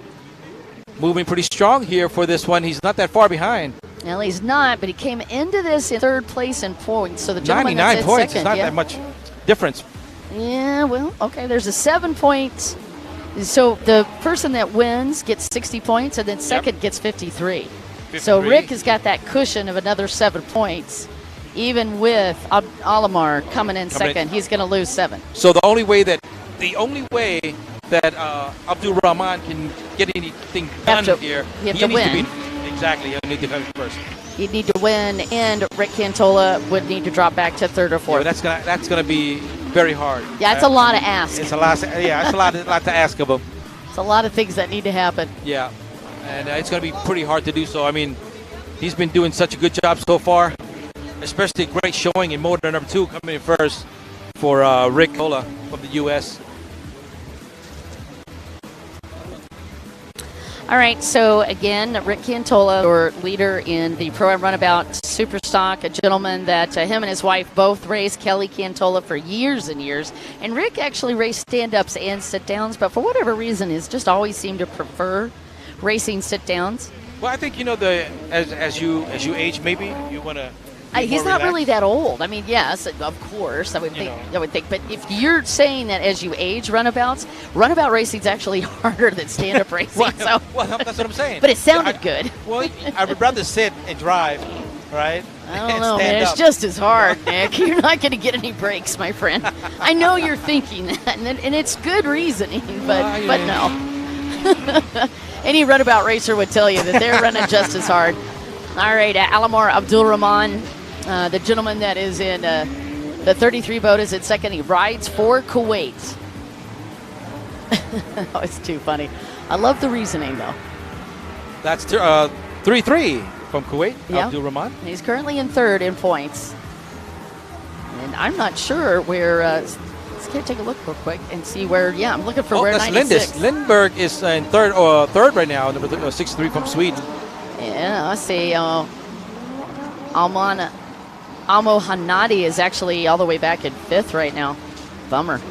Moving pretty strong here for this one. He's not that far behind. Well, he's not, but he came into this in third place in points. So the gentleman 99 that's points. second, It's not that much difference. Yeah, well, okay. There's a 7 point. So the person that wins gets 60 points, and then second gets 53. So Rick has got that cushion of another 7 points. Even with Alamar coming in second, he's going to lose 7. So the only way that Abdul Rahman can get anything done here, he needs to win. Exactly, he'll need to come first. He'd need to win, and Rick Cantola would need to drop back to third or fourth. Yeah, that's gonna be very hard. Yeah, it's a lot to ask. It's a lot. Yeah, it's a lot to ask of him. It's a lot of things that need to happen. Yeah, and it's gonna be pretty hard to do so. I mean, he's been doing such a good job so far, especially a great showing in motor number 2 coming in first for Rick Cantola from the U.S. All right, so again, Rick Cantola, your leader in the Proam Runabout Superstock, a gentleman that him and his wife both raced, Kelly Cantola, for years and years. And Rick actually raced stand-ups and sit-downs, but for whatever reason, has just always seemed to prefer racing sit-downs. Well, I think as you age, maybe you want to. He's not really that old. I mean, yes, of course, I would think. But if you're saying that as you age, runabout racing is actually harder than stand-up racing. Well, that's what I'm saying. But it sounded good. Well, I would rather sit and drive, right? I don't know, man. It's just as hard, Nick. You're not going to get any breaks, my friend. I know you're thinking that, and it's good reasoning, but no. Any runabout racer would tell you that they're running just as hard. All right, Alamar Abdul Rahman, the gentleman that is in the 33 boat, is in second. He rides for Kuwait. Oh, it's too funny. I love the reasoning, though. That's 3-3 from Kuwait, yeah. Abdul Rahman. He's currently in third in points. And I'm not sure where. Let's take a look real quick and see where. Yeah, I'm looking for where that's 96. Lindberg is in third right now, number 63 from Sweden. Yeah, let's see. Amo Hanadi is actually all the way back in fifth right now. Bummer.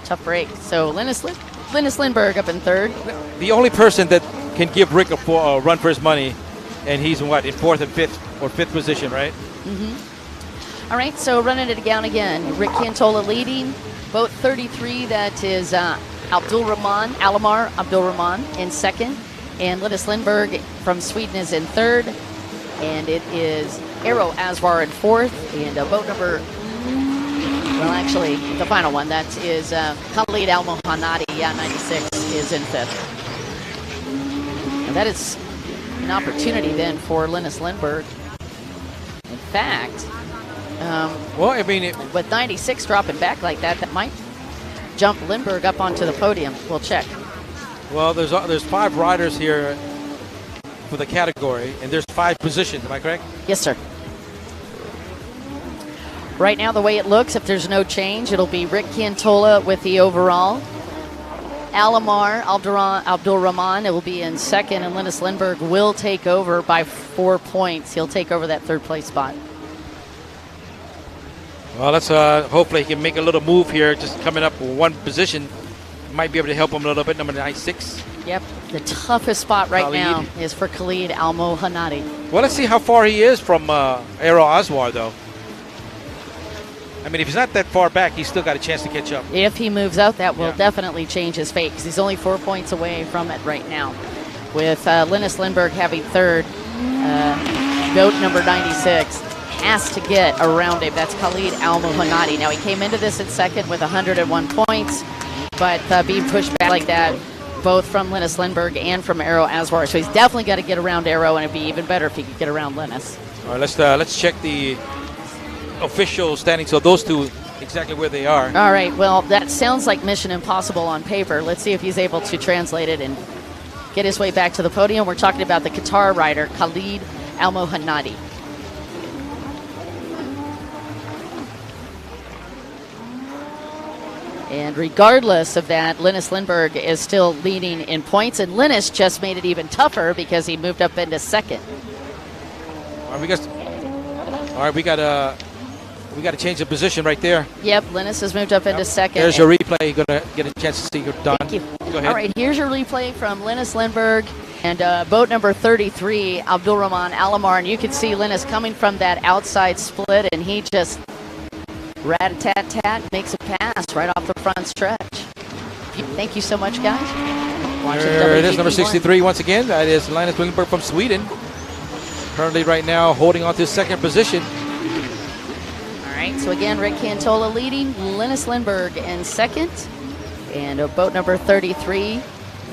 Tough break. So Linus Lindberg up in third. The only person that can give Rick a run for his money, and he's in fourth and fifth position, right? Mm-hmm. All right, so running it down again. Rick Cantola leading. Boat 33, that is Alamar Abdul Rahman in second. And Linus Lindberg from Sweden is in third. And it is Aero Aswar in fourth, and boat number, well, actually, the final one, that is Khalid Al Mohanadi, 96, is in fifth. And that is an opportunity then for Linus Lindberg. In fact, well, I mean, with 96 dropping back like that, that might jump Lindberg up onto the podium. We'll check. well, there's 5 riders here for the category, and there's 5 positions. Am I correct? Yes, sir. Right now, the way it looks, if there's no change, it'll be Rick Cantola with the overall. Alamar Abdul Rahman, it will be in second, and Linus Lindberg will take over by 4 points. He'll take over that third place spot. Well, let's hopefully he can make a little move here, just coming up one position. Might be able to help him a little bit, number 96. Yep, the toughest spot right Khalid. now is for Khalid Al Mohanadi. Well, let's see how far he is from Aero Aswar, though. I mean, if he's not that far back, he's still got a chance to catch up. If he moves out, that will Yeah. definitely change his fate because he's only 4 points away from it right now. With Linus Lindberg having third, goat number 96 has to get around him. That's Khalid Al Mohanadi. Now, he came into this in second with 101 points, but being pushed back like that, both from Linus Lindberg and from Aero Aswar. So he's definitely got to get around Aero, and it'd be even better if he could get around Linus. All right, let's check the official standings. So those two, exactly where they are. All right, well, that sounds like Mission Impossible on paper. Let's see if he's able to translate it and get his way back to the podium. We're talking about the Qatar rider, Khalid Al Mohanadi. And regardless of that, Linus Lindberg is still leading in points, and Linus just made it even tougher because he moved up into second. All right, we got to change the position right there. Yep, Linus has moved up into second. There's your replay. You're going to get a chance to see your Don. Thank you. Go ahead. All right, here's your replay from Linus Lindberg and boat number 33, Abdul Rahman Alamar. And you can see Linus coming from that outside split, and he just rat-a-tat-tat makes a pass right off the front stretch. Thank you so much, guys. Watching There it is, number WGP 63 once again. That is Linus Lindberg from Sweden. Currently right now holding on to second position. All right, so again, Rick Cantola leading, Linus Lindberg in second, and boat number 33.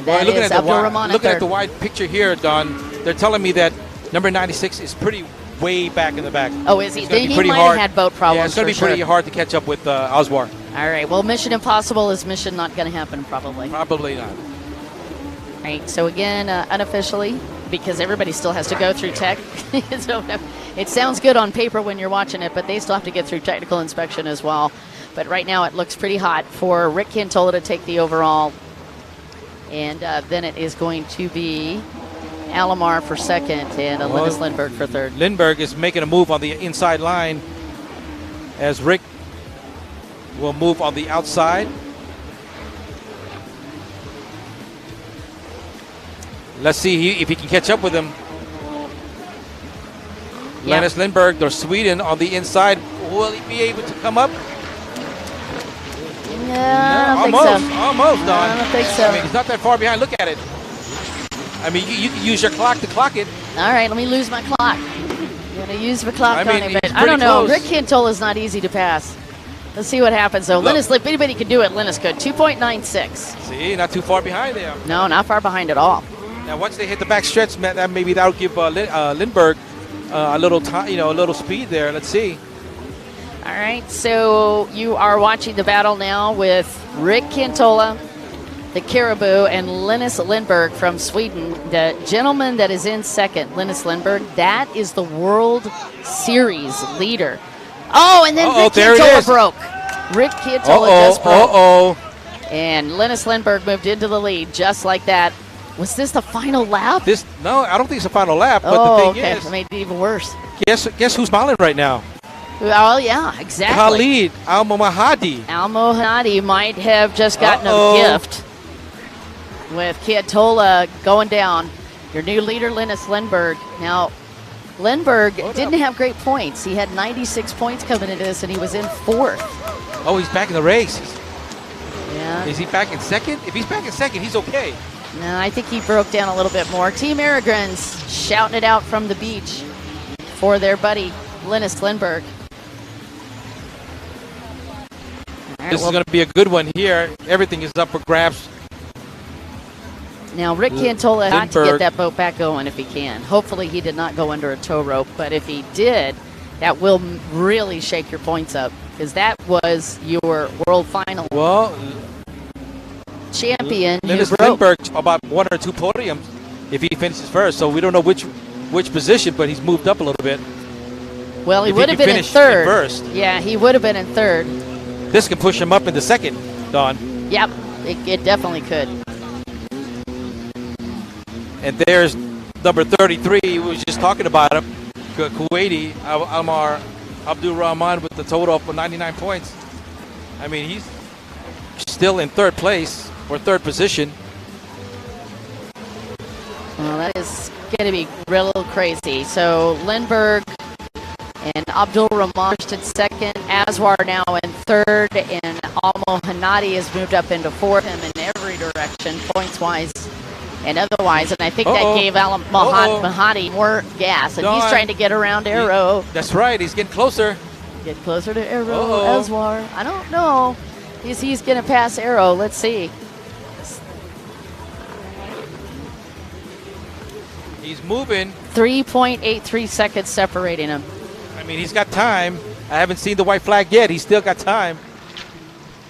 That is Abdul Rahman in looking third. at the wide picture here, Don, they're telling me that number 96 is pretty way back in the back. Oh, is he? It's gonna Then be he pretty might hard. have had boat problems. Yeah, it's going to be for pretty sure. hard to catch up with Aswar. All right, well, Mission Impossible is mission not going to happen, probably. Probably not. All right, so again, unofficially, because everybody still has to go through tech. So it sounds good on paper when you're watching it, but they still have to get through technical inspection as well. But right now it looks pretty hot for Rick Cantola to take the overall. And then it is going to be Alamar for second and Linus Lindberg for third. Lindberg is making a move on the inside line as Rick will move on the outside. Let's see if he can catch up with him. Yep. Linus Lindberg, or Sweden, on the inside. Will he be able to come up? No, I don't almost, think so. almost, Don. I don't think so. I mean, he's not that far behind. Look at it. I mean, you can use your clock to clock it. All right, let me lose my clock. I'm going to use my clock I mean, on him, he's but I don't pretty know. close. Rick Cantola is not easy to pass. Let's see what happens, though. Look. Linus, if anybody could do it, Linus could. 2.96. See, not too far behind there. No, not far behind at all. Now, once they hit the back stretch, man, that maybe that'll give Lindberg a little time, a little speed there. Let's see. All right, so you are watching the battle now with Rick Cantola, the Caribou, and Linus Lindberg from Sweden. The gentleman that is in second, Linus Lindberg, that is the World Series leader. Oh, and then Rick there it Cantola is. broke. Rick Cantola just broke. And Linus Lindberg moved into the lead just like that. Was this the final lap? No, I don't think it's the final lap. But Oh, the okay. thing That is, made it even worse. guess who's smiling right now? Oh, yeah, exactly. Khalid Al Mohanadi. Al Mohanadi might have just gotten Uh-oh. a gift with Cantola going down. Your new leader, Linus Lindberg. Now, Lindberg didn't have great points. He had 96 points coming into this, and he was in fourth. Oh, he's back in the race. Yeah. Is he back in second? If he's back in second, he's okay. No, I think he broke down a little bit more. Team Aragons shouting it out from the beach. for their buddy Linus Lindberg. All right, This is going to be a good one here. Everything is up for grabs. now Rick Cantola had to get Lindberg. that boat back going if he can. Hopefully he did not go under a tow rope, but if he did, that will really shake your points up because that was your world final Well, champion. who Linus broke. Lindberg about 1 or 2 podiums if he finishes first. So we don't know which position, but he's moved up a little bit. Well, he if he would have can been in finish in third. first. Yeah, he would have been in third. This can push him up into second, Don. Yep, it definitely could. And there's number 33. We was just talking about him. Kuwaiti, Almar Abdul Rahman with the total of 99 points. I mean, he's still in third place or third position. Well, that is going to be real crazy. So Lindberg and Abdul Rahman in second. Aswar now in third, and Almo Hanadi has moved up into fourth. Him in every direction, points-wise and otherwise. And I think that gave Alam Mahadi more gas, and he's trying to get around Arrow. That's right. He's getting closer. Get closer to Arrow, Aswar. I don't know. He's going to pass Arrow. Let's see. He's moving. 3.83 seconds separating him. I mean, he's got time. I haven't seen the white flag yet. He's still got time.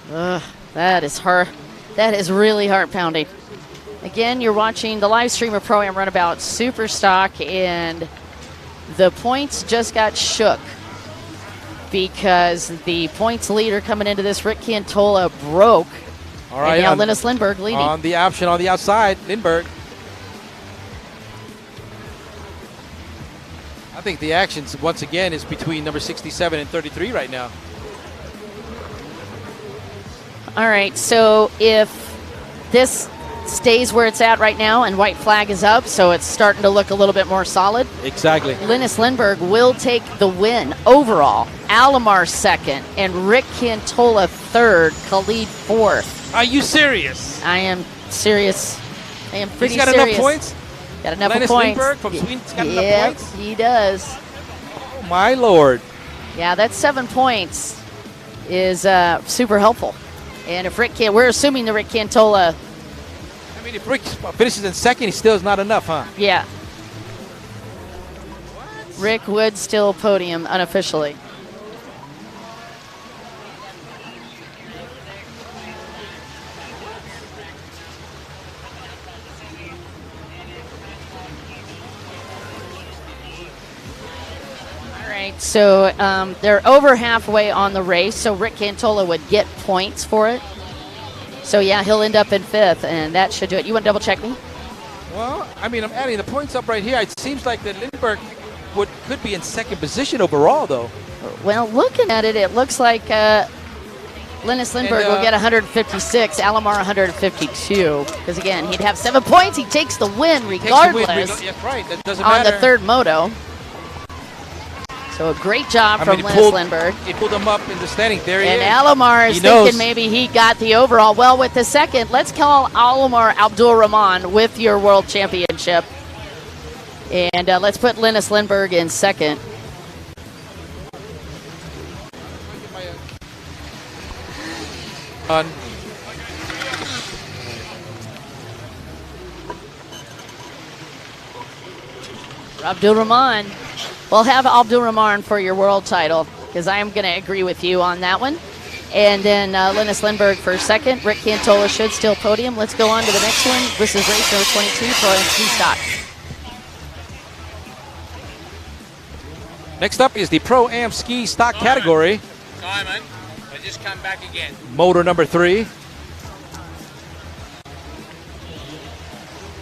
That is hard. That is really heart pounding. Again, you're watching the live stream of Proam Runabout Superstock, and the points just got shook because the points leader coming into this, Rick Cantola, broke. All right. And now Linus Lindberg leading. On the option on the outside, Lindberg. I think the action, once again, is between number 67 and 33 right now. All right, so if this stays where it's at right now and white flag is up, so it's starting to look a little bit more solid. Exactly. Linus Lindberg will take the win overall. Alomar second, and Rick Cantola third, Khalid fourth. Are you serious? I am serious. I am pretty He's got serious. enough points? Got enough Linus points. Lindberg from Sweden's got enough Yep, points? he does. Oh, my Lord. Yeah, that 7 points is super helpful. And if Rick we're assuming the Rick Cantola. I mean, if Rick finishes in second, he still is not enough, huh? Yeah. Rick would still podium unofficially. All right, so they're over halfway on the race, so Rick Cantola would get points for it. So, yeah, he'll end up in fifth, and that should do it. You want to double-check me? Well, I mean, I'm adding the points up right here. It seems like that Lindberg could be in second position overall, though. Well, looking at it, it looks like Linus Lindberg will get 156, Alomar 152. Because, again, he'd have 7 points. He takes the win regardless That's right. That doesn't on matter. the third moto. So a great job from Linus Lindberg. He pulled him up in the standing. There he And is. Alomar is thinking maybe he got the overall. Well, with the second, let's call Alomar Abdul Rahman with your world championship. And let's put Linus Lindberg in second. Abdul Rahman. We'll have Abdul Rahman for your world title because I am going to agree with you on that one. And then Linus Lindberg for second. Rick Cantola should still podium. Let's go on to the next one. This is race number 22, Proam Ski Stock. Next up is the Pro-Am Ski Stock category. Simon, I just come back again. Motor number 3.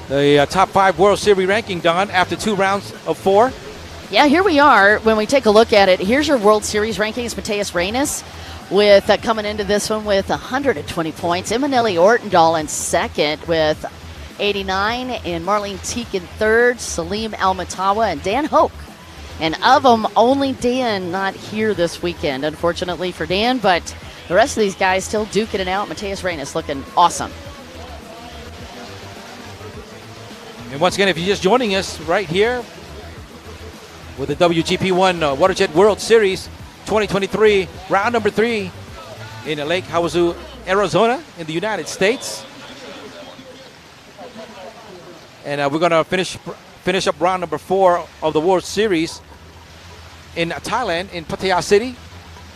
The top 5 World Series ranking, Don, after 2 rounds of 4. Yeah, here we are. When we take a look at it, here's your World Series rankings. Mateus Reynes with coming into this one with 120 points. Emanelli Ortendal in second with 89, and Marlene Teak in third. Salim Almatawa and Dan Hoke. And of them, only Dan not here this weekend, unfortunately for Dan, but the rest of these guys still duking it out. Mateus Reynes looking awesome. And once again, if you're just joining us right here with the WGP 1 Waterjet World Series 2023, round number 3 in Lake Havasu, Arizona, in the United States. And we're going to finish up round number 4 of the World Series in Thailand, in Pattaya City.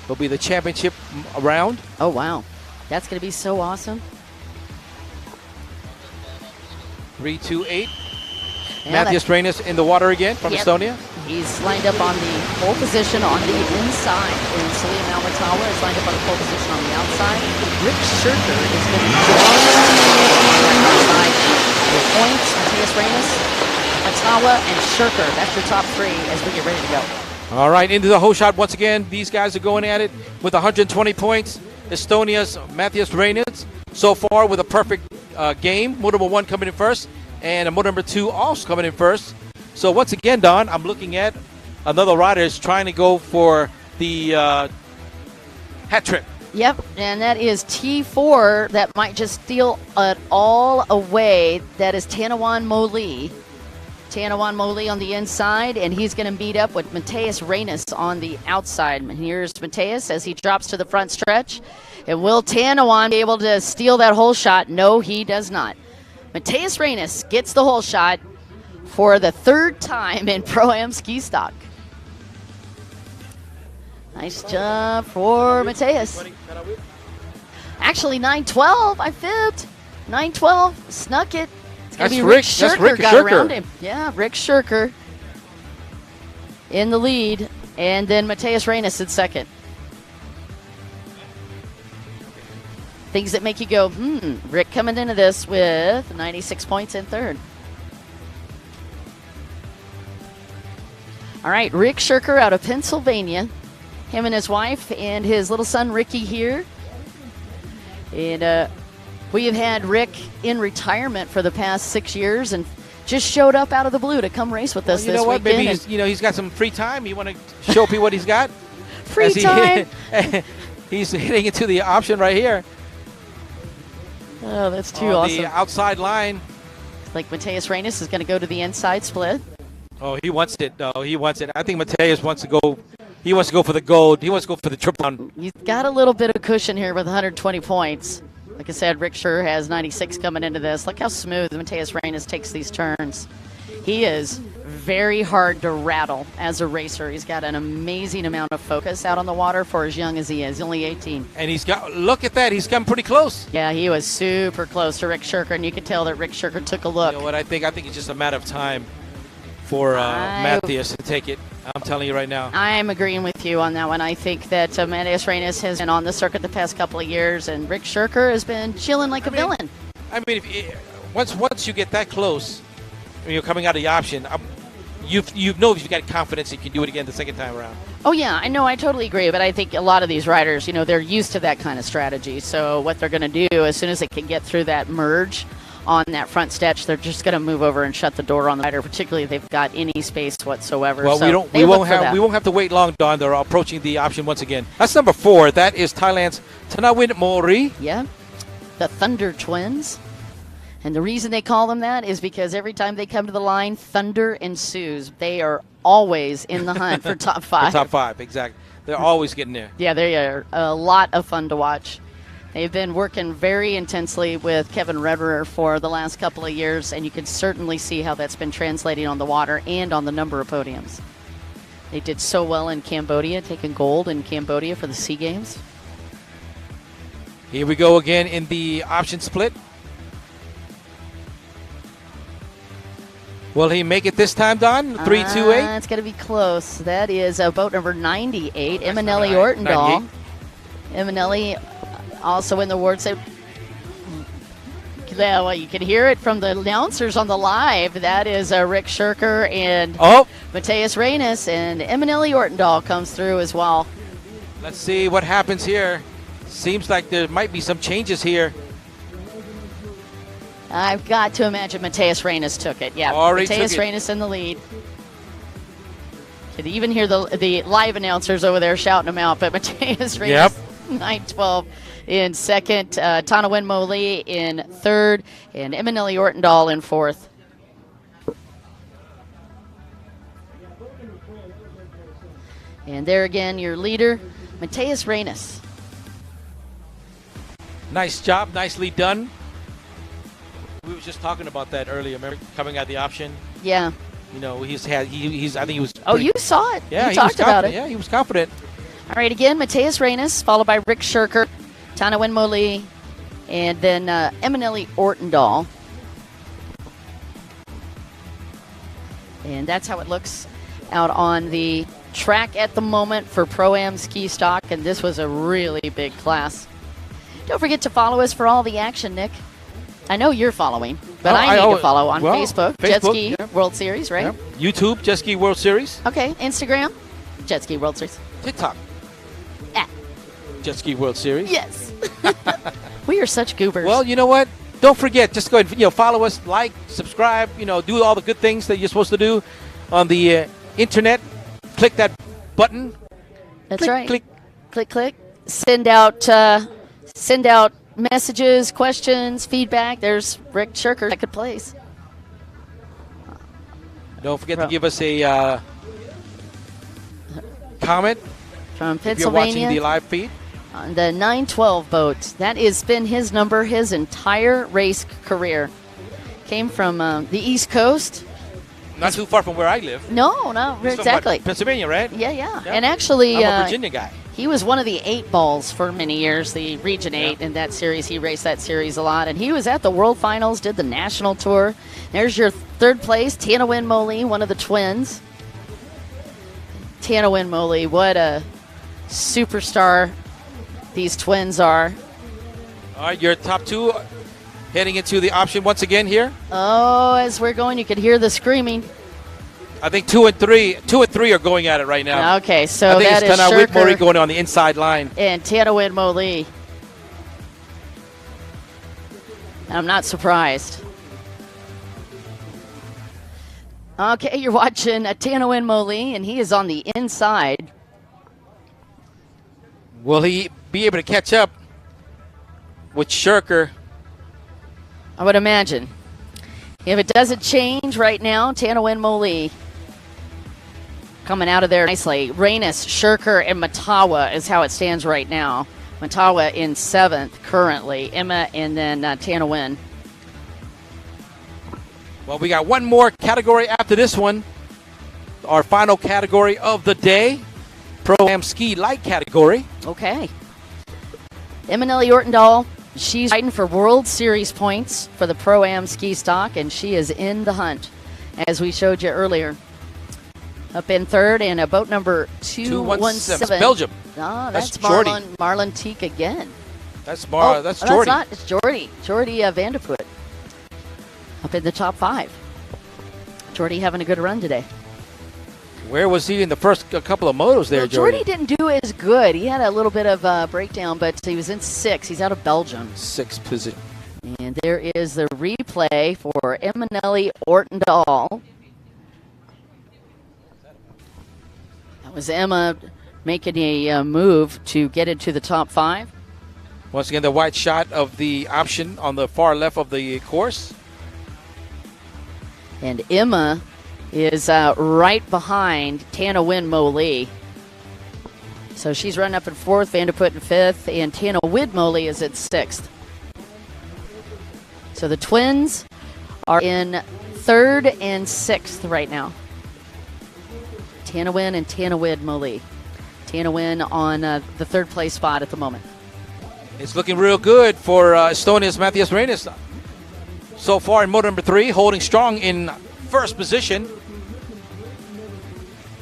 Will be the championship round. Oh, wow. That's going to be so awesome. 3-2-8. Yeah, Matthias Reynes in the water again from Estonia. He's lined up on the pole position on the inside. And Salim Almatawa is lined up on the pole position on the outside. Rick Shirker is going to be on the outside. With points, Matthias Reynes, Almatawa, and Shirker. That's your top 3 as we get ready to go. All right, into the whole shot once again. These guys are going at it with 120 points. Estonia's Matthias Reynes so far with a perfect game. Moto number 1 coming in first, and moto number 2 also coming in first. So once again, Don, I'm looking at another rider is trying to go for the hat trick. Yep, and that is T4 that might just steal it all away. That is Tanawan Moli. Tanawan Moli on the inside, and he's going to meet up with Matthias Reynes on the outside. And here's Matthias as he drops to the front stretch. And will Tanawan be able to steal that whole shot? No, he does not. Matthias Reynes gets the whole shot for the 3rd time in Proam ski stock. Nice job for Matthias. Actually, 9:12. I fibbed. 9:12. Snuck it. It's going to be Rick Shirker got around him. Yeah, Rick Shirker in the lead. And then Matthias Reynes in second. Things that make you go, Rick coming into this with 96 points in third. All right, Rick Shirker out of Pennsylvania. Him and his wife and his little son Ricky here. And we have had Rick in retirement for the past 6 years and just showed up out of the blue to come race with us this weekend. Maybe he's got some free time. You want to show people what he's got? Free time. He's hitting into the option right here. Oh, that's too awesome. The outside line. Like Matthias Reynes is going to go to the inside split. Oh, he wants it. No, he wants it. I think Matthias wants to go. He wants to go for the gold. He wants to go for the triple. He's got a little bit of cushion here with 120 points. Like I said, Rick Shirker has 96 coming into this. Look how smooth Matthias Reynes takes these turns. He is very hard to rattle as a racer. He's got an amazing amount of focus out on the water for as young as he is. He's only 18. And look at that. He's come pretty close. Yeah, he was super close to Rick Shirker, and you could tell that Rick Shirker took a look. You know what I think? I think it's just a matter of time for Matthias to take it. I'm telling you right now. I'm agreeing with you on that one. I think that Matthias Reynes has been on the circuit the past couple of years, and Rick Shirker has been chilling like a villain. I mean, once you get that close, when you're coming out of the option, you've got confidence you can do it again the second time around. Oh, yeah, I know. I totally agree. But I think a lot of these riders, they're used to that kind of strategy. So what they're going to do as soon as they can get through that merge on that front stretch, they're just going to move over and shut the door on the rider, particularly if they've got any space whatsoever. Well, so we won't have to wait long, Don. They're approaching the option once again. That's number 4. That is Thailand's Thanawin Mori. Yeah, the Thunder Twins. And the reason they call them that is because every time they come to the line, thunder ensues. They are always in the hunt for top 5. For top 5, exactly. They're always getting there. Yeah, they are a lot of fun to watch. They've been working very intensely with Kevin Rederer for the last couple of years, and you can certainly see how that's been translating on the water and on the number of podiums. They did so well in Cambodia, taking gold in Cambodia for the SEA Games. Here we go again in the option split. Will he make it this time, Don? 3-2-8? It's going to be close. That is boat number 98, Emanelli right. Ortendahl. Emanelli also in the awards. Well, you can hear it from the announcers on the live. That is Rick Shirker and Matthias Reynes, and Emanelli Ortendahl comes through as well. Let's see what happens here. Seems like there might be some changes here. I've got to imagine Matthias Reynes took it. Yeah, Matthias Reynes in the lead. You can even hear the live announcers over there shouting them out, but Matthias Reynes, 9-12 in second, Thanawin Moli in third, and Emanelli Ortendahl in fourth. And there again, your leader, Mateus Reynes. Nice job, nicely done. We were just talking about that earlier. Remember coming out the option? Yeah. You know, I think he was. Oh, you saw it. Yeah, you talked about it. Yeah, he was confident. All right, again, Mateus Reynes, followed by Rick Shirker, Tanawin Moli, and then Eminelli Ortendahl. And that's how it looks out on the track at the moment for Pro-Am ski stock, and this was a really big class. Don't forget to follow us for all the action, Nick. I know you're following, but I need to follow on Facebook, Jet Ski World Series, right? Yeah. YouTube, Jet Ski World Series. Okay, Instagram, Jet Ski World Series. TikTok, at Jet Ski World Series. Yes. We are such goobers. Well, you know what? Don't forget, just go ahead and follow us, like, subscribe, do all the good things that you're supposed to do on the internet. Click that button. That's click, right. Click. Click, click. Send out messages, questions, feedback. There's Rick Shirker, second place. Don't forget to give us a comment from Pennsylvania. If you're watching the live feed. On the 912 boat. That has been his number his entire race career. Came from the East Coast. Not too far from where I live. No, He's exactly. From Pennsylvania, right? Yeah. And actually, I'm a Virginia guy. He was one of the 8 balls for many years, the Region 8 in that series. He raced that series a lot. And he was at the World Finals, did the national tour. There's your third place, Tanawin Moli, one of the twins. Tanawin Moli, what a superstar these twins are. All right, your top 2 heading into the option once again here. Oh, as we're going, you could hear the screaming. I think 2 and 3 are going at it right now. Okay, so I think that it's is Tanawin Mori Shirker going on the inside line. and Tanawin Moli. I'm not surprised. Okay, you're watching Tanawin Moli, and he is on the inside. Will he be able to catch up with Shirker? I would imagine. If it doesn't change right now, Tanawin Moli coming out of there nicely. Reynes, Shirker, and Matawa is how it stands right now. Matawa in 7th currently. Emma and then Tanawin. Well, we got one more category after this one. Our final category of the day. Pro-Am Ski Light category. Okay. Eminelli Ortendahl, she's fighting for World Series points for the Pro-Am ski stock, and she is in the hunt, as we showed you earlier. Up in 3rd, and a boat number 217. Belgium. Oh, that's Jordy. Marlon Teek again. That's Jordy. That's not. It's Jordy. Jordy Vanderput. Up in the top 5. Jordy having a good run today. Where was he in the first couple of motos there, well, Jordy didn't do as good. He had a little bit of a breakdown, but he was in 6th. He's out of Belgium. 6th position. And there is the replay for Eminelli Ortendahl. That was Emma making a move to get into the top 5. Once again, the wide shot of the option on the far left of the course. And Emma is right behind Tanawin Moli. So she's running up in 4th, Vanderput in 5th, and Tanawin Moli is at 6th. So the twins are in 3rd and 6th right now. Tanawin and Tanawin Moli. Tanawin on the 3rd place spot at the moment. It's looking real good for Estonia's Matthias Reynes. So far in moto number 3, holding strong in 1st position.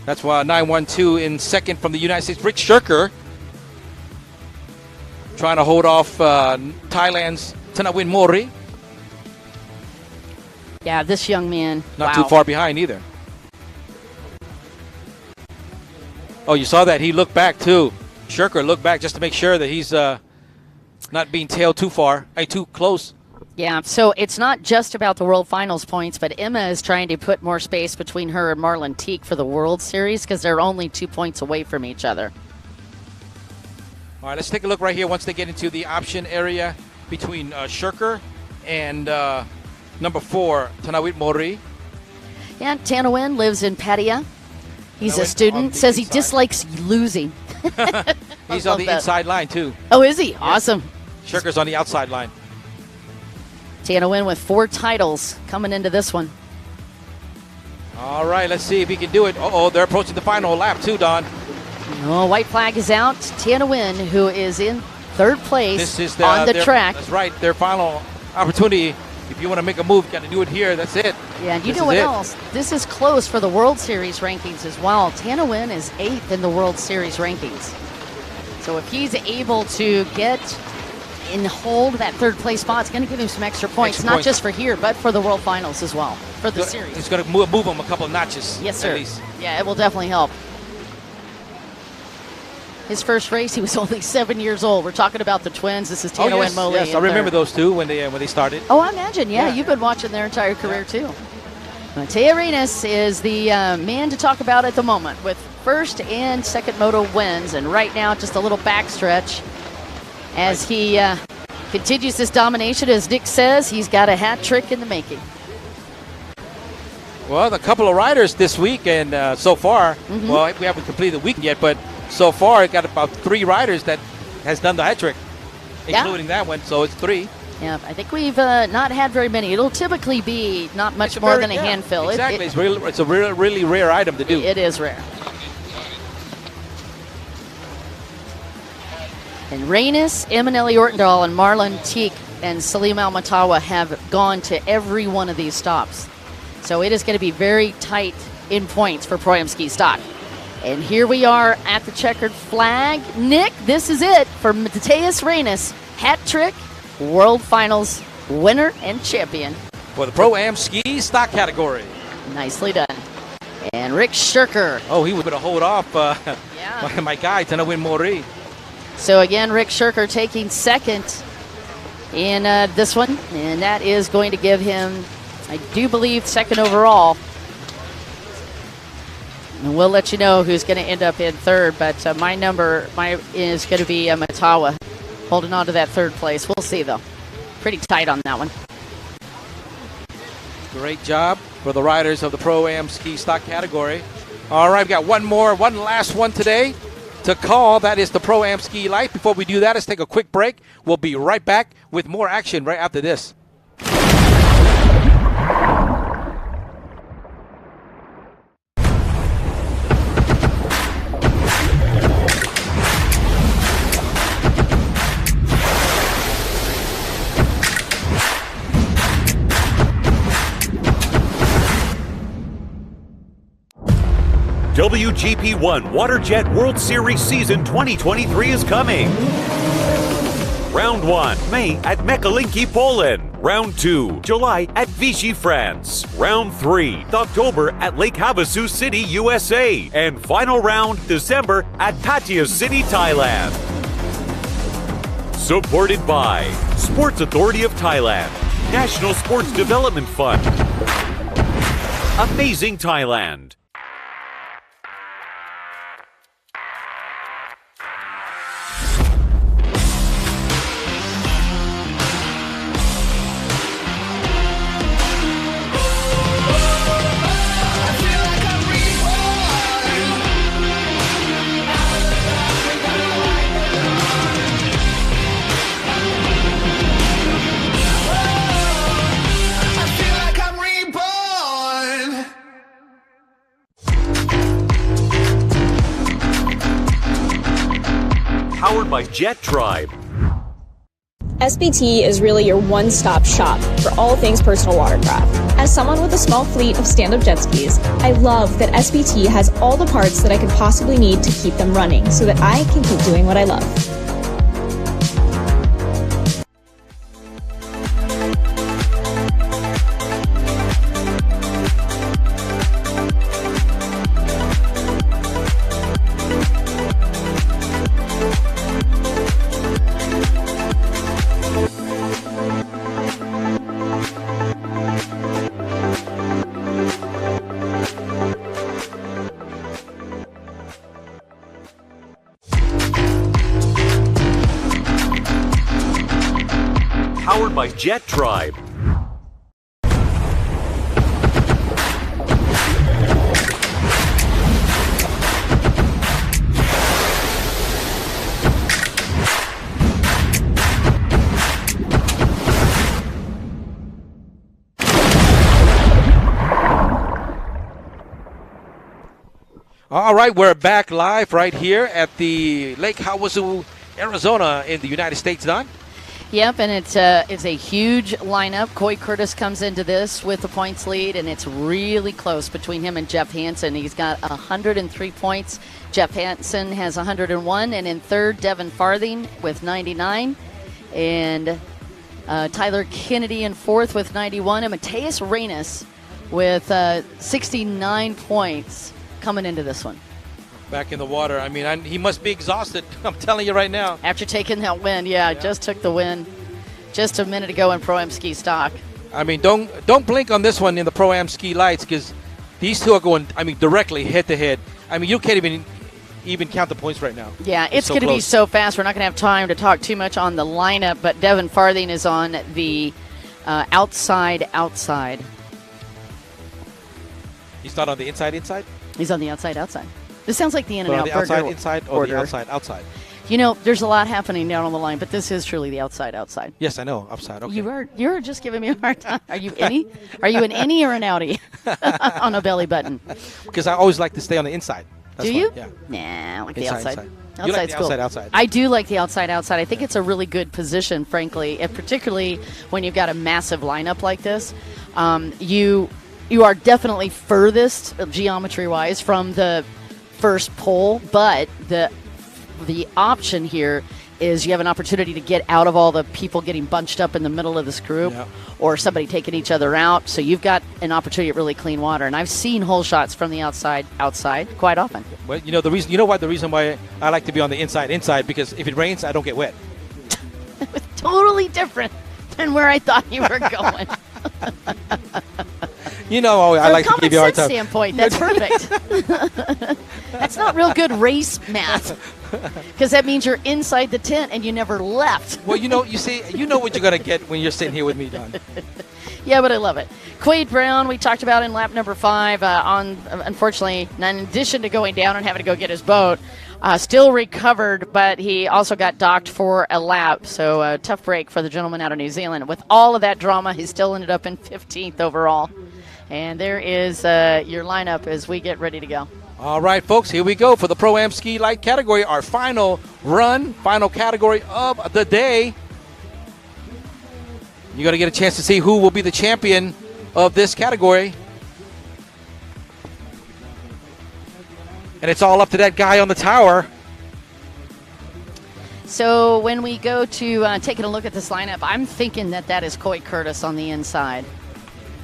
That's why 912 in 2nd from the United States. Rick Shirker trying to hold off Thailand's Tanawin Mori. Yeah, this young man. Not too far behind either. Oh, you saw that? He looked back too. Shirker looked back just to make sure that he's not being tailed too far, too close. Yeah, so it's not just about the World Finals points, but Emma is trying to put more space between her and Marlon Teek for the World Series because they're only 2 points away from each other. All right, let's take a look right here once they get into the option area between Shirker and number 4, Tanawin Mori. Yeah, Tanawin lives in Pattaya. He's a student. Says he dislikes losing. He's on the inside line, too. Oh, is he? Awesome. Shirker's on the outside line. Tana Nguyen with 4 titles coming into this one. All right, let's see if he can do it. Uh-oh, they're approaching the final lap, too, Don. Oh, white flag is out. Tana Nguyen, who is in 3rd place This is on the track. That's right, their final opportunity. If you want to make a move, you got to do it here. That's it. Yeah, and you know what else? This is close for the World Series rankings as well. Tana Nguyen is 8th in the World Series rankings. So if he's able to get and hold that 3rd place spot, it's going to give him some extra points, not just for here, but for the World Finals as well, for the series. It's going to move him a couple of notches. Yes, sir. At least. Yeah, it will definitely help. His first race, he was only 7 years old. We're talking about the twins. This is Tana Nguyen Mo Lee. Yes, I remember those two when they started. Oh, I imagine. Yeah, you've been watching their entire career too. Mateo Arenas is the man to talk about at the moment with 1st and 2nd moto wins, and right now just a little backstretch as he continues this domination. As Nick says, he's got a hat trick in the making. Well, a couple of riders this week, and so far, well, we haven't completed the weekend yet, but so far, I got about 3 riders that has done the hat trick, including that one. So it's 3. Yeah, I think we've not had very many. It'll typically be not much more than a handful. Exactly. It's a really rare item to do. It is rare. And Reynes, Emanelli Ortendahl, and Marlon Teek and Salim Al-Matawa have gone to every one of these stops. So it is going to be very tight in points for Proam Ski Stock. And here we are at the checkered flag. Nick, this is it for Mateus Reynes. Hat trick, World Finals winner and champion. For the Pro-Am Ski Stock category. Nicely done. And Rick Shirker. Oh, he was going to hold off my guy, Tana Nguyen Mori. So again, Rick Shirker taking 2nd in this one. And that is going to give him, I do believe, 2nd overall. And we'll let you know who's going to end up in 3rd, but my number is going to be Matawa holding on to that 3rd place. We'll see, though. Pretty tight on that one. Great job for the riders of the Pro-Am Ski Stock category. All right, we've got one last one today to call. That is the Pro-Am Ski Light. Before we do that, let's take a quick break. We'll be right back with more action right after this. WGP1 Waterjet World Series Season 2023 is coming. Round 1, May at Mekalinki, Poland. Round 2, July at Vichy, France. Round 3, October at Lake Havasu City, USA. And final round, December at Pattaya City, Thailand. Supported by Sports Authority of Thailand, National Sports Development Fund, Amazing Thailand. Powered by Jet Tribe. SBT is really your one-stop shop for all things personal watercraft. As someone with a small fleet of stand-up jet skis, I love that SBT has all the parts that I could possibly need to keep them running so that I can keep doing what I love. Powered by Jet Tribe. All right, we're back live right here at the Lake Havasu, Arizona in the United States, Don. Yep, and it's a huge lineup. Coy Curtis comes into this with the points lead, and it's really close between him and Jeff Hansen. He's got 103 points. Jeff Hansen has 101, and in third, Devin Farthing with 99. And Tyler Kennedy in fourth with 91, and Mateus Reynes with 69 points coming into this one. Back in the water. I mean, he must be exhausted. I'm telling you right now. After taking that win, just took the win just a minute ago in Pro-Am Ski Stock. I mean, don't blink on this one in the Pro-Am Ski Lights because these two are going, directly head-to-head. I mean, you can't even count the points right now. Yeah, it's so going to be close. so fast. We're not going to have time to talk too much on the lineup, but Devin Farthing is on the outside. He's not on the inside? He's on the outside. This sounds like the In-N-Out on the Burger outside, inside, or order. the outside? You know, there's a lot happening down on the line, but this is truly the outside. Yes, I know. Upside. Okay. You're just giving me a hard time. Are you any? Are you an innie or an outie on a belly button? Because I always like to stay on the inside. That's Do you? why, yeah. Nah, I like the Inside, outside. inside. You like the Outside's cool. outside. I do like the outside. I think it's a really good position, frankly, and particularly when you've got a massive lineup like this. You are definitely furthest geometry-wise from the first pole, but the option here is you have an opportunity to get out of all the people getting bunched up in the middle of this group or somebody taking each other out. So you've got an opportunity at really clean water. And I've seen hole shots from the outside quite often. Well, the reason why I like to be on the inside, because if it rains, I don't get wet. Totally different than where I thought you were going. I like to give you a hard time. From a common sense standpoint, that's perfect. That's not real good race math, because that means you're inside the tent and you never left. Well, you know what you're going to get when you're sitting here with me, Don. Yeah, but I love it. Quade Brown, we talked about in lap number 5. Unfortunately, in addition to going down and having to go get his boat, still recovered, but he also got docked for a lap. So a tough break for the gentleman out of New Zealand. With all of that drama, he still ended up in 15th overall. And there is your lineup as we get ready to go. All right, folks, here we go for the Pro-Am Ski Light category, our final category of the day. You're going to get a chance to see who will be the champion of this category. And it's all up to that guy on the tower. So when we go to taking a look at this lineup, I'm thinking that is Coy Curtis on the inside.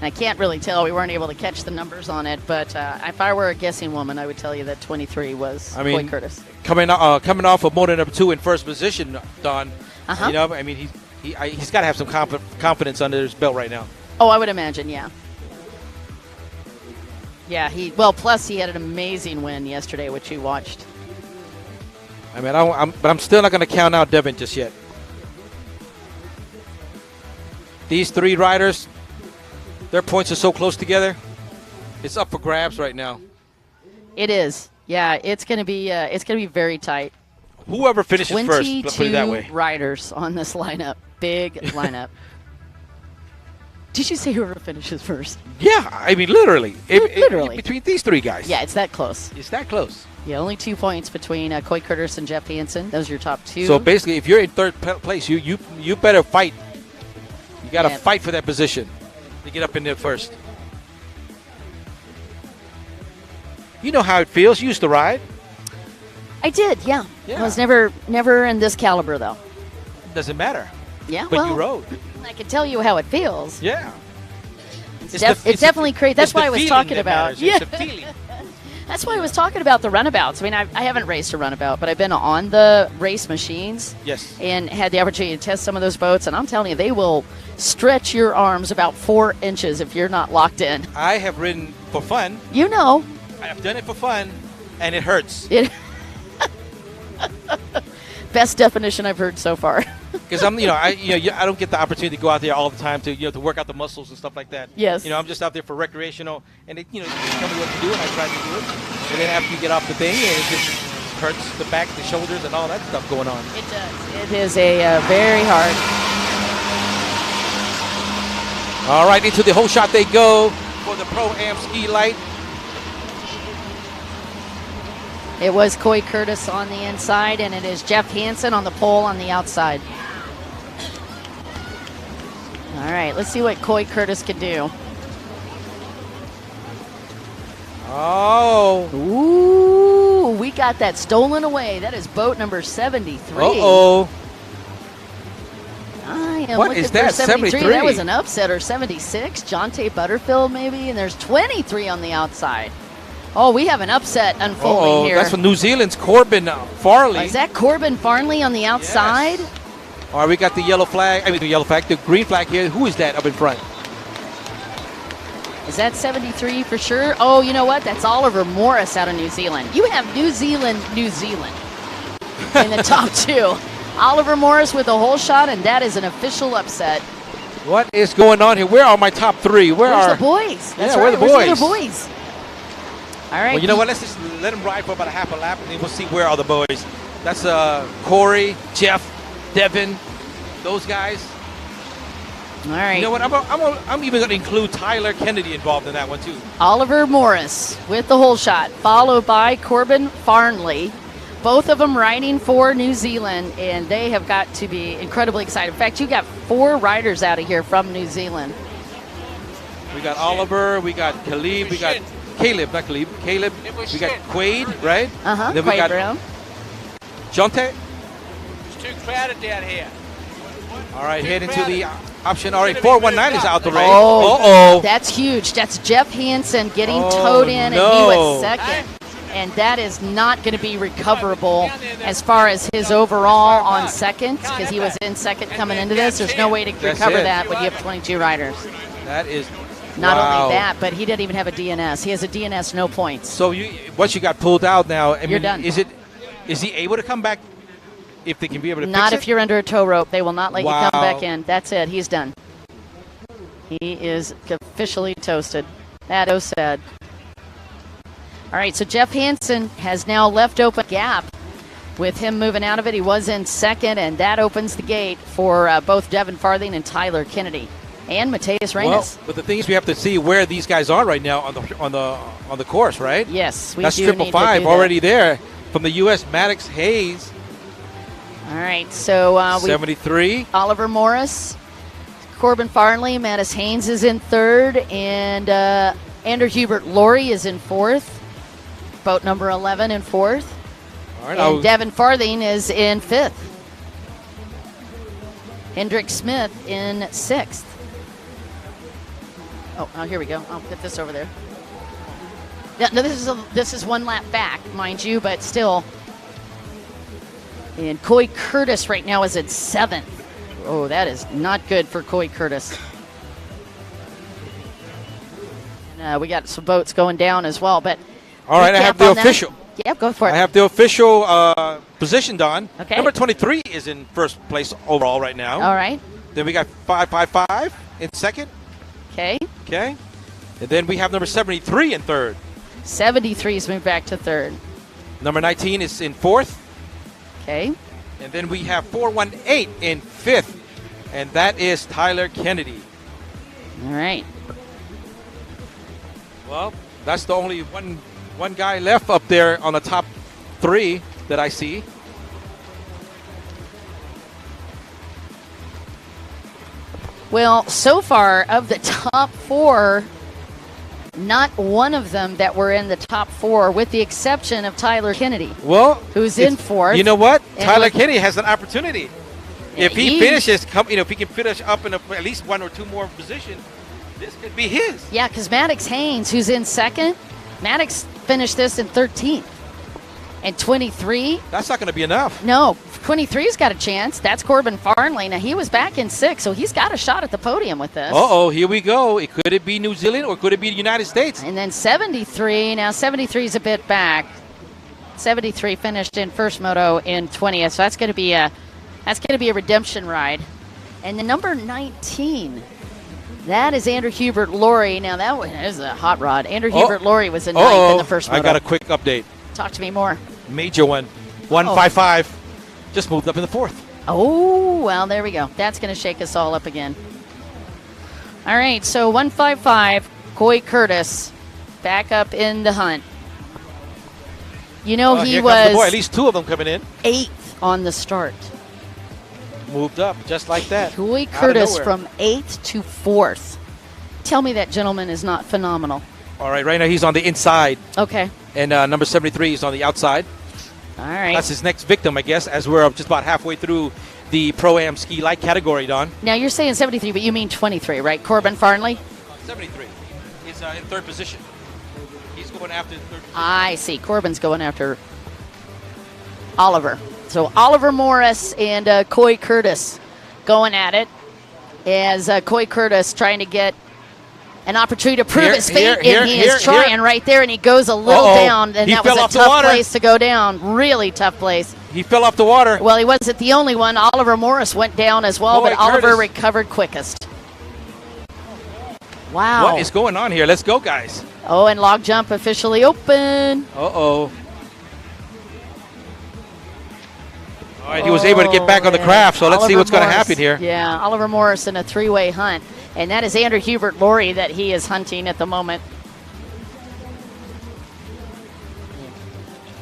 And I can't really tell. We weren't able to catch the numbers on it. But if I were a guessing woman, I would tell you that 23 was Coy Curtis. Coming off of moto number 2 in first position, Don. He's got to have some confidence under his belt right now. Oh, I would imagine, yeah. Yeah, plus he had an amazing win yesterday, which you watched. I mean, but I'm still not going to count out Devin just yet. These 3 riders, their points are so close together. It's up for grabs right now. It is. Yeah, it's going to be very tight. Whoever finishes first, let's put it that way. 22 riders on this lineup. Big lineup. Did you say whoever finishes first? Yeah, I mean, literally. Literally. Between these 3 guys. Yeah, it's that close. It's that close. Yeah, only 2 points between Coy Curtis and Jeff Hansen. Those are your top 2. So basically, if you're in third place, you better fight. You got to fight for that position to get up in there first. You know how it feels. You used to ride. I did, yeah. I was never in this caliber, though. Doesn't matter. Yeah, but you rode. I can tell you how it feels. Yeah. It's definitely crazy. That's why I was talking about. Yeah. It's the feeling. That's why I was talking about the runabouts. I mean, I haven't raced a runabout, but I've been on the race machines. Yes. And had the opportunity to test some of those boats, and I'm telling you, they will stretch your arms about 4 inches if you're not locked in. I have ridden for fun. You know. I have done it for fun, and it hurts. Best definition I've heard so far. Because I don't get the opportunity to go out there all the time to work out the muscles and stuff like that. Yes. I'm just out there for recreational, and they tell me what to do, and I try to do it. And then after you get off the thing, it just hurts the back, the shoulders, and all that stuff going on. It does. It is a very hard. All right, into the whole shot they go for the Pro-Am Ski Light. It was Coy Curtis on the inside, and it is Jeff Hansen on the pole on the outside. All right, let's see what Coy Curtis can do. Oh. Ooh, we got that stolen away. That is boat number 73. Uh-oh. I am What looking is that, for 73. 73? That was an upset, or 76. Jonte Butterfield, maybe, and there's 23 on the outside. Oh, we have an upset unfolding here. That's from New Zealand's Corbin Farley. Is that Corbin Farley on the outside? Yes. All right, we got the yellow flag. I mean, the yellow flag, the green flag here. Who is that up in front? Is that 73 for sure? Oh, you know what? That's Oliver Morris out of New Zealand. You have New Zealand in the top two. Oliver Morris with a hole shot, and that is an official upset. What is going on here? Where are my top three? Where's the boys? That's right. Where are the Where's boys? the other boys? All right. Well, you know what? Let's just let them ride for about a half a lap, and then we'll see where are the boys. That's Corey, Jeff, Devin, those guys. All right. You know what? I'm even going to include Tyler Kennedy involved in that one, too. Oliver Morris with the hole shot, followed by Corbin Farnley. Both of them riding for New Zealand, and they have got to be incredibly excited. In fact, you got 4 riders out of here from New Zealand. We got Oliver, we got Caleb, we got Caleb, not Caleb, Caleb. We got Quaid, right? Uh-huh, Then we Quaid got Brown. Jonte. It's too crowded down here. All right, head into the option. All right, 419 is out the race. Oh, that's huge. That's Jeff Hansen getting towed in, and he was second. And that is not going to be recoverable as far as his overall on seconds, because he was in second coming into this. There's no way to recover that when you have 22 riders. That is not wow. only that, but he didn't even have a DNS. He has a DNS, no points. So once you got pulled out now, I You're mean, done. Is he able to come back if they can be able to Not fix if you're under a tow rope. They will not let you Wow. come back in. That's it. He's done. He is officially toasted. That is sad. All right, so Jeff Hansen has now left open gap. With him moving out of it, he was in second, and that opens the gate for both Devin Farthing and Tyler Kennedy and Mateus Reynes. Well, but the thing is, we have to see where these guys are right now on the course, right? Yes, we That's do triple need to five do that. already there from the U.S. Maddox Hayes. All right, so 73. Oliver Morris, Corbin Farnley, Mattis Haynes is in third, and Andrew Hubert Laurie is in fourth. Boat number 11 in fourth. All right, And Devin Farthing is in fifth. Hendrick Smith in sixth. Oh, here we go. I'll put this over there. Yeah, no, this is one lap back, mind you, but still. And Coy Curtis right now is at seventh. Oh, that is not good for Coy Curtis. And, we got some boats going down as well, but. All right, I have the official. Yeah, go for it. I have the official position done. Okay. Number 23 is in first place overall right now. All right. Then we got 555 in second. Okay. Okay. And then we have number 73 in third. 73's moved back to third. Number 19 is in fourth. Okay. And then we have 418 in fifth. And that is Tyler Kennedy. All right. Well, that's the only one guy left up there on the top three that I see. Well, so far of the top four, not one of them that were in the top four, with the exception of Tyler Kennedy. Well, who's in fourth. You know what? And Tyler Kennedy has an opportunity. If he He- finishes, if he can finish up in at least one or two more positions, this could be his. Yeah, because Maddox Haynes, who's in second, Maddox finished this in 13th. And 23, That's not going to be enough. no, 23's got a chance. That's Corbin Farnley. Now, he was back in sixth, so he's got a shot at the podium with this. Uh-oh, here we go. Could it be New Zealand or could it be the United States? And then 73, now 73's a bit back. 73 finished in first moto in 20th, so that's going to be a redemption ride. And the number 19, that is Andrew Hubert Laurie. Now that one is a hot rod. Andrew Hubert Laurie was in ninth in the first moto. I got a quick update. Talk to me more. Major one. 155. Just moved up in the fourth. Oh, well, there we go. That's going to shake us all up again. All right, so 155, Coy Curtis, back up in the hunt. You know, he here comes the boy. was At least 2 of them coming in. 8th on the start. Moved up just like that. Coy Out of Curtis nowhere. from 8th to 4th. Tell me that gentleman is not phenomenal. All right, right now he's on the inside. Okay. And number 73 is on the outside. All right. That's his next victim, I guess, as we're just about halfway through the Pro-Am ski light category, Don. Now, you're saying 73, but you mean 23, right? Corbin Farnley? 73. He's in 3rd position. He's going after the 3rd position. I see. Corbin's going after Oliver. So Oliver Morris and Coy Curtis going at it as Coy Curtis trying to get an opportunity to prove his fate, and he is trying right there, and he goes a little down, and that was a tough place to go down. Really tough place. He fell off the water. Well, he wasn't the only one. Oliver Morris went down as well, Coy but Oliver Curtis. recovered quickest. Wow. What is going on here? Let's go, guys. Oh, and log jump officially open. Uh-oh. All right, he was able to get back on the craft, so let's see what's going to happen here. Yeah, Oliver Morris in a 3-way hunt. And that is Andrew Hubert Laurie that he is hunting at the moment.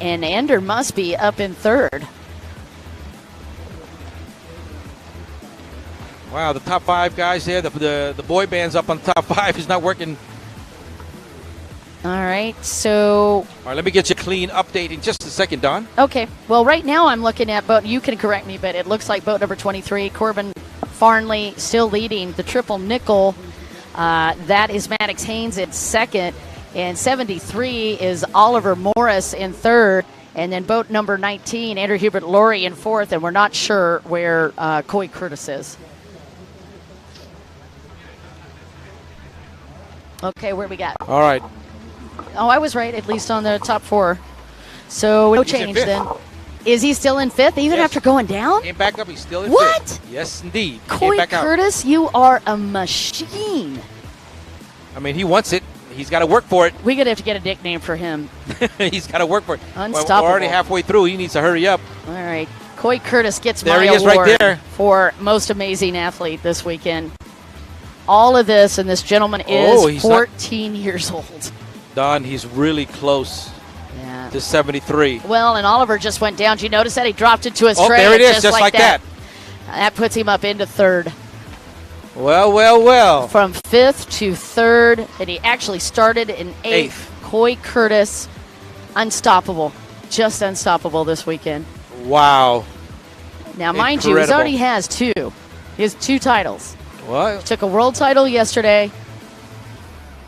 And Ander must be up in 3rd. Wow, the top 5 guys there, the boy band's up on top 5 is not working. All right, so... All right, let me get you a clean update in just a second, Don. Okay, well, right now I'm looking at boat. You can correct me, but it looks like boat number 23, Corbin Farnley, still leading the triple nickel. That is Maddox Haynes in 2nd, and 73 is Oliver Morris in 3rd, and then boat number 19, Andrew Hubert Laurie in 4th, and we're not sure where Coy Curtis is. Okay, where we got? All right. Oh, I was right, at least on the top 4. So no He's in change 5th. then. Is he still in 5th, even Yes. after going down? Came back up. He's still in What? 5th. Yes, indeed. Came Coy back out. Curtis, you are a machine. I mean, he wants it. He's got to work for it. We're going to have to get a nickname for him. He's got to work for it. Unstoppable. We're already halfway through. He needs to hurry up. All right. Coy Curtis gets There my he is award right there. for most amazing athlete this weekend. All of this, and this gentleman Oh, is he's 14 years old. Don, he's really close Yeah. to 73. Well, and Oliver just went down. Did you notice that? He dropped into his Oh, tray. there it is, just like that. That puts him up into 3rd. Well, well, well. From 5th to 3rd, and he actually started in 8th. Coy Curtis, unstoppable. Just unstoppable this weekend. Wow. Now, mind you, he Incredible. already has 2. He has 2 titles. What? Took a world title yesterday.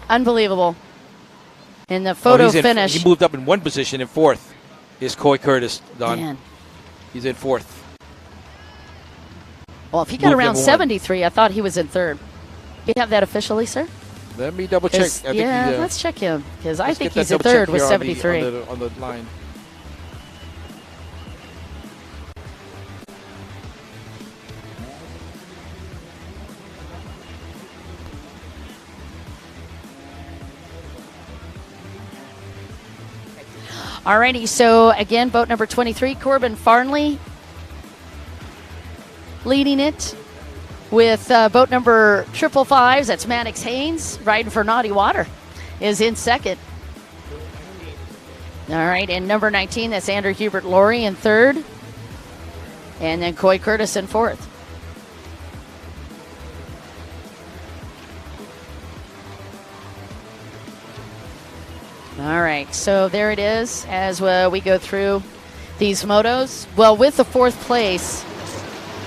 Unbelievable. And the photo finish. He moved up in 1 position in 4th. Is Coy Curtis, Don. Man. He's in 4th. Well, if he got Moved around number 1. 73, I thought he was in 3rd. You have that officially, sir? Let me double check. Yeah, let's check him, because I let's think get he's that in double check 3rd with here 73. on the line. Alrighty, so again, boat number 23, Corbin Farnley leading it with boat number 555s. That's Maddox Haynes riding for Naughty Water, is in 2nd. All right, and number 19, that's Andrew Hubert Laurie in 3rd, and then Coy Curtis in 4th. All right, so there it is as we go through these motos. Well, with the 4th place,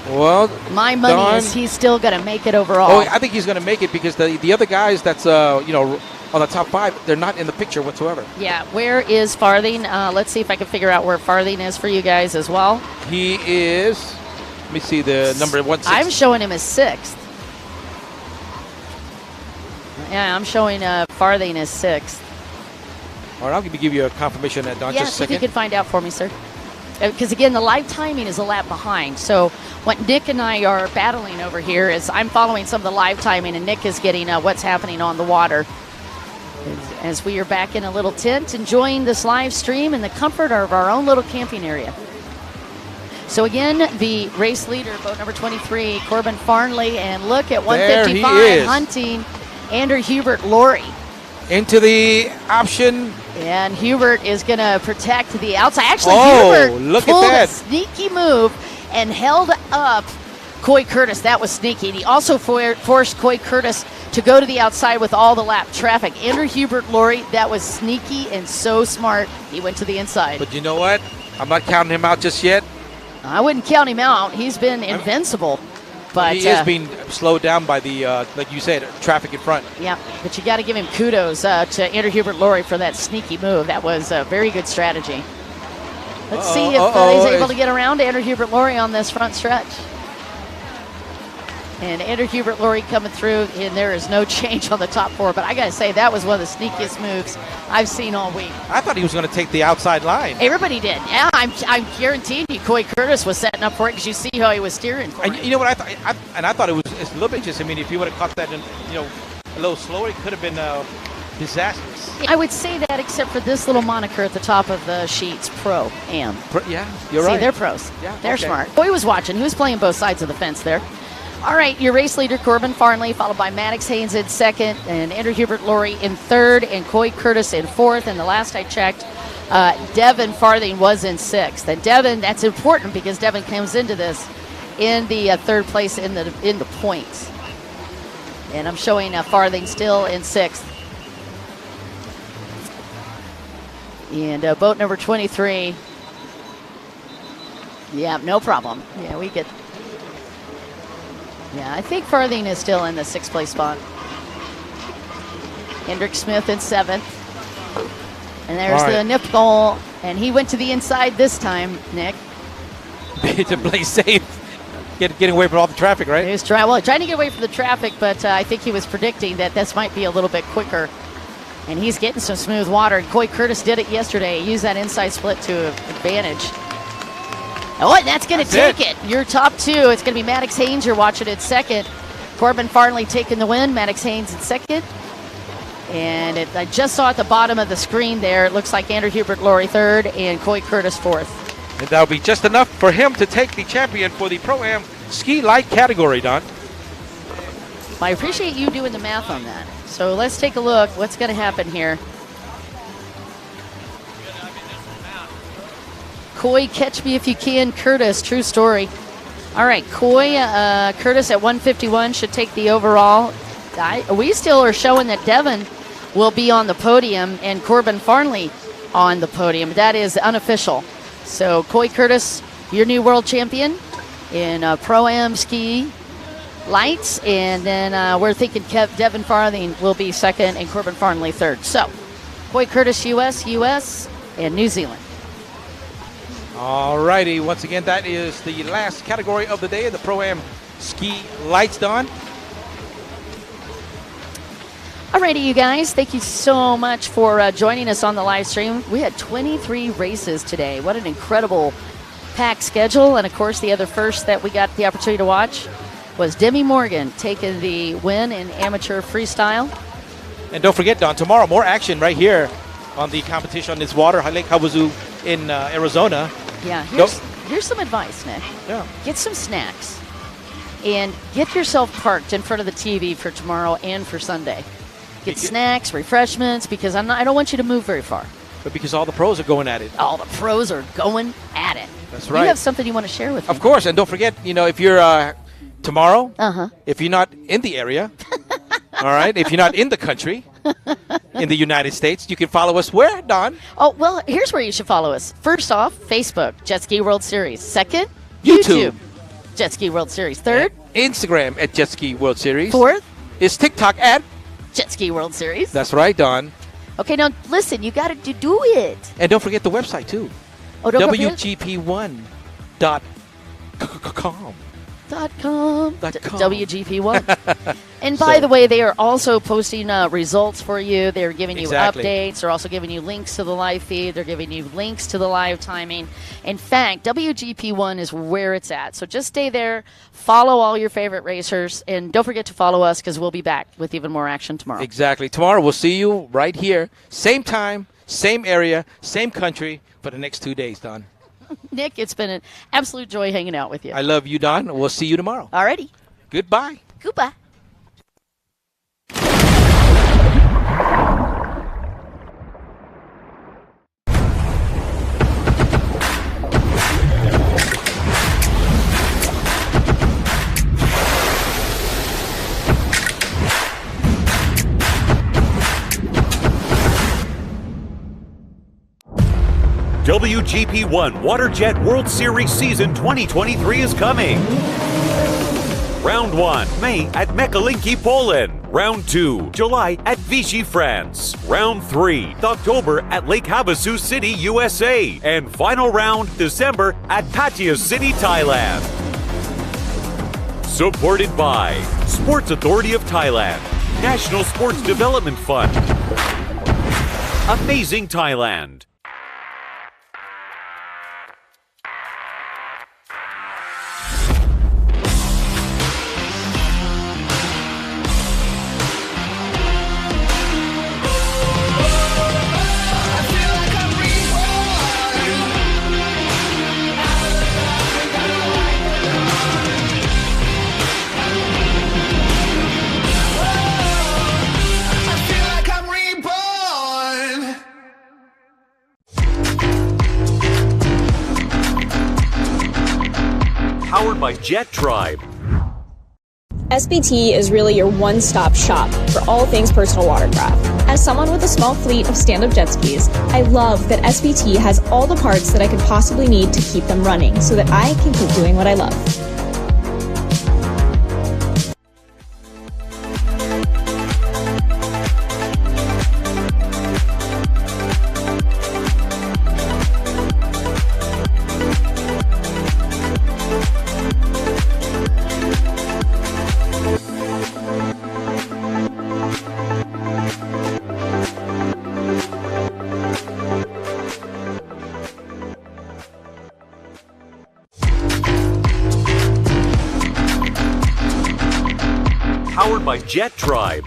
Well, my money Don, is he's still going to make it overall. Oh, I think he's going to make it because the other guys that's on the top 5, they're not in the picture whatsoever. Yeah, where is Farthing? Let's see if I can figure out where Farthing is for you guys as well. He is. Let me see the number 16. I'm showing him as 6th. Yeah, I'm showing Farthing as 6th. All right, I'll give you a confirmation of that, Don. Yeah, Just a see if you second. can find out for me, sir. Because again, the live timing is a lap behind. So what Nick and I are battling over here is I'm following some of the live timing, and Nick is getting what's happening on the water. As we are back in a little tent, enjoying this live stream in the comfort of our own little camping area. So again, the race leader, boat number 23, Corbin Farnley, and look at 155 is. hunting Andrew Hubert Laurie. Into the option. And Hubert is going to protect the outside. Actually, Oh, Hubert look at pulled that. a sneaky move and held up Coy Curtis. That was sneaky. And he also forced Coy Curtis to go to the outside with all the lap traffic. Andrew Hubert, Lori, that was sneaky and so smart. He went to the inside. But you know what? I'm not counting him out just yet. I wouldn't count him out. He's been invincible. But he is being slowed down by the, like you said, traffic in front. Yeah, but you got to give him kudos to Andrew Hubert, Lori, for that sneaky move. That was a very good strategy. Let's see if he's able to get around Andrew Hubert, Lori on this front stretch. And Andrew Hubert, Lori coming through, and there is no change on the top four. But I got to say, that was one of the sneakiest moves I've seen all week. I thought he was going to take the outside line. Everybody did. Yeah, I'm guaranteeing you Coy Curtis was setting up for it because you see how he was steering for And it. you know what I thought? I thought it's a little bit just, I mean, if he would have caught that, a little slower, it could have been disastrous. I would say that except for this little moniker at the top of the sheets, Proam. Yeah, you're See, right. they're pros. Yeah, they're okay. smart. Coy was watching. He was playing both sides of the fence there. All right, your race leader, Corbin Farnley, followed by Maddox Haynes in second, and Andrew Hubert Lori in third, and Coy Curtis in fourth. And the last I checked, Devin Farthing was in sixth. And Devin, that's important because Devin comes into this in the third place in the points. And I'm showing Farthing still in sixth. And boat number 23. Yeah, no problem. Yeah, we get... Yeah, I think Farthing is still in the sixth place spot. Hendrick Smith in seventh. And there's the nip goal. And he went to the inside this time, Nick. To play safe. Getting away from all the traffic, right? He was trying to get away from the traffic, but I think he was predicting that this might be a little bit quicker. And he's getting some smooth water. And Coy Curtis did it yesterday. He used that inside split to advantage. Oh, and that's going to take it. Your top two. It's going to be Maddox Haynes. You're watching it second. Corbin Farnley taking the win. Maddox Haynes in second. And I just saw at the bottom of the screen there, it looks like Andrew Hubert Lori third and Coy Curtis fourth. And that'll be just enough for him to take the champion for the Pro-Am Ski Light category, Don. I appreciate you doing the math on that. So let's take a look. What's going to happen here? Coy, catch me if you can. Curtis, true story. All right, Coy, Curtis at 151 should take the overall. We still are showing that Devin will be on the podium and Corbin Farnley on the podium. That is unofficial. So Coy Curtis, your new world champion in Pro-Am Ski Lights. And then we're thinking Devin Farthing will be second and Corbin Farnley third. So Coy Curtis, US, and New Zealand. All righty. Once again, that is the last category of the day, the Pro-Am Ski Lights, Don. Alrighty, you guys, thank you so much for joining us on the live stream. We had 23 races today. What an incredible packed schedule. And of course, the other first that we got the opportunity to watch was Demi Morgan taking the win in amateur freestyle. And don't forget, Don, tomorrow, more action right here on the competition on this water, Lake Havasu in Arizona. Yeah, here's some advice, Nick. Yeah. Get some snacks and get yourself parked in front of the TV for tomorrow and for Sunday. Get snacks, refreshments, because I don't want you to move very far. But because all the pros are going at it. All the pros are going at it. That's right. You have something you want to share with me? Of course, and don't forget, if you're tomorrow, Uh-huh. if you're not in the area, all right, if you're not in the country, in the United States, you can follow us where, Don? Oh, well, here's where you should follow us. First off, Facebook, Jet Ski World Series. Second, YouTube. Jet Ski World Series. Third, Instagram at Jet Ski World Series. fourth, Is TikTok at? Jet Ski World Series. That's right, Don. Okay, now listen, you got to do it. And don't forget the website, too. Oh, don't forget. WGP1.com. .com. WGP1. And by the way, they are also posting results for you. They're giving you updates. They're also giving you links to the live feed. They're giving you links to the live timing. In fact, WGP1 is where it's at. So just stay there. Follow all your favorite racers. And don't forget to follow us because we'll be back with even more action tomorrow. Exactly. Tomorrow we'll see you right here. Same time, same area, same country for the next 2 days, Don. Nick, it's been an absolute joy hanging out with you. I love you, Don. We'll see you tomorrow. Alrighty. Goodbye. Goodbye. WGP1 Waterjet World Series Season 2023 is coming. Round 1, May at Mekalinki, Poland. Round 2, July at Vichy, France. Round 3, October at Lake Havasu City, USA. And final round, December at Pattaya City, Thailand. Supported by Sports Authority of Thailand, National Sports Development Fund, Amazing Thailand. Powered by Jet Tribe. SBT is really your one-stop shop for all things personal watercraft. As someone with a small fleet of stand-up jet skis, I love that SBT has all the parts that I could possibly need to keep them running so that I can keep doing what I love. Powered by Jet Tribe.